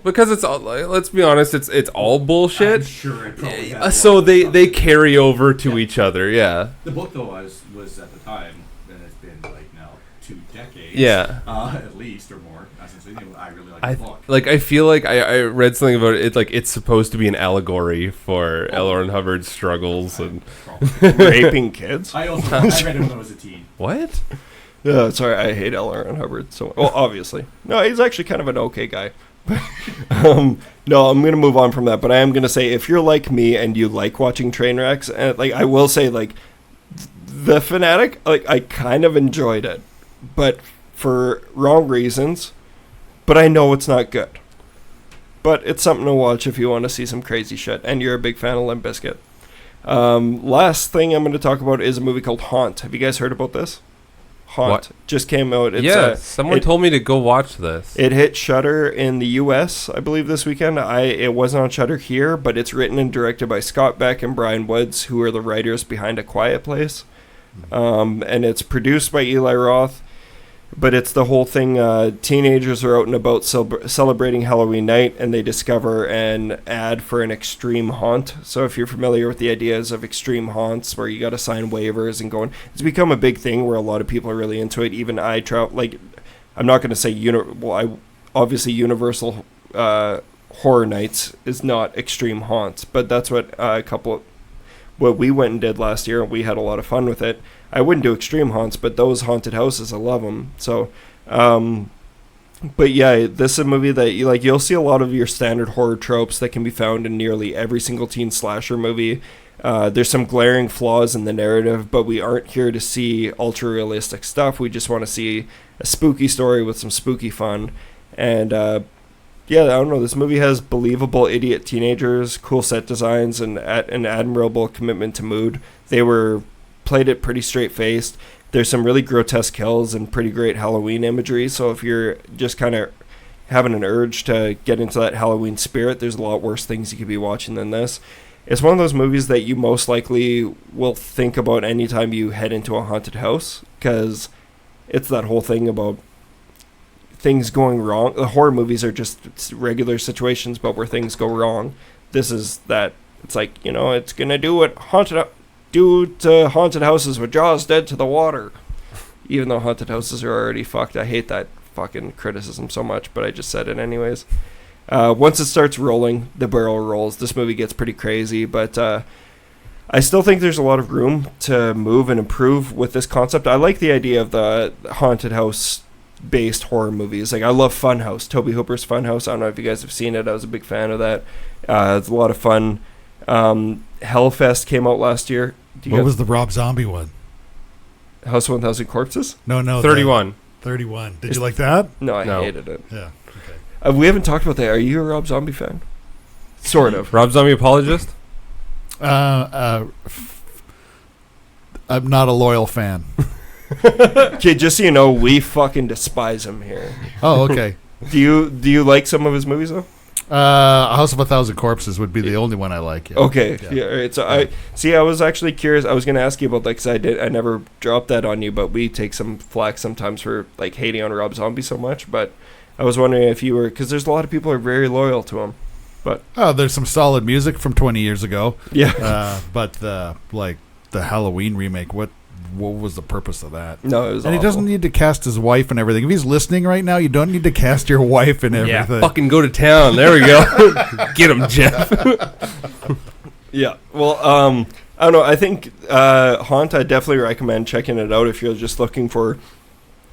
because it's all... Let's be honest, it's all bullshit. I'm sure it probably has so they carry over to each other, yeah. The book, though, was at the time, and it's been like now 2 decades, at least or more. I really like the book. I feel like I read something about it. Like it's supposed to be an allegory for L. Ron Hubbard's struggles and raping kids. I read it when I was a teen. What? Yeah, sorry, I hate L. Ron Hubbard. So, obviously, no, he's actually kind of an okay guy. No, I'm gonna move on from that. But I am gonna say, if you're like me and you like watching train wrecks, and like I will say, like The Fanatic, like I kind of enjoyed it, but for wrong reasons. But I know it's not good. But it's something to watch if you want to see some crazy shit, and you're a big fan of Limp Bizkit. Last thing I'm going to talk about is a movie called Haunt. Have you guys heard about this? Haunt. What? Just came out. Someone told me to go watch this. It hit Shudder in the U.S., I believe, this weekend. It wasn't on Shudder here, but it's written and directed by Scott Beck and Brian Woods, who are the writers behind A Quiet Place. And it's produced by Eli Roth. But it's the whole thing, teenagers are out and about celebrating Halloween night, and they discover an ad for an extreme haunt. So if you're familiar with the ideas of extreme haunts, where you got to sign waivers and going, it's become a big thing where a lot of people are really into it. Even I'm not going to say, obviously Universal Horror Nights is not extreme haunts, but that's what what we went and did last year, and we had a lot of fun with it. I wouldn't do extreme haunts, but those haunted houses, I love them. So, but yeah, this is a movie that you'll see a lot of your standard horror tropes that can be found in nearly every single teen slasher movie. There's some glaring flaws in the narrative, but we aren't here to see ultra realistic stuff. We just want to see a spooky story with some spooky fun. And yeah, I don't know. This movie has believable idiot teenagers, cool set designs, and an admirable commitment to mood. They played it pretty straight-faced. There's some really grotesque kills and pretty great Halloween imagery. So if you're just kind of having an urge to get into that Halloween spirit, there's a lot worse things you could be watching than this. It's one of those movies that you most likely will think about anytime you head into a haunted house, because it's that whole thing about things going wrong. The horror movies are just regular situations, but where things go wrong. This is that. It's like, it's going to do what do to haunted houses with Jaws dead to the water. Even though haunted houses are already fucked. I hate that fucking criticism so much, but I just said it anyways. Once it starts rolling, the barrel rolls. This movie gets pretty crazy, but I still think there's a lot of room to move and improve with this concept. I like the idea of the haunted house based horror movies. Like, I love Funhouse, Tobe Hooper's Funhouse. I don't know if you guys have seen it. I was a big fan of that. It's a lot of fun. Hellfest came out last year. What was the Rob Zombie one? House of 1,000 Corpses? No. 31. 31. Did you like that? No, I hated it. Yeah. Okay. We haven't talked about that. Are you a Rob Zombie fan? Sort of. Rob Zombie apologist? I'm not a loyal fan. Okay, just so you know, we fucking despise him here. Oh, okay. Do you like some of his movies though? House of a Thousand Corpses would be the only one I like. Yeah. Okay, yeah. All right. So I was actually curious. I was going to ask you about that because I never dropped that on you, but we take some flack sometimes for like hating on Rob Zombie so much. But I was wondering if you were, because there's a lot of people who are very loyal to him. But there's some solid music from 20 years ago. Yeah. But the Halloween remake, what was the purpose of that? No, it was. And awful. he doesn't need to cast his wife and everything. If he's listening right now, you don't need to cast your wife and everything. Yeah, fucking go to town. There we go. Get him, Jeff. Yeah. Well, I don't know. I think Haunt, I definitely recommend checking it out if you're just looking for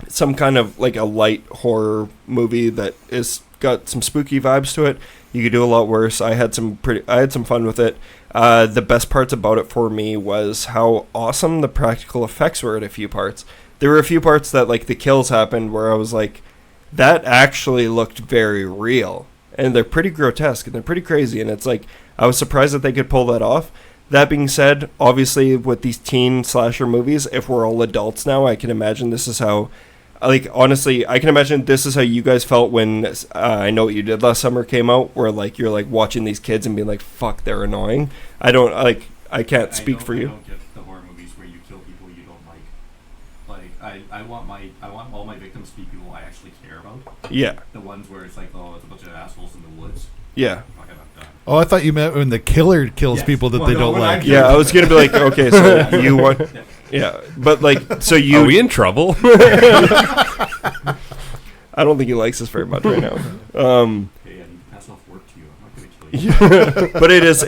some kind of like a light horror movie that is got some spooky vibes to it. You could do a lot worse. I had some fun with it. The best parts about it for me was how awesome the practical effects were at a few parts. There were a few parts that like the kills happened where I was like, that actually looked very real. And they're pretty grotesque and they're pretty crazy. And it's like, I was surprised that they could pull that off. That being said, obviously with these teen slasher movies, if we're all adults now, I can imagine this is how, like, honestly, I can imagine this is how you guys felt when I Know What You Did Last Summer came out, where like you're like watching these kids and being like, fuck, they're annoying. I can't speak for you. I don't get the horror movies where you kill people you don't like. Like I want all my victims to be people I actually care about. Yeah. The ones where it's like, oh, it's a bunch of assholes in the woods. Yeah. Fucking I'm done. Oh, I thought you meant when the killer kills people that they don't like. Yeah, I was gonna be like, okay, so you want, yeah, but like, so you. Are we in trouble? I don't think he likes us very much right now. Hey, I need to pass off work to you. I'm not gonna kill you. But it's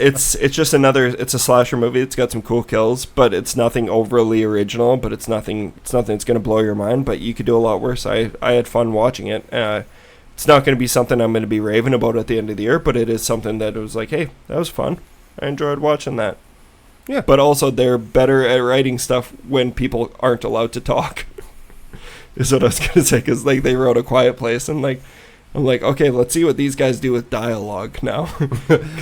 just it's a slasher movie. It's got some cool kills, but it's nothing overly original. But it's nothing that's gonna blow your mind. But you could do a lot worse. I had fun watching it. It's not going to be something I'm going to be raving about at the end of the year, but it is something that it was like, hey, that was fun. I enjoyed watching that. Yeah. But also, they're better at writing stuff when people aren't allowed to talk, is what I was going to say, because like, they wrote A Quiet Place, and like, I'm like, okay, let's see what these guys do with dialogue now.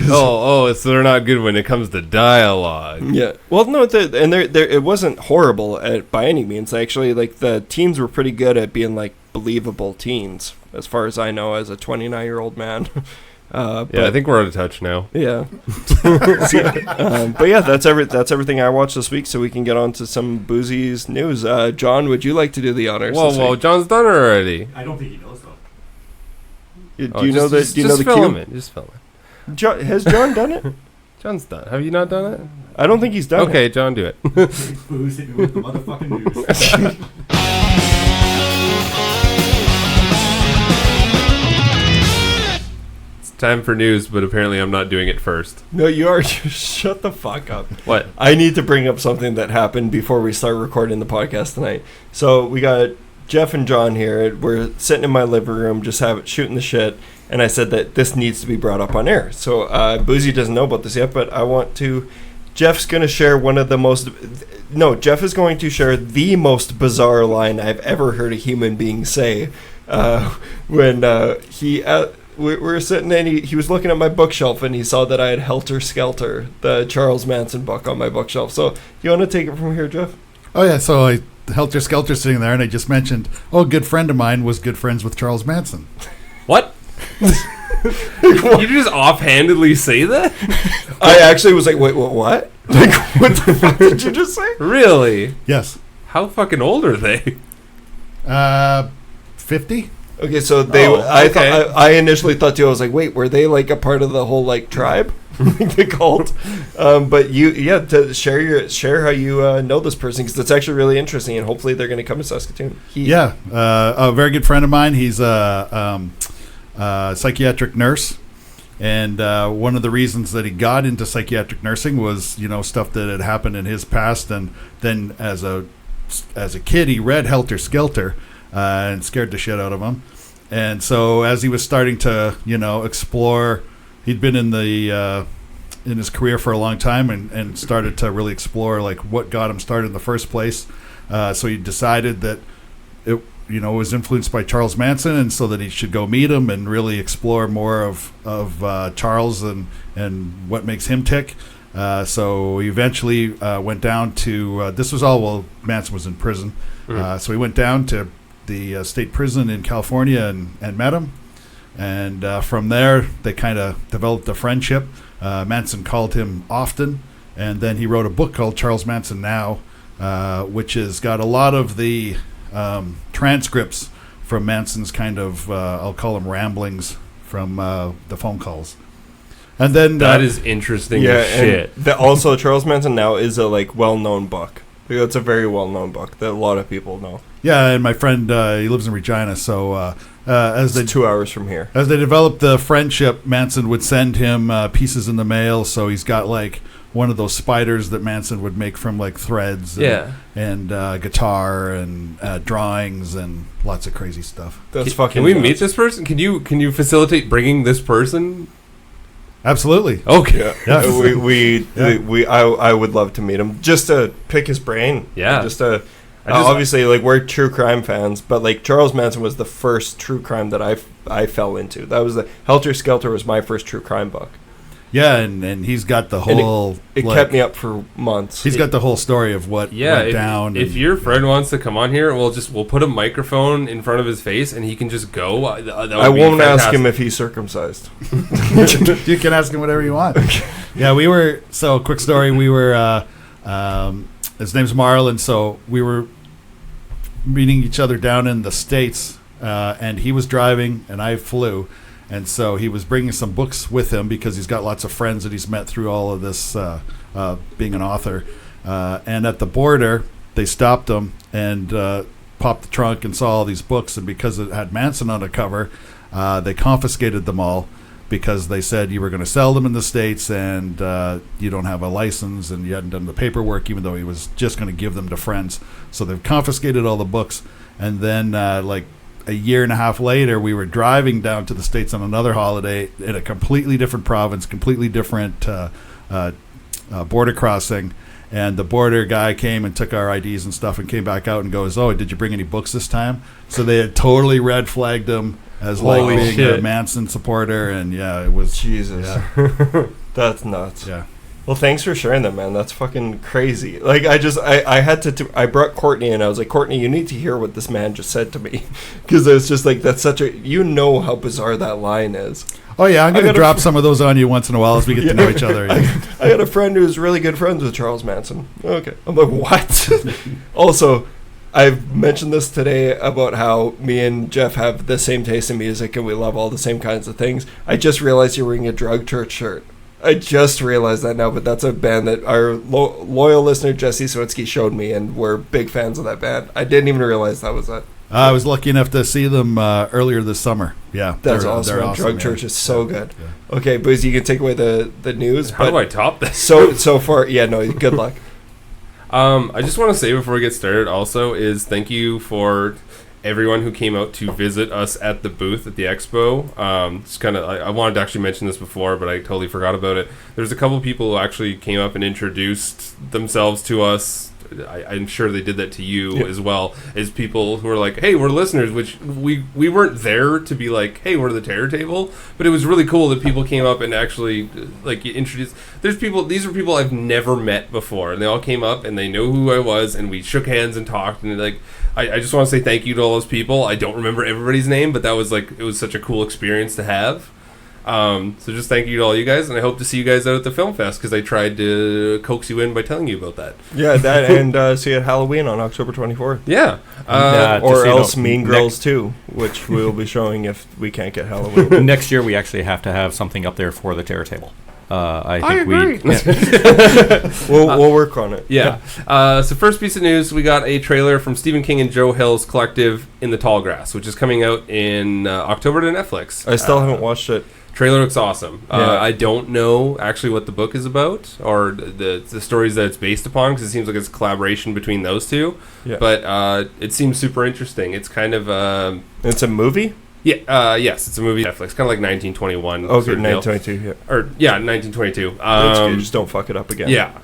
So they're not good when it comes to dialogue. Yeah. Well, no, it wasn't horrible by any means. Actually, like, the teens were pretty good at being like believable teens, as far as I know, as a 29-year-old man. But I think we're out of touch now. Yeah. But yeah, that's everything I watched this week, so we can get on to some Buzi's news. John, would you like to do the honors? Whoa, John's done it already. I don't think he knows though. Do you know the cue? Just film it. Has John done it? John's done. Have you not done it? I don't think he's done it. Okay, John, do it. Booze hit me with the motherfucking news. Time for news, but apparently I'm not doing it first. No, you are. Shut the fuck up. What? I need to bring up something that happened before we start recording the podcast tonight. So we got Jeff and John here. We're sitting in my living room, just shooting the shit, and I said that this needs to be brought up on air. So Buzi doesn't know about this yet, but I want to. Jeff's going to share Jeff is going to share the most bizarre line I've ever heard a human being say. When we were sitting and he was looking at my bookshelf and he saw that I had Helter Skelter, the Charles Manson book, on my bookshelf. So you want to take it from here, Jeff? Oh yeah, so Helter Skelter sitting there, and I just mentioned, a good friend of mine was good friends with Charles Manson. What? You just offhandedly say that? I actually was like, wait, what? Like, what the fuck did you just say? Really? Yes. How fucking old are they? 50. Okay, so I initially thought too. I was like, wait, were they like a part of the whole like tribe, the cult? But to share how you know this person, because it's actually really interesting, and hopefully they're going to come to Saskatoon. A very good friend of mine. He's a psychiatric nurse, and one of the reasons that he got into psychiatric nursing was stuff that had happened in his past, and then as a kid he read Helter Skelter. And scared the shit out of him. And so as he was starting to, explore, he'd been in his career for a long time and started to really explore like what got him started in the first place. So he decided that it, was influenced by Charles Manson, and so that he should go meet him and really explore more of Charles and what makes him tick. So we eventually went down to, this was all while Manson was in prison. So we went down to the state prison in California and met him. And from there, they kind of developed a friendship. Manson called him often. And then he wrote a book called Charles Manson Now, which has got a lot of the transcripts from Manson's kind of, I'll call them ramblings from the phone calls. And then that is interesting as shit. Also, Charles Manson Now is a well-known book. It's a very well-known book that a lot of people know. Yeah, and my friend, he lives in Regina, so as it's 2 hours from here. As they developed the friendship, Manson would send him pieces in the mail. So he's got one of those spiders that Manson would make from threads, and guitar and drawings and lots of crazy stuff. That's fucking. Can we meet this person? Can you facilitate bringing this person? Absolutely. Okay. Yeah. I would love to meet him just to pick his brain. Yeah. Just to. Obviously, we're true crime fans, but Charles Manson was the first true crime that I fell into. That was Helter Skelter was my first true crime book. Yeah, and he's got the whole... It kept me up for months. He's got the whole story of what went down. If your friend wants to come on here, we'll put a microphone in front of his face and he can just go. I won't ask him if he's circumcised. You can ask him whatever you want. Yeah, we were... So, quick story. We were... his name's Marlon, so we were meeting each other down in the States, and he was driving and I flew. And so he was bringing some books with him because he's got lots of friends that he's met through all of this being an author. And at the border, they stopped him and popped the trunk and saw all these books. And because it had Manson on the cover, they confiscated them all because they said you were going to sell them in the States and you don't have a license and you hadn't done the paperwork, even though he was just going to give them to friends. So they've confiscated all the books. And then a year and a half later, we were driving down to the States on another holiday in a completely different province, completely different border crossing. And the border guy came and took our IDs and stuff and came back out and goes, "Oh, did you bring any books this time?" So they had totally red flagged him as being a Manson supporter. And yeah, it was... Jesus. Yeah. That's nuts. Yeah. Well, thanks for sharing that, man. That's fucking crazy. I had to I brought Courtney and I was like, Courtney, you need to hear what this man just said to me. Because it's just that's such a, how bizarre that line is. Oh, yeah, I'm going to drop some of those on you once in a while as we get to know each other. I got a friend who's really good friends with Charles Manson. Okay. I'm like, what? Also, I've mentioned this today about how me and Jeff have the same taste in music and we love all the same kinds of things. I just realized you're wearing a Drug Church shirt. I just realized that now, but that's a band that our loyal listener Jesse Swinsky showed me, and we're big fans of that band. I didn't even realize that was it. I was lucky enough to see them earlier this summer. Yeah, that's awesome. They're awesome. Drug Church is so good. Yeah. Okay, Buzi, you can take away the news. How do I top this? So far, good luck. I just want to say before we get started, also, is thank you for everyone who came out to visit us at the booth at the expo. It's kind of, I wanted to actually mention this before, but I totally forgot about it. There's a couple people who actually came up and introduced themselves to us. I'm sure they did that to you as well, as people who were like, hey, we're listeners, which we weren't there to be like, hey, we're the Terror Table, but it was really cool that people came up and actually introduced. These are people I've never met before, and they all came up and they know who I was, and we shook hands and talked, and I just want to say thank you to all those people. I don't remember everybody's name, but that was it was such a cool experience to have. So just thank you to all you guys, and I hope to see you guys out at the film fest, because I tried to coax you in by telling you about that. Yeah, that and see you at Halloween on October 24th. Yeah. Or else Mean Girls 2, which we will be showing if we can't get Halloween. Next year we actually have to have something up there for the Terror Table. I agree. We'll work on it. Yeah. So first piece of news, we got a trailer from Stephen King and Joe Hill's collective In the Tall Grass, which is coming out in October to Netflix. I still haven't watched it. Trailer looks awesome. I don't know actually what the book is about or the stories that it's based upon, because it seems like it's a collaboration between those two. Yeah. But it seems super interesting. It's kind of... it's a movie? Yeah, yes, it's a movie. Netflix, kind of like 1921. Okay, 1922. Yeah. 1922. Just don't fuck it up again. Yeah.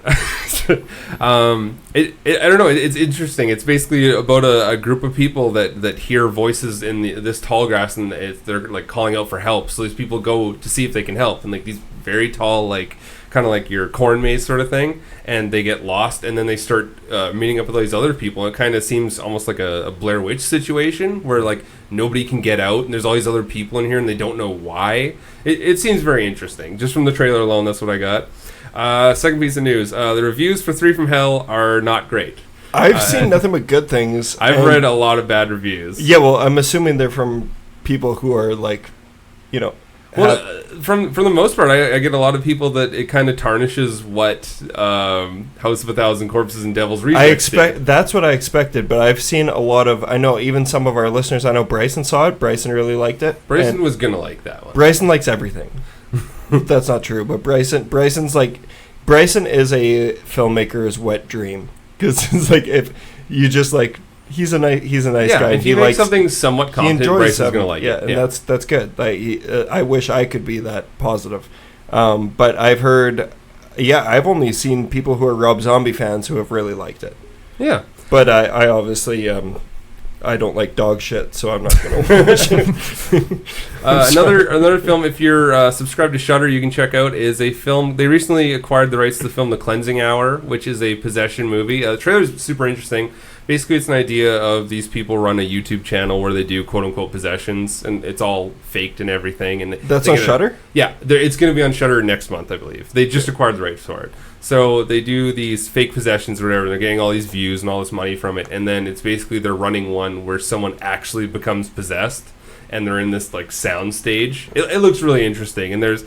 I don't know. It's interesting. It's basically about a group of people that hear voices in this tall grass, and they're calling out for help. So these people go to see if they can help, and these very tall, like kind of like your corn maze sort of thing, and they get lost, and then they start meeting up with all these other people, and it kind of seems almost like a Blair Witch situation where like nobody can get out, and there's all these other people in here, and they don't know why. It seems very interesting. Just from the trailer alone, that's what I got. Second piece of news: the reviews for 3 from Hell are not great. I've seen nothing but good things. I've read a lot of bad reviews. Yeah, well, I'm assuming they're from people who are like, well, from the most part, I get a lot of people that it kind of tarnishes what House of a Thousand Corpses and Devil's Rejects did. That's what I expected, but I've seen a lot of. I know even some of our listeners. I know Bryson saw it. Bryson really liked it. Bryson was gonna like that one. Bryson likes everything. That's not true, but Bryson is a filmmaker's wet dream, because it's like if you just like. He's a nice guy. If he makes something somewhat competent, Bryson's gonna like it. And that's good. I wish I could be that positive. But I've heard, I've only seen people who are Rob Zombie fans who have really liked it. Yeah. But I obviously I don't like dog shit, so I'm not going to watch it. Another film, if you're subscribed to Shudder, you can check out, is a film. They recently acquired the rights to the film The Cleansing Hour, which is a possession movie. The trailer is super interesting. Basically, it's an idea of these people run a YouTube channel where they do quote-unquote possessions, and it's all faked and everything. And that's on Shudder? Yeah, it's going to be on Shudder next month, I believe. They just acquired the rights for it. So they do these fake possessions or whatever, and they're getting all these views and all this money from it, and then it's basically they're running one where someone actually becomes possessed, and they're in this like sound stage. It looks really interesting, and there's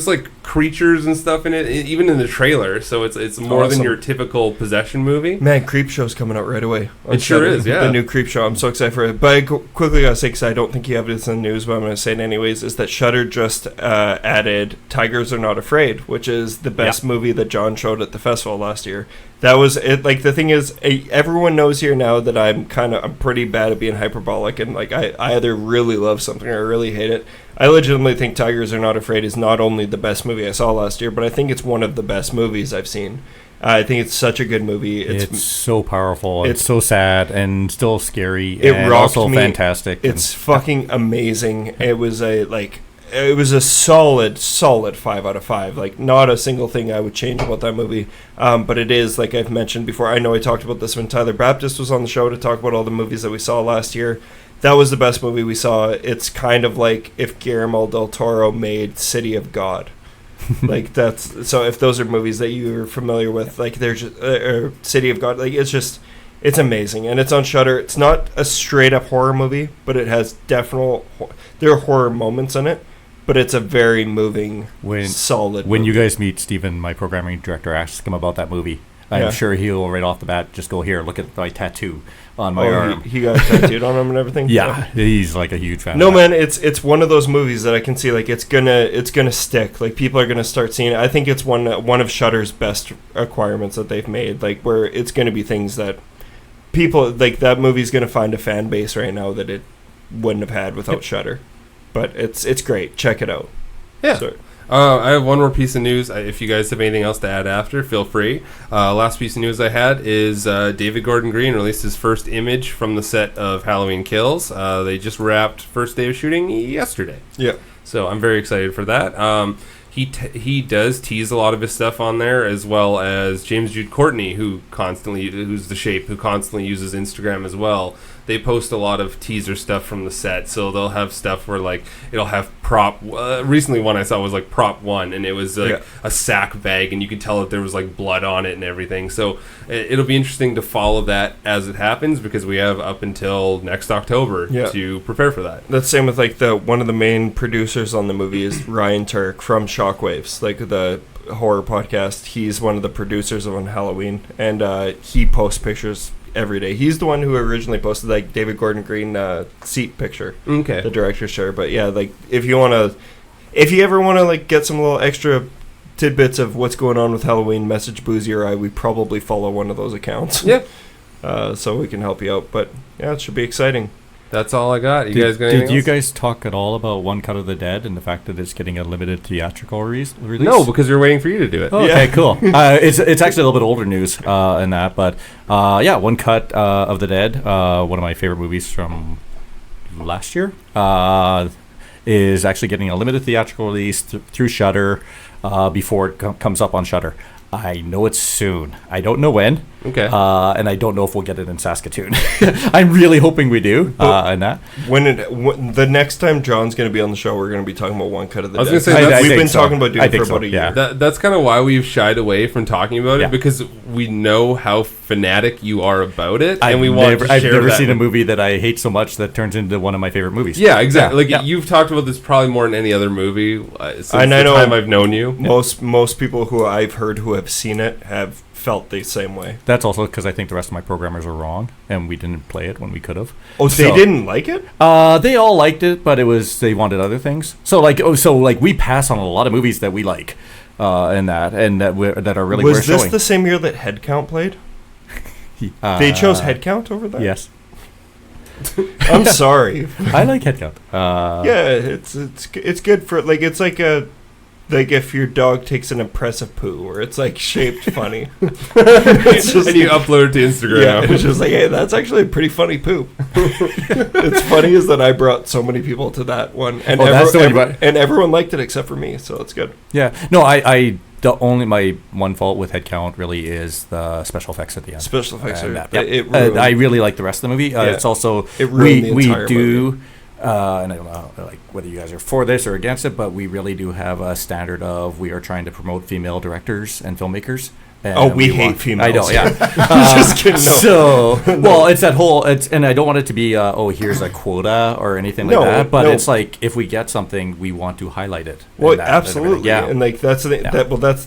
like creatures and stuff in it, even in the trailer. So it's more than your typical possession movie. Man, Creepshow's coming out right away. It sure is, yeah. The new Creepshow. I'm so excited for it. But I quickly gotta say, because I don't think you have this in the news, but I'm gonna say it anyways, is that Shudder just added Tigers Are Not Afraid, which is the best movie that John showed at the festival last year. That was it. Like, the thing is, everyone knows here now that I'm pretty bad at being hyperbolic, and like I either really love something or I really hate it. I legitimately think Tigers Are Not Afraid is not only the best movie I saw last year, but I think it's one of the best movies I've seen. I think it's such a good movie. It's so powerful. It's so sad and still scary. It and rocked also me. Fantastic. It's fucking amazing. It was a solid 5 out of 5. Like, not a single thing I would change about that movie. But it is, like I've mentioned before, I know I talked about this when Tyler Baptist was on the show to talk about all the movies that we saw last year. That was the best movie we saw. It's kind of like if Guillermo del Toro made City of God. Like, that's, so if those are movies that you're familiar with, like there's just, City of God, like it's amazing, and it's on Shudder. It's not a straight up horror movie, but it has there are horror moments in it. But it's a very moving, solid When movie. you guys meet Stephen, my programming director, ask him about that movie. I'm sure he'll right off the bat just go, here, look at my tattoo on my arm. He got tattooed on him and everything? Yeah, he's like a huge fan No, of that. man, it's one of those movies that I can see, like, it's gonna stick. Like, people are gonna start seeing it. I think it's one of Shudder's best acquirements that they've made, like, where it's gonna be things that people, like, that movie's gonna find a fan base right now that it wouldn't have had without Shudder. But it's great. Check it out. Yeah. So, I have one more piece of news. If you guys have anything else to add after, feel free. Last piece of news I had is David Gordon Green released his first image from the set of Halloween Kills. They just wrapped first day of shooting yesterday. Yeah. So I'm very excited for that. He does tease a lot of his stuff on there, as well as James Jude Courtney, who's the Shape, who constantly uses Instagram as well. They post a lot of teaser stuff from the set, so they'll have stuff where, like, it'll have prop. Recently, one I saw was like prop 1, and it was like a sack bag, and you could tell that there was like blood on it and everything. So it'll be interesting to follow that as it happens, because we have up until next October to prepare for that. That's the same with like one of the main producers on the movie is Ryan Turk from Shockwaves, like the horror podcast. He's one of the producers on Halloween, and he posts pictures every day. He's the one who originally posted like David Gordon Green seat picture. Okay. The director's chair. But yeah, like if you ever want to like get some little extra tidbits of what's going on with Halloween, message Buzi or I. We probably follow one of those accounts. Yeah. So we can help you out. But yeah, it should be exciting. That's all I got. Did you guys talk at all about One Cut of the Dead and the fact that it's getting a limited theatrical release? No, because we're waiting for you to do it. Oh, okay, cool. It's actually a little bit older news in that, but One Cut of the Dead, one of my favorite movies from last year. is actually getting a limited theatrical release through Shudder before it comes up on Shudder. I know it's soon. I don't know when. Okay. And I don't know if we'll get it in Saskatoon. I'm really hoping we do. And that when the next time John's going to be on the show, we're going to be talking about One Cut of the Dead. I was going to say we've been talking about doing it for about a year. That's kind of why we've shied away from talking about it, because we know how fanatic you are about it, and we want to share I've never seen a movie that I hate so much that turns into one of my favorite movies. Yeah, exactly. You've talked about this probably more than any other movie since the time I've known you. Most people who I've heard who have seen it have felt the same way. That's also because I think the rest of my programmers are wrong, and we didn't play it when we could have. Oh, they didn't like it? They all liked it, but they wanted other things. So we pass on a lot of movies that we like, that are really worth showing. Was this the same year that Headcount played? They chose Headcount over that? Yes. I'm sorry. I like Headcount. It's good for it's like if your dog takes an impressive poo, or it's like shaped funny. It's just and you upload it to Instagram. Yeah, it's just like, hey, that's actually a pretty funny poop. It's funny is that I brought so many people to that one, and everyone liked it except for me, so it's good. Yeah, no, my one fault with Headcount really is the special effects at the end. Special effects I really like the rest of the movie. It's also we do. And I don't know whether you guys are for this or against it, but we really do have a standard of we are trying to promote female directors and filmmakers. And we hate females. I know, yeah. Just kidding. No. So, well, it's that whole. And I don't want it to be, here's a quota or anything like that. But it's like if we get something, we want to highlight it. Well, absolutely. Yeah, and that's the thing. That's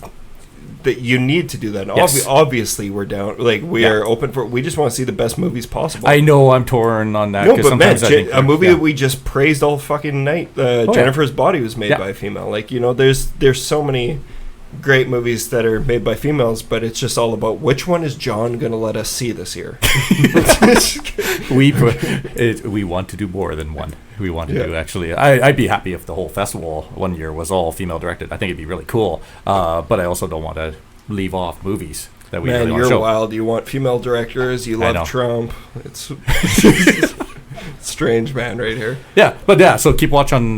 that you need to do that. And obviously, we're down. We are open for. We just want to see the best movies possible. I know I'm torn on that. No, but man, a movie that we just praised all fucking night. Jennifer's Body was made by a female. There's so many great movies that are made by females, but it's just all about which one is John going to let us see this year. We want to do more than one. We want to do actually. I'd be happy if the whole festival one year was all female directed. I think it'd be really cool. But I also don't want to leave off movies that we really want to show. You're wild. You want female directors. You love Trump. It's strange man right here. Yeah, but so keep watch on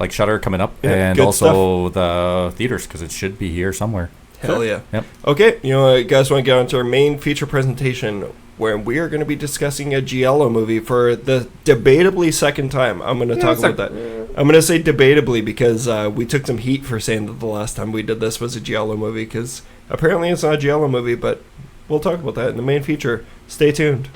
Shudder coming up, and also the theaters because it should be here somewhere. Hell yeah. Yep. Okay, you guys want to get on to our main feature presentation where we are going to be discussing a Giallo movie for the debatably second time. I'm going to talk about that. I'm going to say debatably because we took some heat for saying that the last time we did this was a Giallo movie because apparently it's not a Giallo movie, but we'll talk about that in the main feature. Stay tuned.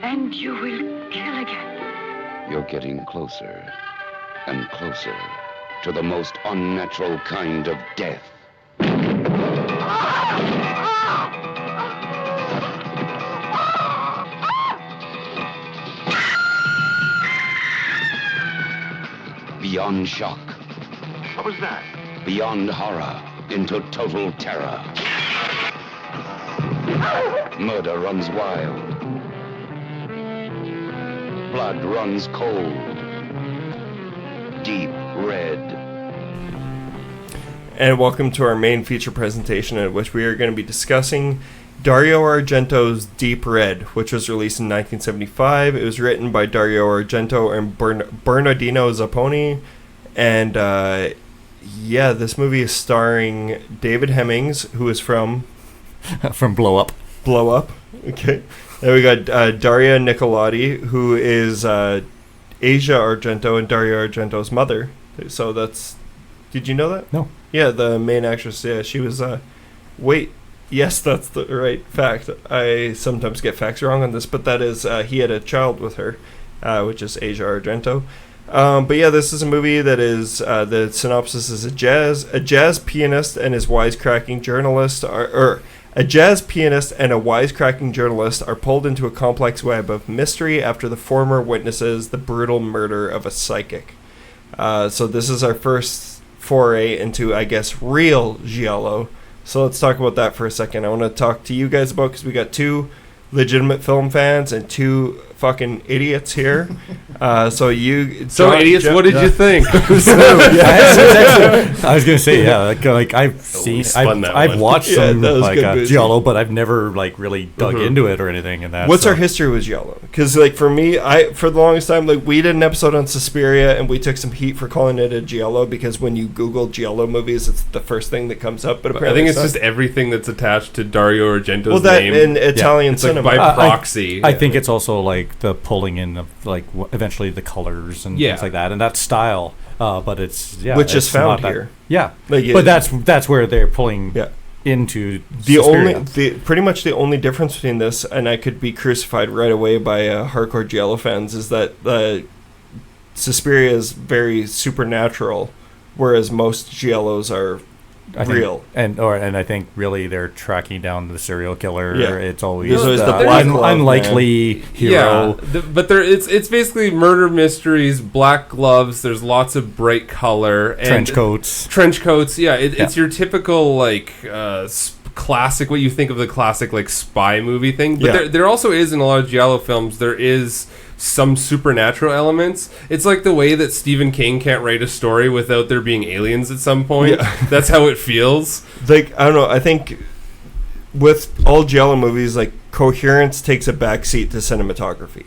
And you will kill again. You're getting closer and closer to the most unnatural kind of death. Beyond shock. What was that? Beyond horror into total terror. Murder runs wild. Blood runs cold. Deep red. And welcome to our main feature presentation, at which we are going to be discussing Dario Argento's Deep Red, which was released in 1975. It was written by Dario Argento and Bernardino Zapponi. And this movie is starring David Hemmings, who is from Blow Up. Blow Up. Okay. Then we got Daria Nicolodi, who is Asia Argento and Dario Argento's mother. So that's... Did you know that? No. Yeah, the main actress. Yeah, she was... wait. Yes, that's the right fact. I sometimes get facts wrong on this, but that is... he had a child with her, which is Asia Argento. But yeah, this is a movie that is... the synopsis is a jazz pianist and his wisecracking journalist A jazz pianist and a wisecracking journalist are pulled into a complex web of mystery after the former witnesses the brutal murder of a psychic. So this is our first foray into, I guess, real giallo. So let's talk about that for a second. I want to talk to you guys about, because we got 2 legitimate film fans and 2 fucking idiots here. So idiots, Jeff, what did you think? I was gonna say, like I've watched some like giallo, but I've never like really dug into it or anything. And that. What's our history with giallo? Because like for me, for the longest time, like we did an episode on Suspiria, and we took some heat for calling it a giallo because when you Google giallo movies, it's the first thing that comes up. But I think it's just everything that's attached to Dario Argento's name in Italian cinema, like by proxy. I think it's also like the pulling in of like eventually the colors and things like that, and that style. But it's which is found here. But that's where they're pulling into pretty much the only difference between this, and I could be crucified right away by hardcore giallo fans, is that Suspiria is very supernatural, whereas most giallos are real. And I think really they're tracking down the serial killer. Yeah. It's always the unlikely hero. But it's basically murder mysteries, black gloves. There's lots of bright color and trench coats. It's your typical like classic. What you think of the classic like spy movie thing. But there also is in a lot of giallo films. There is some supernatural elements. It's like the way that Stephen King can't write a story without there being aliens at some point. That's how it feels. Like, I don't know, I think with all giallo movies, like, coherence takes a backseat to cinematography.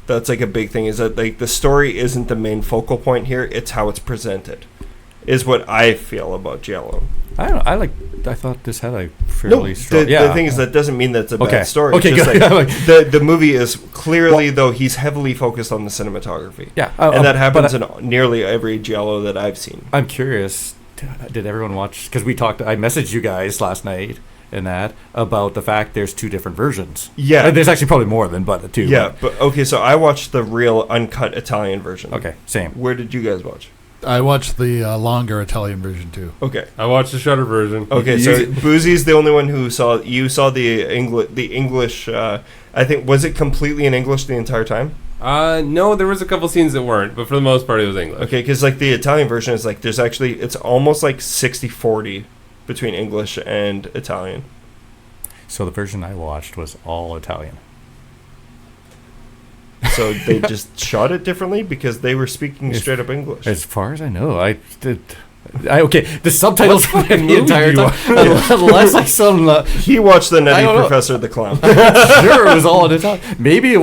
That's like a big thing, is that like the story isn't the main focal point here, it's how it's presented, is what I feel about giallo. I thought this had a fairly strong... The thing is, that doesn't mean that it's a bad story. Okay, it's good. Like, the movie is clearly, though, he's heavily focused on the cinematography. Yeah. And that happens in nearly every giallo that I've seen. I'm curious, did everyone watch... Because I messaged you guys last night and that about the fact there's 2 different versions. Yeah. There's actually probably more than 2. Yeah, but okay, so I watched the real uncut Italian version. Okay, same. Where did you guys watch? I watched the longer Italian version too. Okay, I watched the Shutter version. Okay, so Buzi's the only one who saw. You saw the English. I think, was it completely in English the entire time? No, there was a couple scenes that weren't, but for the most part it was English. Okay, because like the Italian version is like it's almost like 60-40 between English and Italian. So the version I watched was all Italian. So they just shot it differently because they were speaking straight up English. As far as I know, the subtitles for the entire time. Unless I saw he watched the Nutty Professor the Clown. Sure, it was all in Italian. Maybe I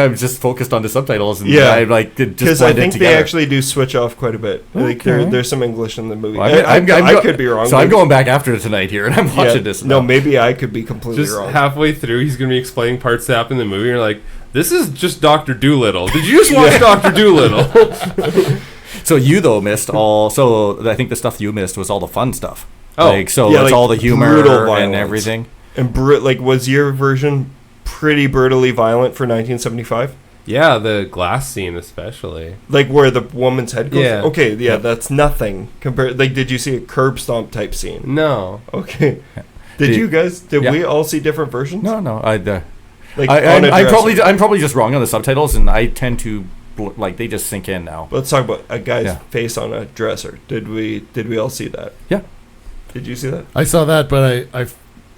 was just focused on the subtitles and I like just because I think they actually do switch off quite a bit. Okay. Like there's some English in the movie. Well, I could be wrong. So I'm going back after tonight here and I'm watching this. No, maybe I could be completely just wrong. Halfway through, he's going to be explaining parts that happen in the movie. And you're like, this is just Dr. Dolittle. Did you just watch Dr. Dolittle? So you though missed all. So I think the stuff you missed was all the fun stuff. It's like all the humor and everything. And was your version pretty brutally violent for 1975? Yeah, the glass scene especially. Like where the woman's head goes. Yeah. Okay, that's nothing compared. Like, did you see a curb stomp type scene? No. Okay. Did we all see different versions? No. I'm I'm probably just wrong on the subtitles, and I tend to they just sink in now. Let's talk about a guy's face on a dresser. Did we all see that? Yeah. Did you see that? I saw that, but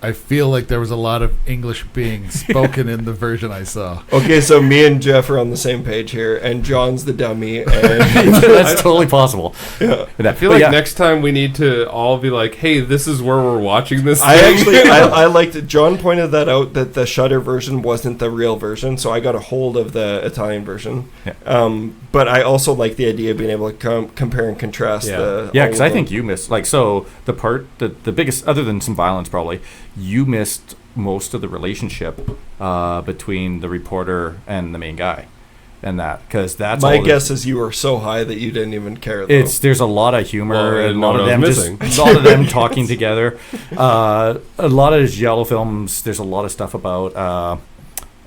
I feel like there was a lot of English being spoken in the version I saw. Okay, so me and Jeff are on the same page here, and John's the dummy. And that's totally possible. Yeah. I feel like next time we need to all be like, hey, this is where we're watching this thing. I liked it. John pointed that out, that the Shudder version wasn't the real version, so I got a hold of the Italian version. Yeah. But I also like the idea of being able to compare and contrast. Because I think you missed, the part, the biggest, other than some violence probably, you missed most of the relationship between the reporter and the main guy, and because that's my guess is you were so high that you didn't even care. Though. There's a lot of humor, and a lot of them talking together. A lot of giallo films, there's a lot of stuff about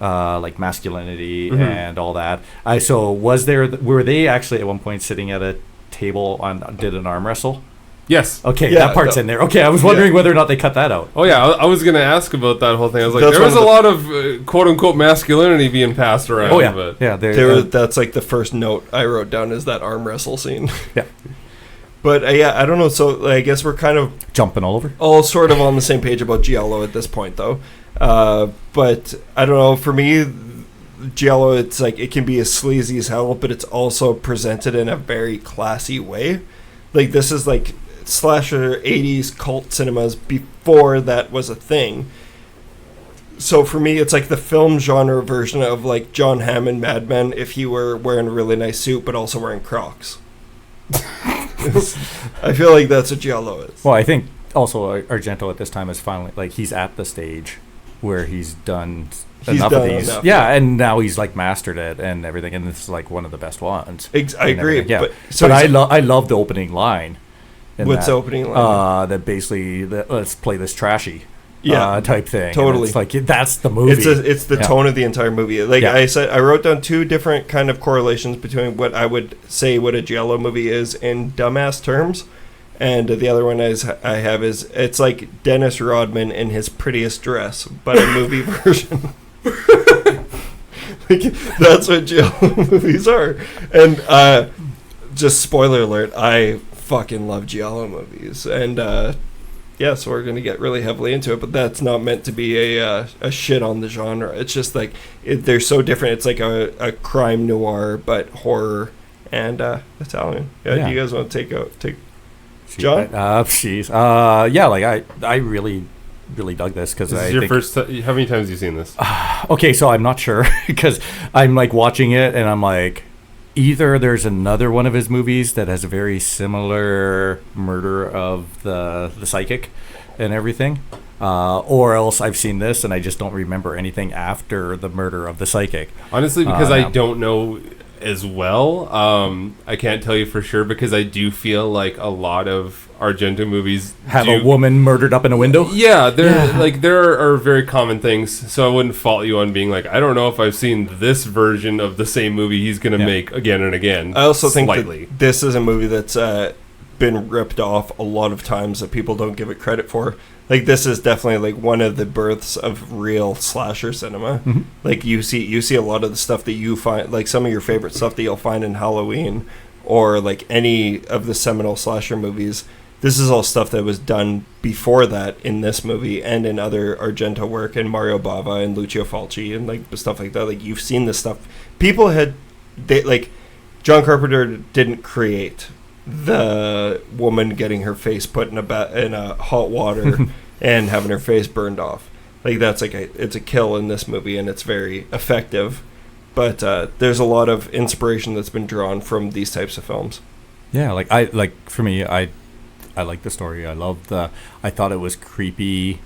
like masculinity and all that. Were they actually at one point sitting at a table did an arm wrestle? Yes. Okay, that part's in there. Okay, I was wondering whether or not they cut that out. Oh yeah, I was going to ask about that whole thing. I was like, That's there was a lot of quote unquote masculinity being passed around. Oh yeah, but yeah. That's like the first note I wrote down is that arm wrestle scene. Yeah. But I don't know. So I guess we're kind of jumping all over. All sort of on the same page about Giallo at this point, though. But I don't know. For me, Giallo, it's like it can be as sleazy as hell, but it's also presented in a very classy way. Like this is like slasher 80s cult cinemas before that was a thing. So for me, it's like the film genre version of like John Hammond Mad Men if he were wearing a really nice suit but also wearing Crocs. I feel like that's what Giallo is. Well, I think also Argento at this time is finally like he's at the stage where he's done enough of these. And now he's like mastered it and everything, and this is like one of the best ones. I agree. Yeah, but I love the opening line. What's the opening line? That basically let's play this trashy. Yeah, type thing. Totally. And it's like that's the movie. It's the tone of the entire movie. Like I said, I wrote down two different kind of correlations between what I would say what a Giallo movie is in dumbass terms, and the other one is it's like Dennis Rodman in his prettiest dress, but a movie version. Like, that's what Giallo movies are. And just spoiler alert, I fucking love Giallo movies, and so we're going to get really heavily into it, but that's not meant to be a shit on the genre. It's just like they're so different. It's like a crime noir, but horror and Italian. Do you guys want to take John? I really dug this because this is your first. How many times have you seen this? Okay, so I'm not sure because I'm like watching it and I'm like, either there's another one of his movies that has a very similar murder of the psychic and everything, or else I've seen this and I just don't remember anything after the murder of the psychic. Honestly, because I don't know as well, I can't tell you for sure because I do feel like a lot of Argento movies have a woman murdered up in a window. Yeah, there are very common things, so I wouldn't fault you on being like, I don't know if I've seen this version of the same movie he's going to make again and again. I also think that this is a movie that's been ripped off a lot of times that people don't give it credit for. Like this is definitely like one of the births of real slasher cinema. Mm-hmm. Like you see a lot of the stuff that you find, like some of your favorite stuff that you'll find in Halloween or like any of the seminal slasher movies. This is all stuff that was done before that in this movie and in other Argento work and Mario Bava and Lucio Fulci and like stuff like that. Like you've seen this stuff. People like John Carpenter didn't create the woman getting her face put in a hot water and having her face burned off. Like that's like it's a kill in this movie and it's very effective. But there's a lot of inspiration that's been drawn from these types of films. Yeah, for me, I like the story. I thought it was creepy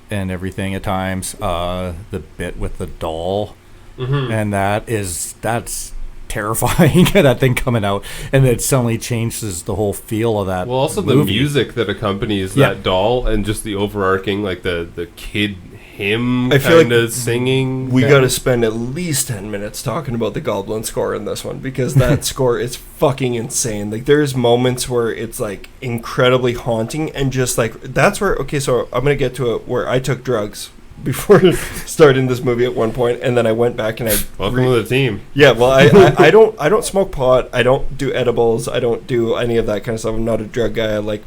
and everything at times. The bit with the doll, and that's terrifying. That thing coming out, and it suddenly changes the whole feel of that. Well, also movie. The music that accompanies that doll, and just the overarching, like the kid hymn kind of singing. We got to spend at least 10 minutes talking about the Goblin score in this one because that score is fucking insane. Like there's moments where it's like incredibly haunting and just like that's where so I'm gonna get to it where I took drugs before starting this movie at one point, and then I went back and welcome to the team. Yeah, well, I don't smoke pot, I don't do edibles, I don't do any of that kind of stuff. I'm not a drug guy. I like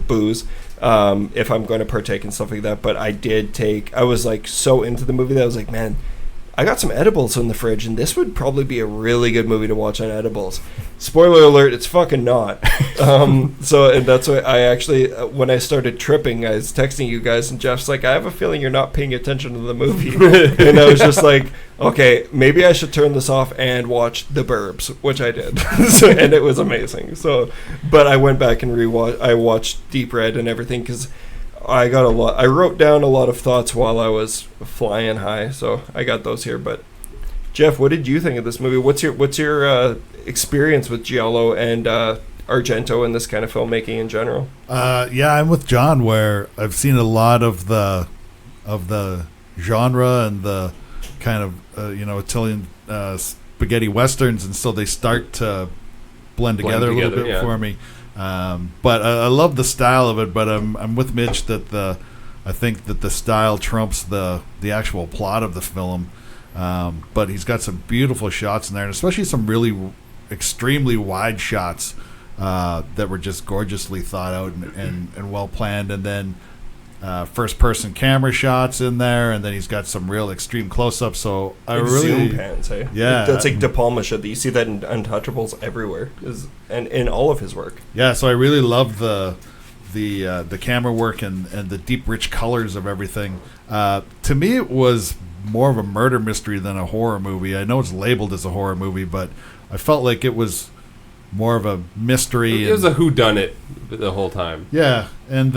booze. If I'm going to partake in stuff like that, but I was like so into the movie that I was like, man, I got some edibles in the fridge, and this would probably be a really good movie to watch on edibles. Spoiler alert, it's fucking not. And that's why I actually, when I started tripping, I was texting you guys, and Jeff's like, I have a feeling you're not paying attention to the movie. And I was just like, okay, maybe I should turn this off and watch The Burbs, which I did. And it was amazing. But I went back and I watched Deep Red and everything, because I wrote down a lot of thoughts while I was flying high, so I got those here. But Jeff, what did you think of this movie? What's your experience with Giallo and Argento and this kind of filmmaking in general? I'm with John, where I've seen a lot of the genre and the kind of Italian spaghetti westerns, and so they start to blend together a little bit for me. But I love the style of it. But I'm with Mitch that I think that the style trumps the actual plot of the film. But he's got some beautiful shots in there, and especially some really extremely wide shots that were just gorgeously thought out and well planned. And then first person camera shots in there, and then he's got some real extreme close-ups. So I really zoom pans, hey? Yeah, that's like De Palma shit. You see that in Untouchables everywhere, and in all of his work. Yeah, so I really love the camera work and the deep, rich colors of everything. To me, it was more of a murder mystery than a horror movie. I know it's labeled as a horror movie, but I felt like it was more of a mystery. It was a whodunit the whole time. Yeah, and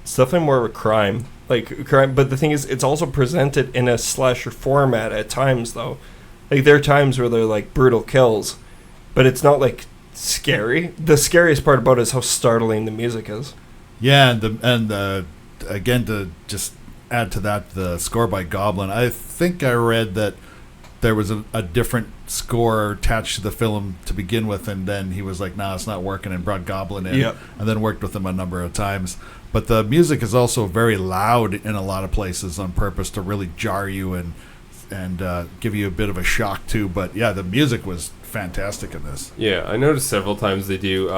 it's definitely more of a crime, but the thing is, it's also presented in a slasher format at times, though. Like, there are times where they're like brutal kills, but it's not like scary. The scariest part about it is how startling the music is. Yeah, and again, to just add to that, the score by Goblin. I think I read that there was a different score attached to the film to begin with, and then he was like, "Nah, it's not working," and brought Goblin in, and then worked with him a number of times. But the music is also very loud in a lot of places on purpose to really jar you and give you a bit of a shock too. But yeah, the music was fantastic in this. Yeah, I noticed several times they do.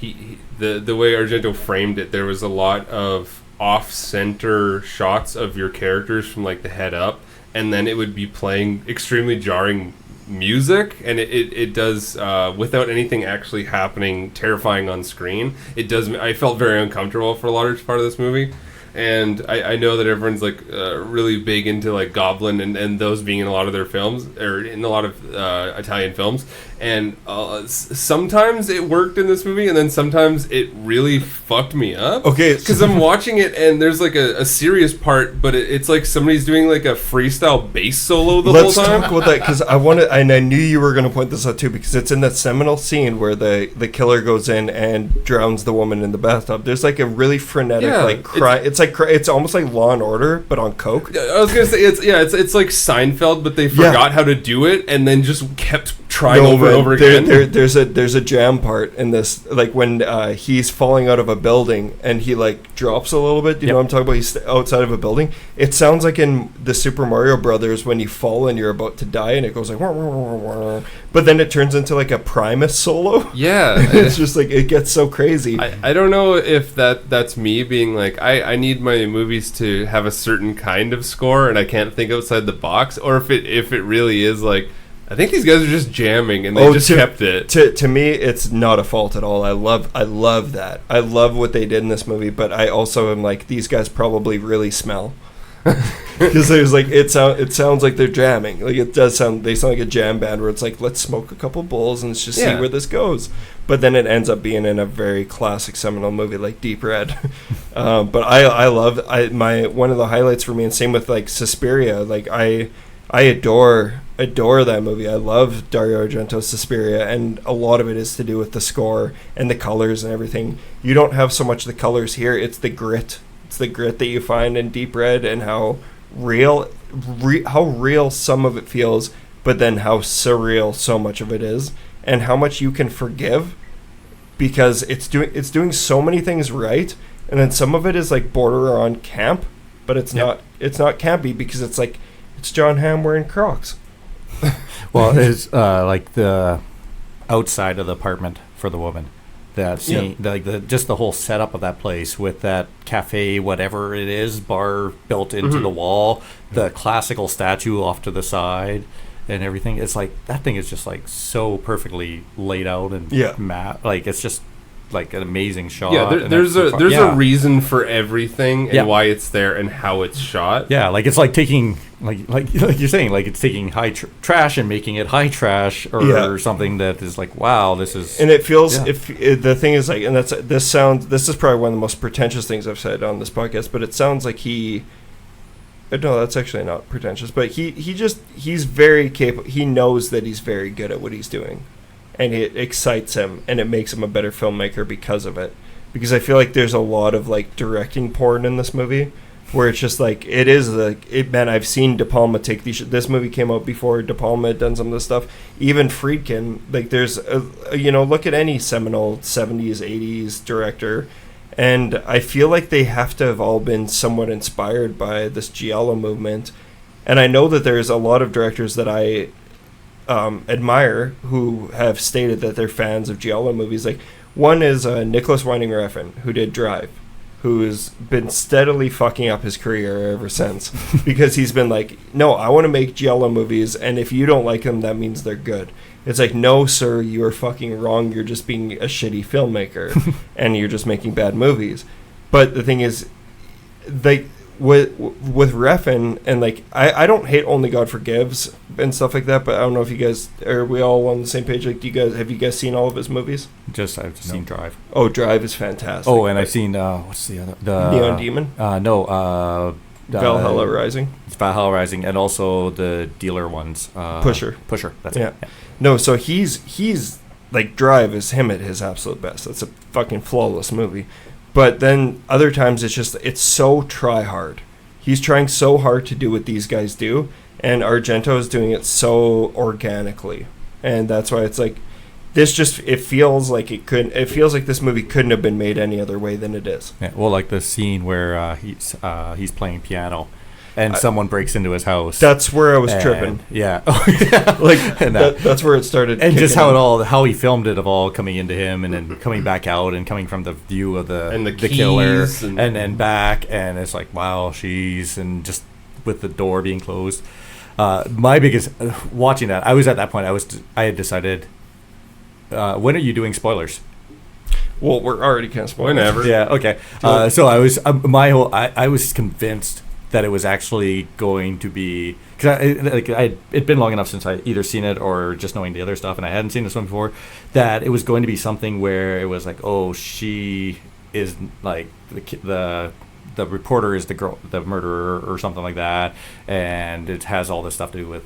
The way Argento framed it, there was a lot of off-center shots of your characters from like the head up, and then it would be playing extremely jarring music, and it does without anything actually happening terrifying on screen. It does. I felt very uncomfortable for a large part of this movie. And I know that everyone's like really big into like Goblin and those being in a lot of their films, or in a lot of Italian films. And sometimes it worked in this movie, and then sometimes it really fucked me up. Okay, because I'm watching it and there's like a serious part, but it's like somebody's doing like a freestyle bass solo the whole time. Let's talk about that, because I knew you were going to point this out too, because it's in that seminal scene where the killer goes in and drowns the woman in the bathtub. There's like a really frenetic cry. It's almost like Law and Order, but on coke. I was gonna say it's like Seinfeld, but they forgot how to do it and then just kept trying over and over again. There's a jam part in this, like when he's falling out of a building and he like drops a little bit. You know what I'm talking about? He's outside of a building. It sounds like in the Super Mario Brothers when you fall and you're about to die, and it goes like, wah, wah, wah, wah. But then it turns into like a Primus solo. Yeah, it's just like it gets so crazy. I don't know if that's me being like I need my movies to have a certain kind of score and I can't think outside the box, or if it really is like I think these guys are just jamming and they kept it. To me, it's not a fault at all. I love that. I love what they did in this movie, but I also am like, these guys probably really smell. Because there's like it sounds like they're jamming. Like they sound like a jam band where it's like, let's smoke a couple bowls and let's just see where this goes. But then it ends up being in a very classic seminal movie like Deep Red. But I love one of the highlights for me, and same with like Suspiria. Like I adore that movie. I love Dario Argento's Suspiria, and a lot of it is to do with the score and the colors and everything. You don't have so much the colors here. It's the grit. It's the grit that you find in Deep Red, and how real some of it feels, but then how surreal so much of it is, and how much you can forgive because it's doing so many things right, and then some of it is like border on camp, but it's not campy because it's like it's John Hamm wearing Crocs. Well, it's like the outside of the apartment for the woman. That scene, just the whole setup of that place with that cafe, whatever it is, bar built into the wall, the classical statue off to the side, and everything. It's like that thing is just like so perfectly laid out and like it's just like an amazing shot. Yeah, there's a reason for everything and why it's there and how it's shot. Yeah, like it's like taking like you're saying, like it's taking high trash and making it high trash or something that is like, wow, this is. And it feels the thing is like, and this is probably one of the most pretentious things I've said on this podcast, but it sounds like no, that's actually not pretentious, but he's very capable. He knows that he's very good at what he's doing, and it excites him, and it makes him a better filmmaker because of it. Because I feel like there's a lot of like directing porn in this movie. where it's just like it is like it. Man, I've seen De Palma take these. This movie came out before De Palma had done some of this stuff. Even Friedkin, like there's look at any seminal 70s 80s director, and I feel like they have to have all been somewhat inspired by this giallo movement. And I know that there's a lot of directors that I admire who have stated that they're fans of giallo movies. Like one is Nicholas Winding Refn, who did Drive, who's been steadily fucking up his career ever since because he's been like, no, I want to make giallo movies, and if you don't like them, that means they're good. It's like, no, sir, you are fucking wrong. You're just being a shitty filmmaker, and you're just making bad movies. But the thing is, with Refn, and like I don't hate Only God Forgives and stuff like that, but I don't know if you guys are we all on the same page. Like, have you guys seen all of his movies? I've seen Drive. Oh, Drive is fantastic. Oh, and I've seen what's the other Neon Demon? Valhalla Rising. It's Valhalla Rising, and also the dealer ones. Pusher. That's it. Yeah. No, so he's like Drive is him at his absolute best. It's a fucking flawless movie. But then other times it's so try hard. He's trying so hard to do what these guys do, and Argento is doing it so organically. And that's why it's like it feels like this movie couldn't have been made any other way than it is. Yeah, well, like the scene where he's playing piano and someone breaks into his house. That's where I was tripping. Yeah. Like that's where it started. And just how he filmed it, of all coming into him and then coming back out and coming from the view of the killer and then back, and it's like, wow, and just with the door being closed. My biggest watching that, I was at that point, I had decided, when are you doing spoilers? Well, we're already kind of spoiling. Whenever. Yeah, okay. So I was I was convinced that it was actually going to be, because it'd been long enough since I either seen it or just knowing the other stuff, and I hadn't seen this one before, that it was going to be something where it was like, oh, she is like the reporter is the murderer or something like that, and it has all this stuff to do with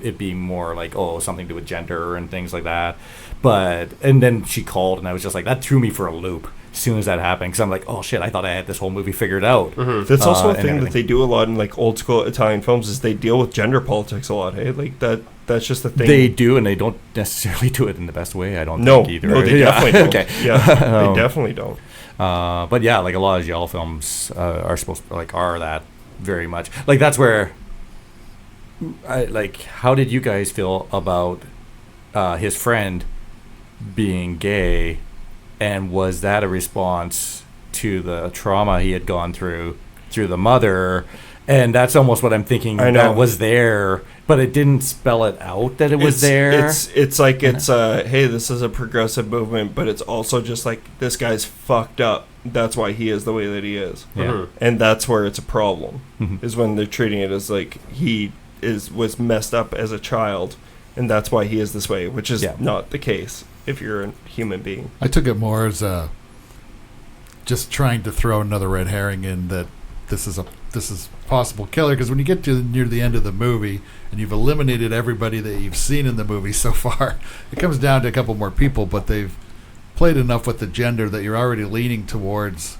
it being more like, oh, something to do with gender and things like that. And then she called, and I was just like, that threw me for a loop as soon as that happened, because I'm like, oh shit, I thought I had this whole movie figured out. Mm-hmm. That's also a thing that they do a lot in like old school Italian films, is they deal with gender politics a lot. Hey, like that's just the thing they do, and they don't necessarily do it in the best way, I don't think either. No, they definitely don't. Okay. Yeah, they definitely don't. But yeah, like a lot of giallo films are supposed to, like, are that very much. Like, that's where how did you guys feel about his friend being gay, and was that a response to the trauma he had gone through the mother? And that's almost what I'm thinking that was there, but it didn't spell it out that it was there. It's like hey, this is a progressive movement, but it's also just like, this guy's fucked up. That's why he is the way that he is. Yeah. Mm-hmm. And that's where it's a problem, is when they're treating it as like he was messed up as a child, and that's why he is this way, which is not the case if you're a human being. I took it more as just trying to throw another red herring in that this is possible killer, because when you get to near the end of the movie and you've eliminated everybody that you've seen in the movie so far, it comes down to a couple more people, but they've played enough with the gender that you're already leaning towards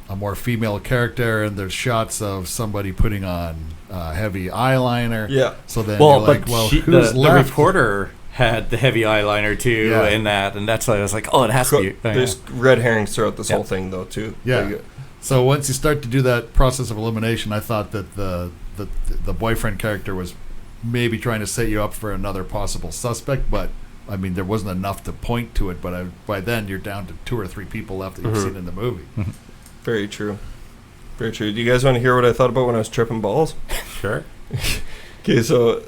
a more female character, and there's shots of somebody putting on heavy eyeliner. Yeah. So then you're like, who's the left? The reporter had the heavy eyeliner too, and that's why I was like, oh, it has to be. There's red herrings throughout this whole thing, though, too. Yeah. So once you start to do that process of elimination, I thought that the boyfriend character was maybe trying to set you up for another possible suspect, but I mean, there wasn't enough to point to it. But by then, you're down to 2 or 3 people left that you've seen in the movie. Very true. Very true. Do you guys want to hear what I thought about when I was tripping balls? Sure. Okay, so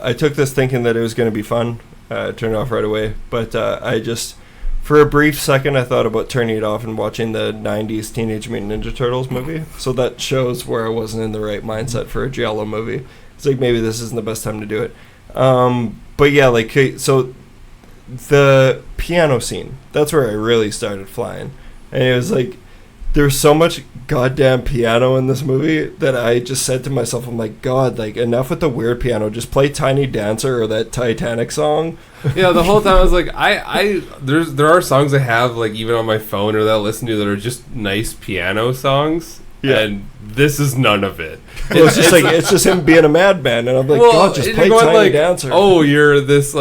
I took this thinking that it was going to be fun. Turned it off right away. But I just, for a brief second, I thought about turning it off and watching the 90s Teenage Mutant Ninja Turtles movie. So that shows where I wasn't in the right mindset for a giallo movie. It's like, maybe this isn't the best time to do it. But yeah, like, so the piano scene, that's where I really started flying. And it was like, there's so much goddamn piano in this movie that I just said to myself, I'm like, God, like, enough with the weird piano. Just play Tiny Dancer or that Titanic song. Yeah, the whole time I was like, there are songs I have, like, even on my phone or that I listen to that are just nice piano songs. Yeah. And this is none of it. Well, it's just him being a madman, and I'm like, God, just play Tiny Dancer. Oh, you're this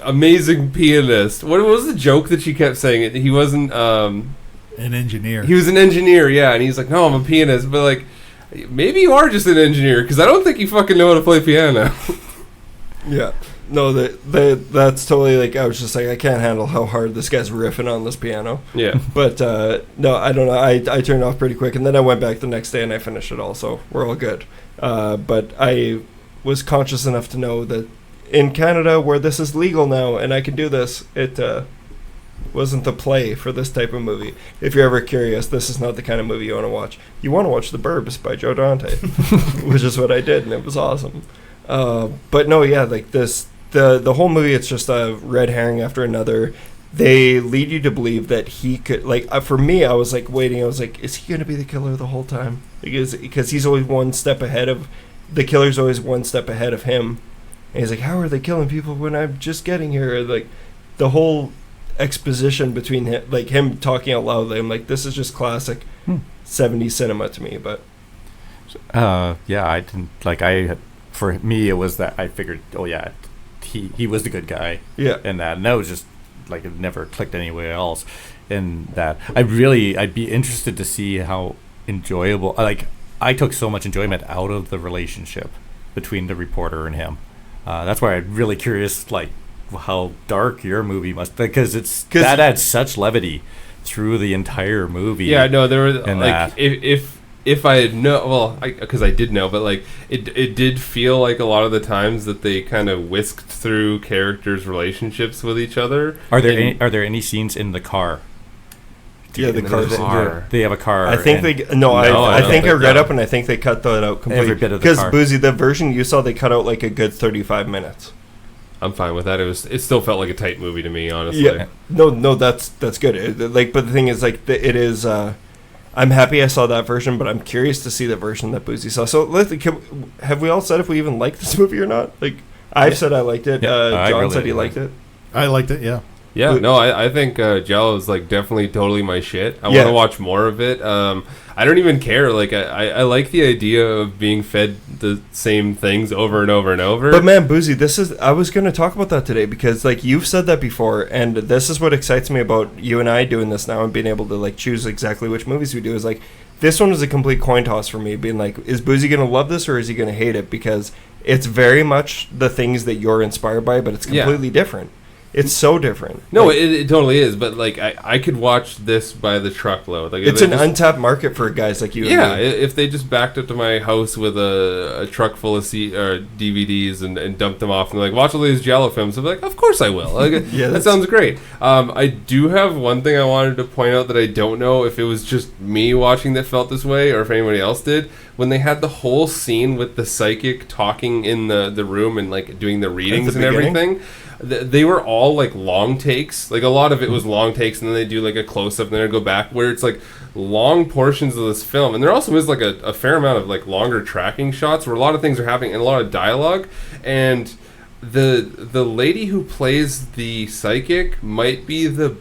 amazing pianist. What was the joke that she kept saying? He wasn't an engineer. He was an engineer, yeah, and he's like, no, I'm a pianist, but like, maybe you are just an engineer because I don't think you fucking know how to play piano. Yeah. No, that's totally like, I was just like, I can't handle how hard this guy's riffing on this piano. Yeah. But no, I don't know. I turned it off pretty quick, and then I went back the next day and I finished it all, so we're all good. But I was conscious enough to know that in Canada, where this is legal now and I can do this, it wasn't the play for this type of movie. If you're ever curious, this is not the kind of movie you want to watch. You want to watch The Burbs by Joe Dante, which is what I did, and it was awesome. But no, yeah, like this... The whole movie, it's just a red herring after another. They lead you to believe that he could, like, for me, I was like waiting. I was like, is he going to be the killer the whole time? Because he's always one step ahead of, the killer's always one step ahead of him. And he's like, how are they killing people when I'm just getting here? Like, the whole exposition between him, like him talking out loud, I'm like, this is just classic 70s cinema to me. But yeah, I didn't, like, for me, it was that I figured, oh yeah, he was the good guy. Yeah. And that was just like, it never clicked anywhere else. And that I'd be interested to see how enjoyable, like, I took so much enjoyment out of the relationship between the reporter and him. That's why I'm really curious, like, how dark your movie must, because that adds such levity through the entire movie. Yeah, no, there was like, if I had because I did know, but like it did feel like a lot of the times that they kind of whisked through characters' relationships with each other. Are there any scenes in the car? Yeah, the car. They have a car. I think I think I read up and I think they cut that out completely. Every bit of the car. Because Buzi, the version you saw, they cut out like a good 35 minutes. I'm fine with that. It still felt like a tight movie to me, honestly. Yeah. No, that's good. But the thing is, like, it is. I'm happy I saw that version, but I'm curious to see the version that Buzi saw. So, have we all said if we even like this movie or not? Like, I've said I liked it. John really said he liked it. I liked it. Yeah. Yeah. No, I think Jello is like definitely totally my shit. I want to watch more of it. I don't even care. Like, I like the idea of being fed the same things over and over and over. But man, Buzi, I was going to talk about that today because, like, you've said that before, and this is what excites me about you and I doing this now and being able to, like, choose exactly which movies we do. Is like, this one was a complete coin toss for me, being like, is Buzi going to love this or is he going to hate it? Because it's very much the things that you're inspired by, but it's completely different. It's so different. No, like, it totally is. But like, I could watch this by the truckload. Like, it's an untapped market for guys like you. Yeah, and me. If they just backed up to my house with a truck full of DVDs and dumped them off and like, watch all these Giallo films, I'm like, of course I will. Like, yeah, that sounds great. I do have one thing I wanted to point out that I don't know if it was just me watching that felt this way or if anybody else did. When they had the whole scene with the psychic talking in the room and like doing the readings and everything. They were all like long takes. Like, a lot of it was long takes, and then they do like a close up, and then they go back, where it's like long portions of this film. And there also is like a fair amount of like longer tracking shots where a lot of things are happening and a lot of dialogue. And the lady who plays the psychic might be the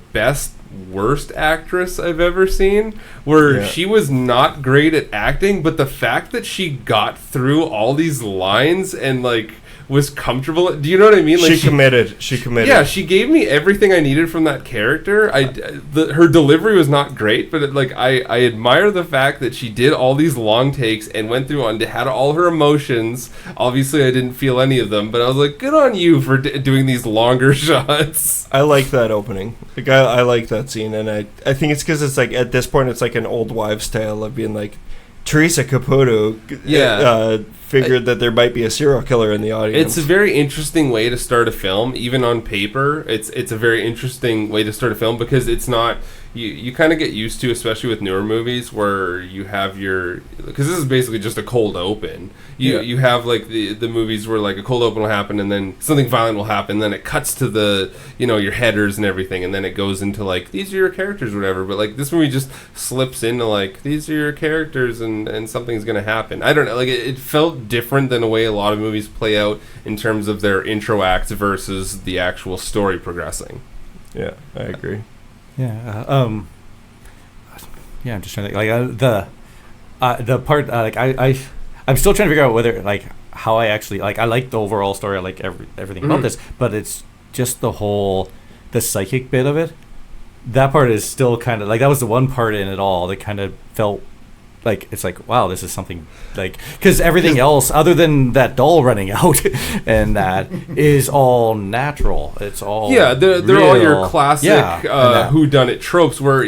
worst actress I've ever seen, where she was not great at acting, but the fact that she got through all these lines and like was comfortable. Do you know what I mean? Like, she committed. Yeah, she gave me everything I needed from that character. Her delivery was not great, but I admire the fact that she did all these long takes and went through and had all her emotions. Obviously, I didn't feel any of them, but I was like, good on you for doing these longer shots. I like that opening. Like, I like that scene, and I think it's because it's like, at this point, it's like an old wives' tale of being like, Teresa Caputo figured that there might be a serial killer in the audience. It's a very interesting way to start a film, even on paper. It's a very interesting way to start a film because it's not... You kind of get used to, especially with newer movies, where you have your... Because this is basically just a cold open. You have, like, the movies where, like, a cold open will happen, and then something violent will happen, then it cuts to the, your headers and everything, and then it goes into, like, these are your characters or whatever. But, like, this movie just slips into, like, these are your characters, and something's going to happen. I don't know. Like, it felt different than the way a lot of movies play out in terms of their intro acts versus the actual story progressing. Yeah, I agree. Yeah, I'm just trying to think. Like, The part I'm still trying to figure out whether how I actually I like the overall story. I like everything about this, but it's just the psychic bit of it. That part is still kind of that was the one part in it all that kind of felt it's wow, this is something because everything else other than that doll running out and that is all natural. It's all they're all your classic whodunit tropes where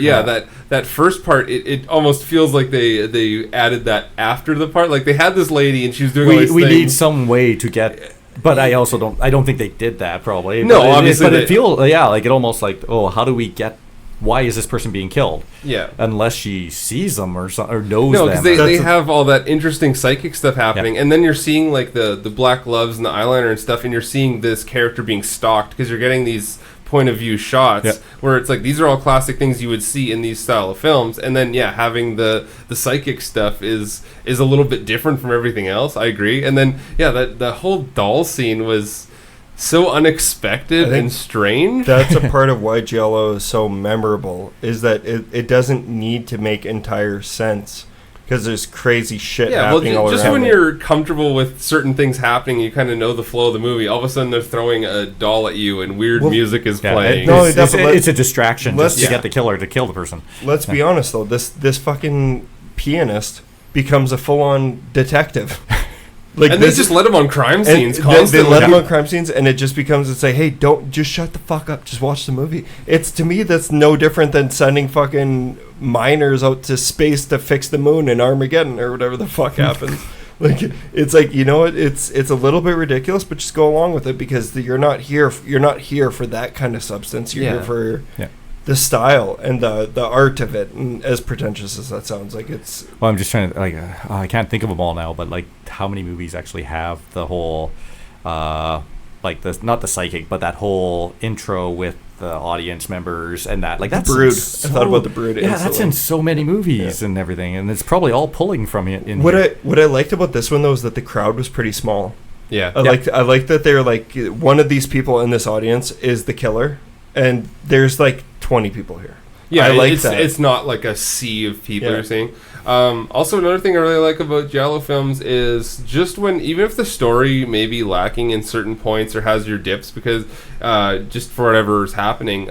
that first part it almost feels like they added that after the part. They had this lady and she was doing all these things. We need some way to get. But I also don't think they did that probably. No, obviously. But it feels it almost how do we get. Why is this person being killed? Yeah. Unless she sees them or knows them. No, because they have all that interesting psychic stuff happening. And then you're seeing the black gloves and the eyeliner and stuff, and you're seeing this character being stalked because you're getting these point of view shots where it's these are all classic things you would see in these style of films. And then, having the psychic stuff is a little bit different from everything else. I agree. And then, the whole doll scene was so unexpected and strange. That's a part of why Giallo is so memorable, is that it doesn't need to make entire sense because there's crazy shit happening all around. Just when you're comfortable with certain things happening, you kind of know the flow of the movie. All of a sudden, they're throwing a doll at you and weird music is playing. It's a distraction just to get the killer to kill the person. Let's be honest, though. This fucking pianist becomes a full-on detective. And they just let him on crime scenes constantly. They let him on crime scenes, and it just becomes hey, don't just shut the fuck up, just watch the movie. To me, that's no different than sending fucking miners out to space to fix the moon in Armageddon or whatever the fuck happens. It's you know what? It's a little bit ridiculous, but just go along with it because you're not here for that kind of substance. You're here for the style and the art of it, and as pretentious as that sounds, it's. Well, I'm just trying to I can't think of them all now, but how many movies actually have the whole, not the psychic, but that whole intro with the audience members and that that's the Brood. I thought about the Brood. Yeah, that's in so many movies and everything, and it's probably all pulling from it. What I liked about this one though is that the crowd was pretty small. Yeah, I like that they're one of these people in this audience is the killer, and there's 20 people here. Yeah, I like that. It's not a sea of people you're seeing. Also, another thing I really like about Giallo films is just even if the story may be lacking in certain points or has your dips, because just for whatever is happening,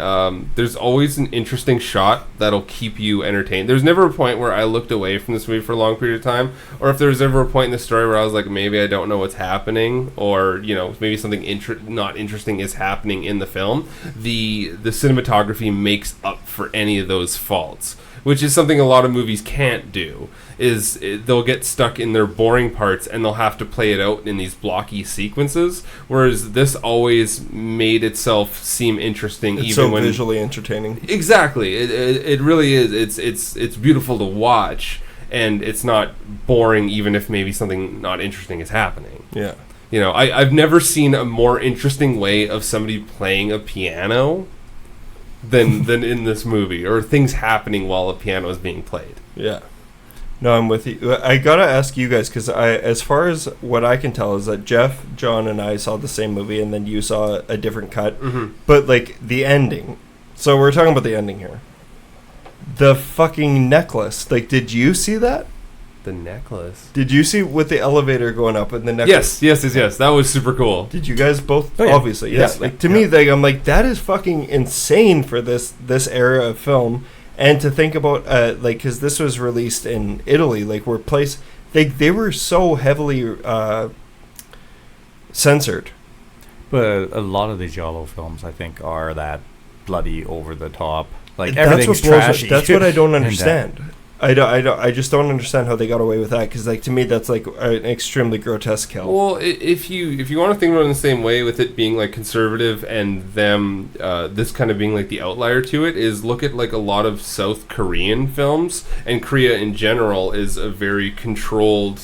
there's always an interesting shot that'll keep you entertained. There's never a point where I looked away from this movie for a long period of time, or if there's ever a point in the story where I was maybe I don't know what's happening, or maybe something not interesting is happening in the film. The cinematography makes up for any of those faults, which is something a lot of movies can't do. They'll get stuck in their boring parts and they'll have to play it out in these blocky sequences, whereas this always made itself seem interesting. It's even when visually entertaining. Exactly, it really is. It's beautiful to watch, and it's not boring even if maybe something not interesting is happening. Yeah. I've never seen a more interesting way of somebody playing a piano than in this movie, or things happening while a piano is being played. Yeah. No, I'm with you. I gotta ask you guys, because as far as what I can tell is that Jeff, John, and I saw the same movie, and then you saw a different cut. Mm-hmm. But the ending. So we're talking about the ending here. The fucking necklace. Did you see that? The necklace. Did you see with the elevator going up and the necklace? Yes. That was super cool. Did you guys both? Oh, yeah. Obviously, yes. Yeah. To me, I'm that is fucking insane for this era of film, and to think about because this was released in Italy, where they were so heavily censored. But a lot of the Giallo films, I think, are that bloody over the top. Everything's trashy. That's what I don't understand. I just don't understand how they got away with that, because to me that's an extremely grotesque kill. Well, if you want to think about it in the same way, with it being conservative and them this kind of being the outlier to it, is look at a lot of South Korean films, and Korea in general is a very controlled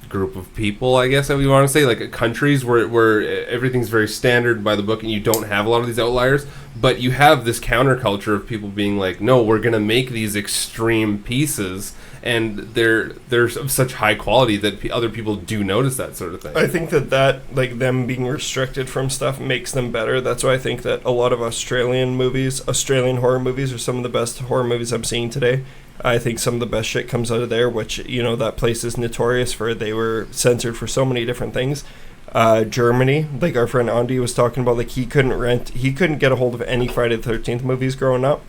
group of people, I guess, that we want to say, countries where everything's very standard by the book, and you don't have a lot of these outliers, but you have this counterculture of people being no, we're going to make these extreme pieces, and they're of such high quality that other people do notice that sort of thing. I think that like them being restricted from stuff makes them better. That's why I think that a lot of Australian horror movies are some of the best horror movies I'm seeing today. I think some of the best shit comes out of there, which, you know, that place is notorious for. They were censored for so many different things. Germany, like our friend Andy was talking about, like he couldn't get a hold of any Friday the 13th movies growing up.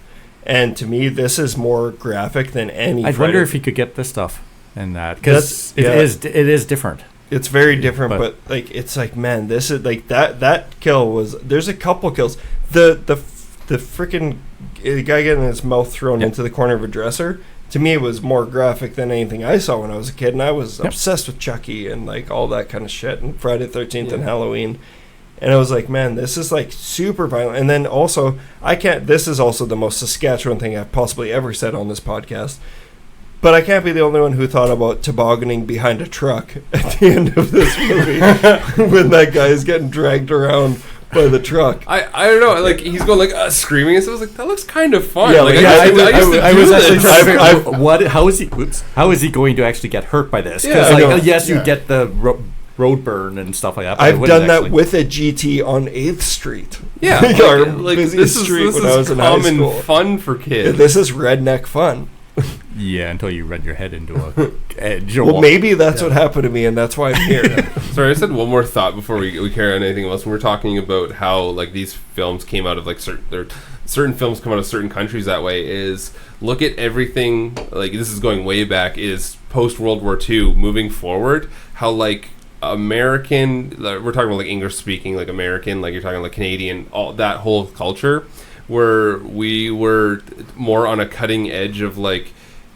And to me, this is more graphic than any. I wonder if he could get this stuff and that, because it is different. It's very different, but like it's like, man, this is like that kill was. There's a couple kills. The freaking guy getting his mouth thrown into the corner of a dresser. To me, it was more graphic than anything I saw when I was a kid, and I was obsessed with Chucky and like all that kind of shit, and Friday the 13th and Halloween. And I was like, man, this is like super violent. And then also, this is also the most Saskatchewan thing I've possibly ever said on this podcast. But I can't be the only one who thought about tobogganing behind a truck at the end of this movie when that guy is getting dragged around by the truck. I don't know, like he's going like screaming, and so I was like, that looks kind of fun. Yeah, like, I was actually trying to figure out how is he going to actually get hurt by this? Because you get the road burn and stuff like that. I've done that with a GT on 8th Street. Yeah, like this is common fun for kids. This is redneck fun. Yeah, until you run your head into a edge. Well, maybe that's what happened to me, and that's why I'm here. Sorry, I said one more thought before we carry on anything else. When we're talking about how like these films came out of like certain films come out of certain countries that way, is look at everything, like this is going way back, is post World War II moving forward, how like American, we're talking about like English speaking, like American, like you're talking like Canadian, all that whole culture, where we were more on a cutting edge of like,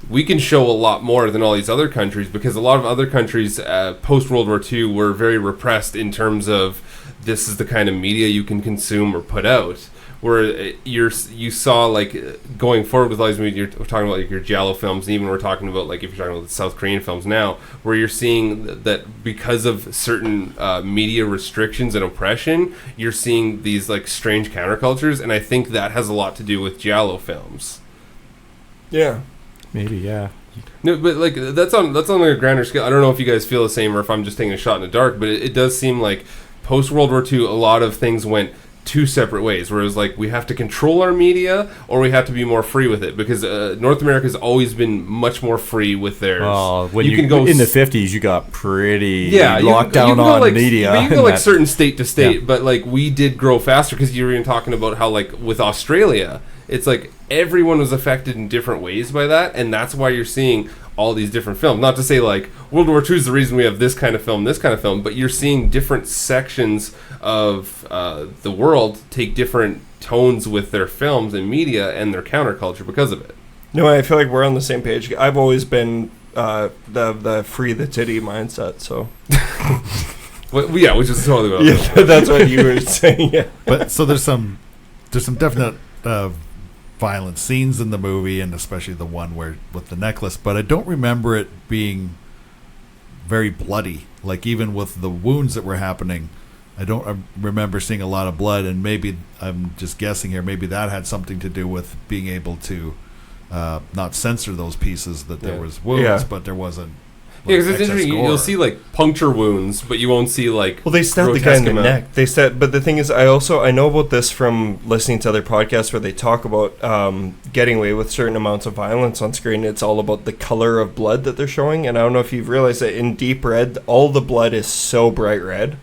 we can show a lot more than all these other countries, because a lot of other countries post World War II were very repressed in terms of this is the kind of media you can consume or put out. Where you saw like going forward with all these movies, we're talking about like your giallo films, and even we're talking about like if you're talking about the South Korean films now, where you're seeing that because of certain media restrictions and oppression, you're seeing these like strange countercultures, and I think that has a lot to do with giallo films. Yeah. Maybe, yeah. No, but like that's on a grander scale. I don't know if you guys feel the same or if I'm just taking a shot in the dark, but it does seem like post World War II, a lot of things went two separate ways, where it was like we have to control our media or we have to be more free with it, because North America has always been much more free with theirs. When you can go in the 50s, you got pretty locked down on like, media. You can go like certain state to state, but like we did grow faster, because you were even talking about how like with Australia, it's like everyone was affected in different ways by that, and that's why you're seeing all these different films. Not to say like World War II is the reason we have this kind of film, but you're seeing different sections of the world take different tones with their films and media and their counterculture because of it. No, I feel like we're on the same page. I've always been the free the titty mindset, so. Well, yeah, which is totally what I was saying. That's what you were saying, yeah. But so there's some definite violent scenes in the movie, and especially the one where with the necklace, but I don't remember it being very bloody. Like even with the wounds that were happening, I don't remember seeing a lot of blood, and maybe I'm just guessing here, maybe that had something to do with being able to not censor those pieces, that there was wounds, but there wasn't. Yeah, because it's interesting. You'll see like puncture wounds, but you won't see like. Well, they stabbed the guy in the neck. But the thing is, I know about this from listening to other podcasts where they talk about getting away with certain amounts of violence on screen. It's all about the color of blood that they're showing, and I don't know if you've realized that in Deep Red, all the blood is so bright red,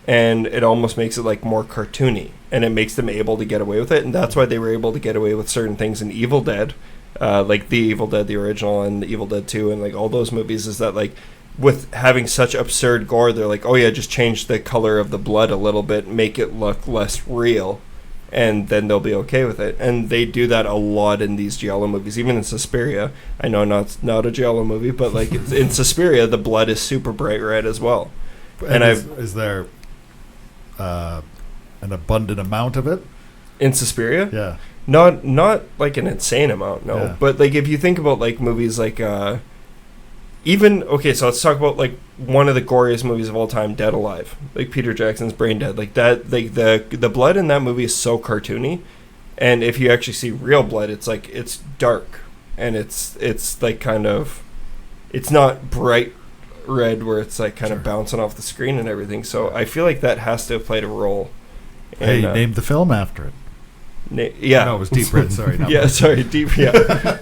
and it almost makes it like more cartoony, and it makes them able to get away with it, and that's why they were able to get away with certain things in Evil Dead. Like the Evil Dead, the original, and the Evil Dead 2, and like all those movies, is that like with having such absurd gore, they're like, oh yeah, just change the color of the blood a little bit, make it look less real, and then they'll be okay with it. And they do that a lot in these giallo movies, even in Suspiria. I know not a giallo movie, but like in Suspiria, the blood is super bright red as well. And is there an abundant amount of it in Suspiria? Yeah. Not like an insane amount, no. Yeah. But like if you think about like movies like so let's talk about like one of the goriest movies of all time, Dead Alive. Like Peter Jackson's Brain Dead. Like that, like the blood in that movie is so cartoony, and if you actually see real blood, it's like it's dark. and it's like kind of, it's not bright red where it's like kind of bouncing off the screen and everything. So I feel like that has to have played a role. Hey, named the film after it. Yeah. No, it was deep red. Sorry. Yeah, sorry, deep. Yeah.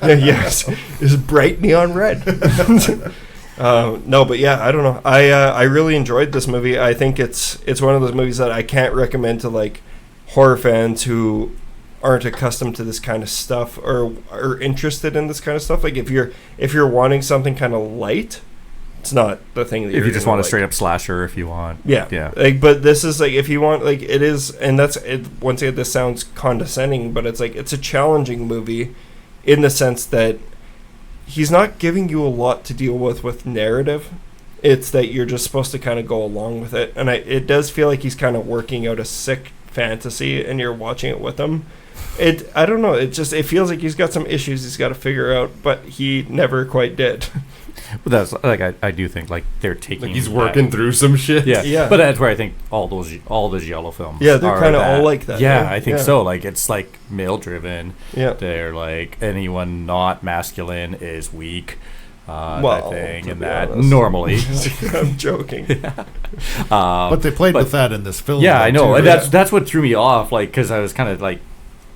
Yes, it's bright neon red. No, but yeah, I don't know. I really enjoyed this movie. I think it's one of those movies that I can't recommend to like horror fans who aren't accustomed to this kind of stuff or are interested in this kind of stuff. Like if you're wanting something kind of light, it's not the thing that if you just want a straight up slasher, if you want. Yeah. Like, but this is like, if you want, like, it is, and that's it. Once again, this sounds condescending, but it's like, it's a challenging movie in the sense that he's not giving you a lot to deal with narrative. It's that you're just supposed to kind of go along with it. And it does feel like he's kind of working out a sick fantasy and you're watching it with him. I don't know. It feels like he's got some issues he's got to figure out, but he never quite did. But that's like I do think like they're taking like he's working through some shit. Yeah. But that's where I think all those Giallo films. Yeah, they're kind of all like that. Yeah, right? I think so. Like it's like male driven. Yeah, they're like anyone not masculine is weak. That thing and that honest. Normally. I'm joking. Yeah. But they played with that in this film. Yeah, I know. And that's what threw me off. Like because I was kind of like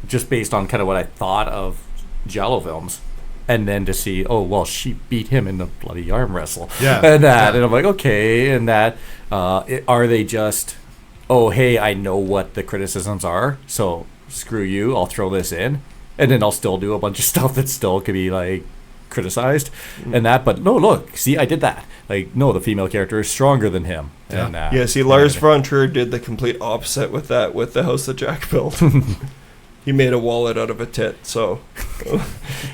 just based on kind of what I thought of Giallo films. And then to see, oh, well, she beat him in the bloody arm wrestle. Yeah. And that. Yeah. And I'm like, okay. And that, are they just, oh, hey, I know what the criticisms are, so screw you, I'll throw this in. And then I'll still do a bunch of stuff that still could be, like, criticized. And that, but no, look, see, I did that. Like, no, the female character is stronger than him. Yeah, and, see, Lars von Trier did the complete opposite with that, with the house that Jack built. He made a wallet out of a tit, so...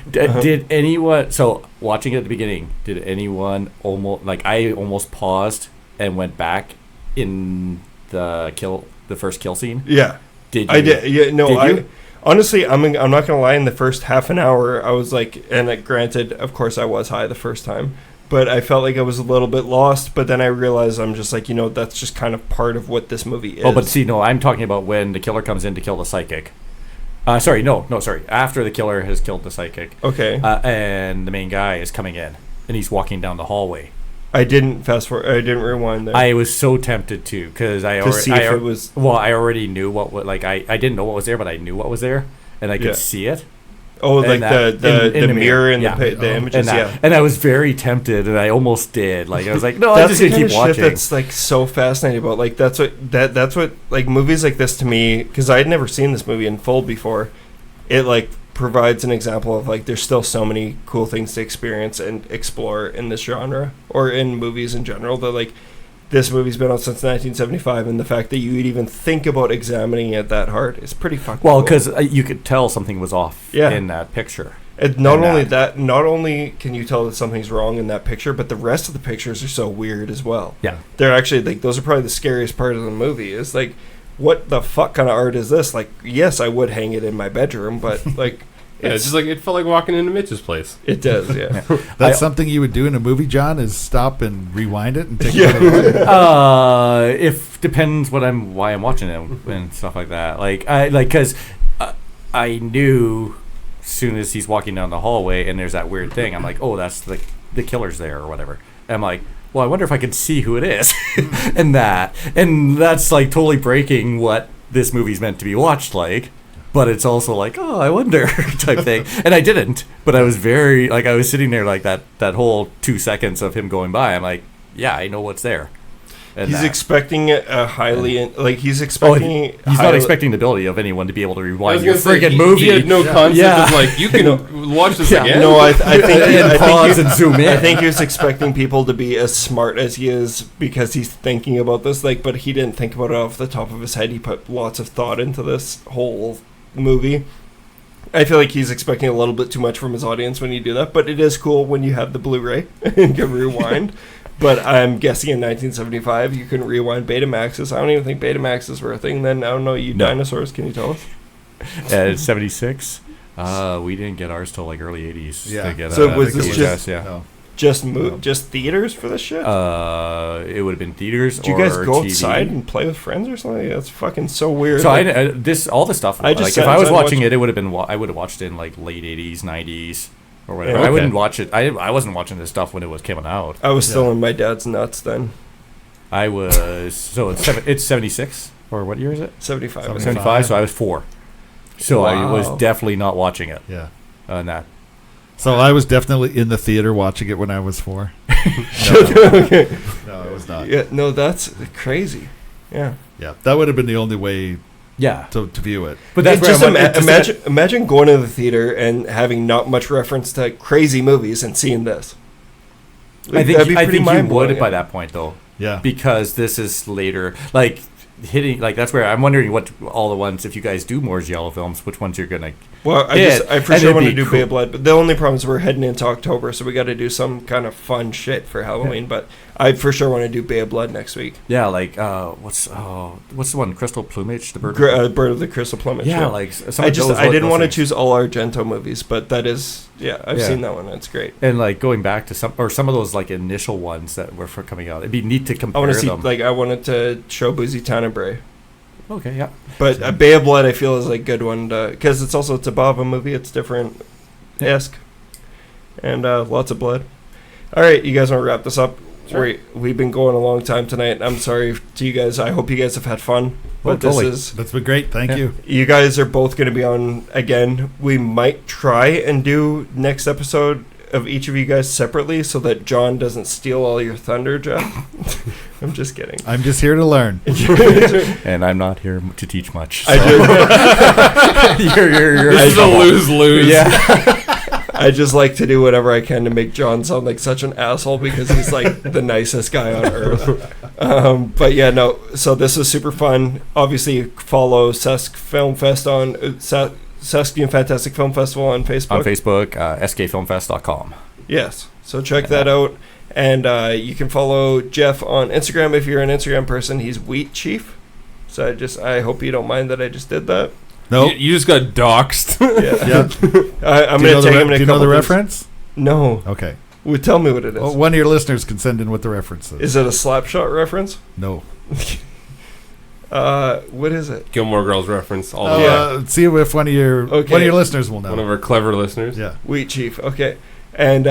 Did anyone... So, watching it at the beginning, did anyone almost... Like, I almost paused and went back in the first kill scene? Yeah. Did you? I did. Yeah, no, did you? Honestly, I'm not going to lie, in the first half an hour, I was like... And granted, of course, I was high the first time. But I felt like I was a little bit lost. But then I realized I'm just like, that's just kind of part of what this movie is. Oh, but see, no, I'm talking about when the killer comes in to kill the psychic. Sorry. After the killer has killed the psychic. Okay. And the main guy is coming in, and he's walking down the hallway. I didn't fast forward. I didn't rewind there. I was so tempted to, because I already knew what. Like I didn't know what was there, but I knew what was there, and I could see it. Oh, like the mirror and the images, And I was very tempted, and I almost did. Like I was like, no, I'm just gonna keep watching. Shit that's like so fascinating about like that's what like movies like this to me, because I had never seen this movie in full before. It like provides an example of like there's still so many cool things to experience and explore in this genre or in movies in general. That like this movie's been out since 1975, and the fact that you would even think about examining it that hard is pretty fucking cool. Because you could tell something was off in that picture. And not only can you tell that something's wrong in that picture, but the rest of the pictures are so weird as well. Yeah. They're actually, like, those are probably the scariest part of the movie, is, like, what the fuck kind of art is this? Like, yes, I would hang it in my bedroom, but, like... Yeah, it's just like it felt like walking into Mitch's place. It does, yeah. That's something you would do in a movie, John, is stop and rewind it and take it. If depends why I'm watching it and stuff like that. Because I knew as soon as he's walking down the hallway and there's that weird thing, I'm like, oh, that's the killer's there or whatever. And I'm like, well, I wonder if I can see who it is, and that's like totally breaking what this movie's meant to be watched like. But it's also like, oh, I wonder type thing. And I didn't. But I was I was sitting there like that whole 2 seconds of him going by. I'm like, yeah, I know what's there. And he's expecting a highly, he's expecting... he's not expecting the ability of anyone to be able to rewind your friggin' movie. He had no concept of, like, you can watch this again. No, I think pause and zoom in. I think he was expecting people to be as smart as he is because he's thinking about this, but he didn't think about it off the top of his head. He put lots of thought into this whole movie. I feel like he's expecting a little bit too much from his audience when you do that, but it is cool when you have the Blu-ray and can rewind. But I'm guessing in 1975 you couldn't rewind Betamaxes. I don't even think Betamaxes were a thing then. I don't know, dinosaurs, can you tell us? 76. We didn't get ours till like early 80s. Yeah. To get, so was this just No. Just theaters for this shit? It would have been theaters. Did you guys go outside and play with friends or something? That's fucking so weird. So all this stuff. If I was watching it, it would have been. I would have watched it in like late 80s, 90s. or whatever. Okay. I wouldn't watch it. I wasn't watching this stuff when it was coming out. I was still in my dad's nuts then. I was it's 76 or what year is it? 75. 75. So I was 4. So Wow. I was definitely not watching it. Yeah. On that. So I was definitely in the theater watching it when I was 4. Okay. No, I was not. Yeah, no, that's crazy. Yeah. Yeah, that would have been the only way Yeah. to view it. But that's just where imagine going to the theater and having not much reference to crazy movies and seeing this. I think you mind-blowing. would by that point though. Yeah. Because this is later, like hitting, like that's where I'm wondering what all the ones, if you guys do more Giallo films, which ones you're gonna. Well, I for sure want to do Bay of Blood, but the only problem is we're heading into October, so we got to do some kind of fun shit for Halloween. But I for sure want to do Bay of Blood next week. Yeah, like what's the one? Crystal Plumage, the bird. Bird of the Crystal Plumage. Yeah, like some I of those, didn't want to things. choose all Argento movies, but that is I've seen that one. That's great. And like going back to some of those like initial ones that were for coming out, it'd be neat to compare I want to see them. I wanted to show Buzi Tannenbray. Okay, yeah. But Bay of Blood, I feel, is a good one because it's above a movie. It's different-esque. And lots of blood. All right, you guys want to wrap this up? Sure. We've been going a long time tonight. I'm sorry to you guys. I hope you guys have had fun. But totally. That's been great. Thank you. You guys are both going to be on again. We might try and do next episode of each of you guys separately so that John doesn't steal all your thunder, Jeff. I'm just kidding. I'm just here to learn. And I'm not here to teach much. So. This is a lose-lose. Yeah. I just like to do whatever I can to make John sound like such an asshole because he's like the nicest guy on earth. But yeah, no. So this was super fun. Obviously, follow Sask Film Fest on Saskatoon Fantastic Film Festival on Facebook. On Facebook, skfilmfest.com. Yes. So check that out. And you can follow Jeff on Instagram if you're an Instagram person. He's Wheat Chief. So I hope you don't mind that I just did that. No. You just got doxxed. Yeah. I'm going to take him in a couple Do you know the days. reference? No. Okay. Well, tell me what it is. Well, one of your listeners can send in what the reference is. Is it a Slapshot reference? No. What is it? Gilmore Girls reference. All the way. See if one of your listeners will know. One of our clever listeners. Yeah. Wheat Chief. Okay. And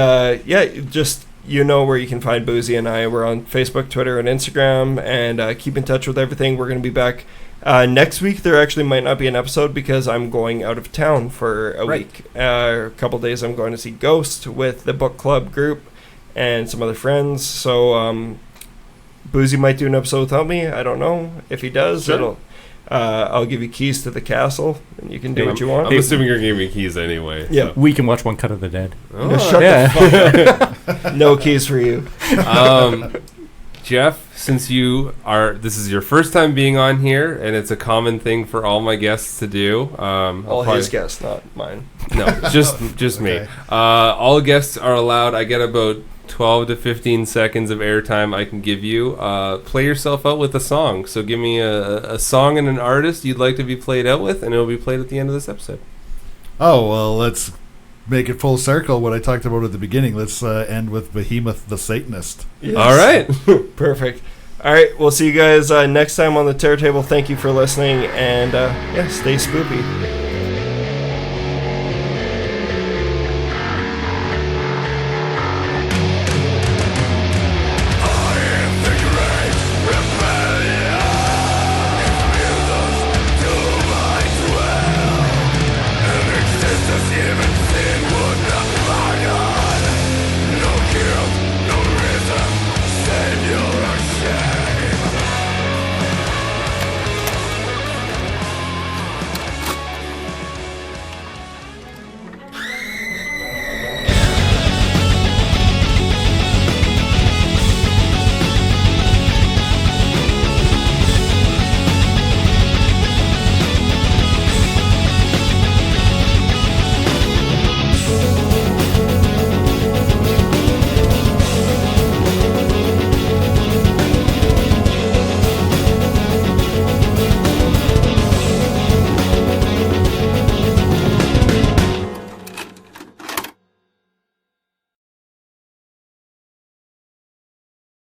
just where you can find Buzi and I. We're on Facebook, Twitter, and Instagram, and keep in touch with everything. We're going to be back next week. There actually might not be an episode because I'm going out of town for a week. A couple days I'm going to see Ghost with the book club group and some other friends. So Buzi might do an episode without me. I don't know. If he does, Sure. I'll give you keys to the castle, and you can do what you want. I'm assuming you're giving me keys anyway. Yeah. We can watch One Cut of the Dead. No, shut the fuck up. No keys for you. Jeff, since this is your first time being on here, and it's a common thing for all my guests to do. All his guests, not mine. No, just me. Okay. All guests are allowed. I get about 12 to 15 seconds of airtime I can give you. Play yourself out with a song. So give me a song and an artist you'd like to be played out with, and it'll be played at the end of this episode. Oh, well, let's make it full circle what I talked about at the beginning. Let's end with Behemoth the Satanist. Yes. All right. Perfect. All right, we'll see you guys next time on the Terror Table. Thank you for listening, and stay spoopy.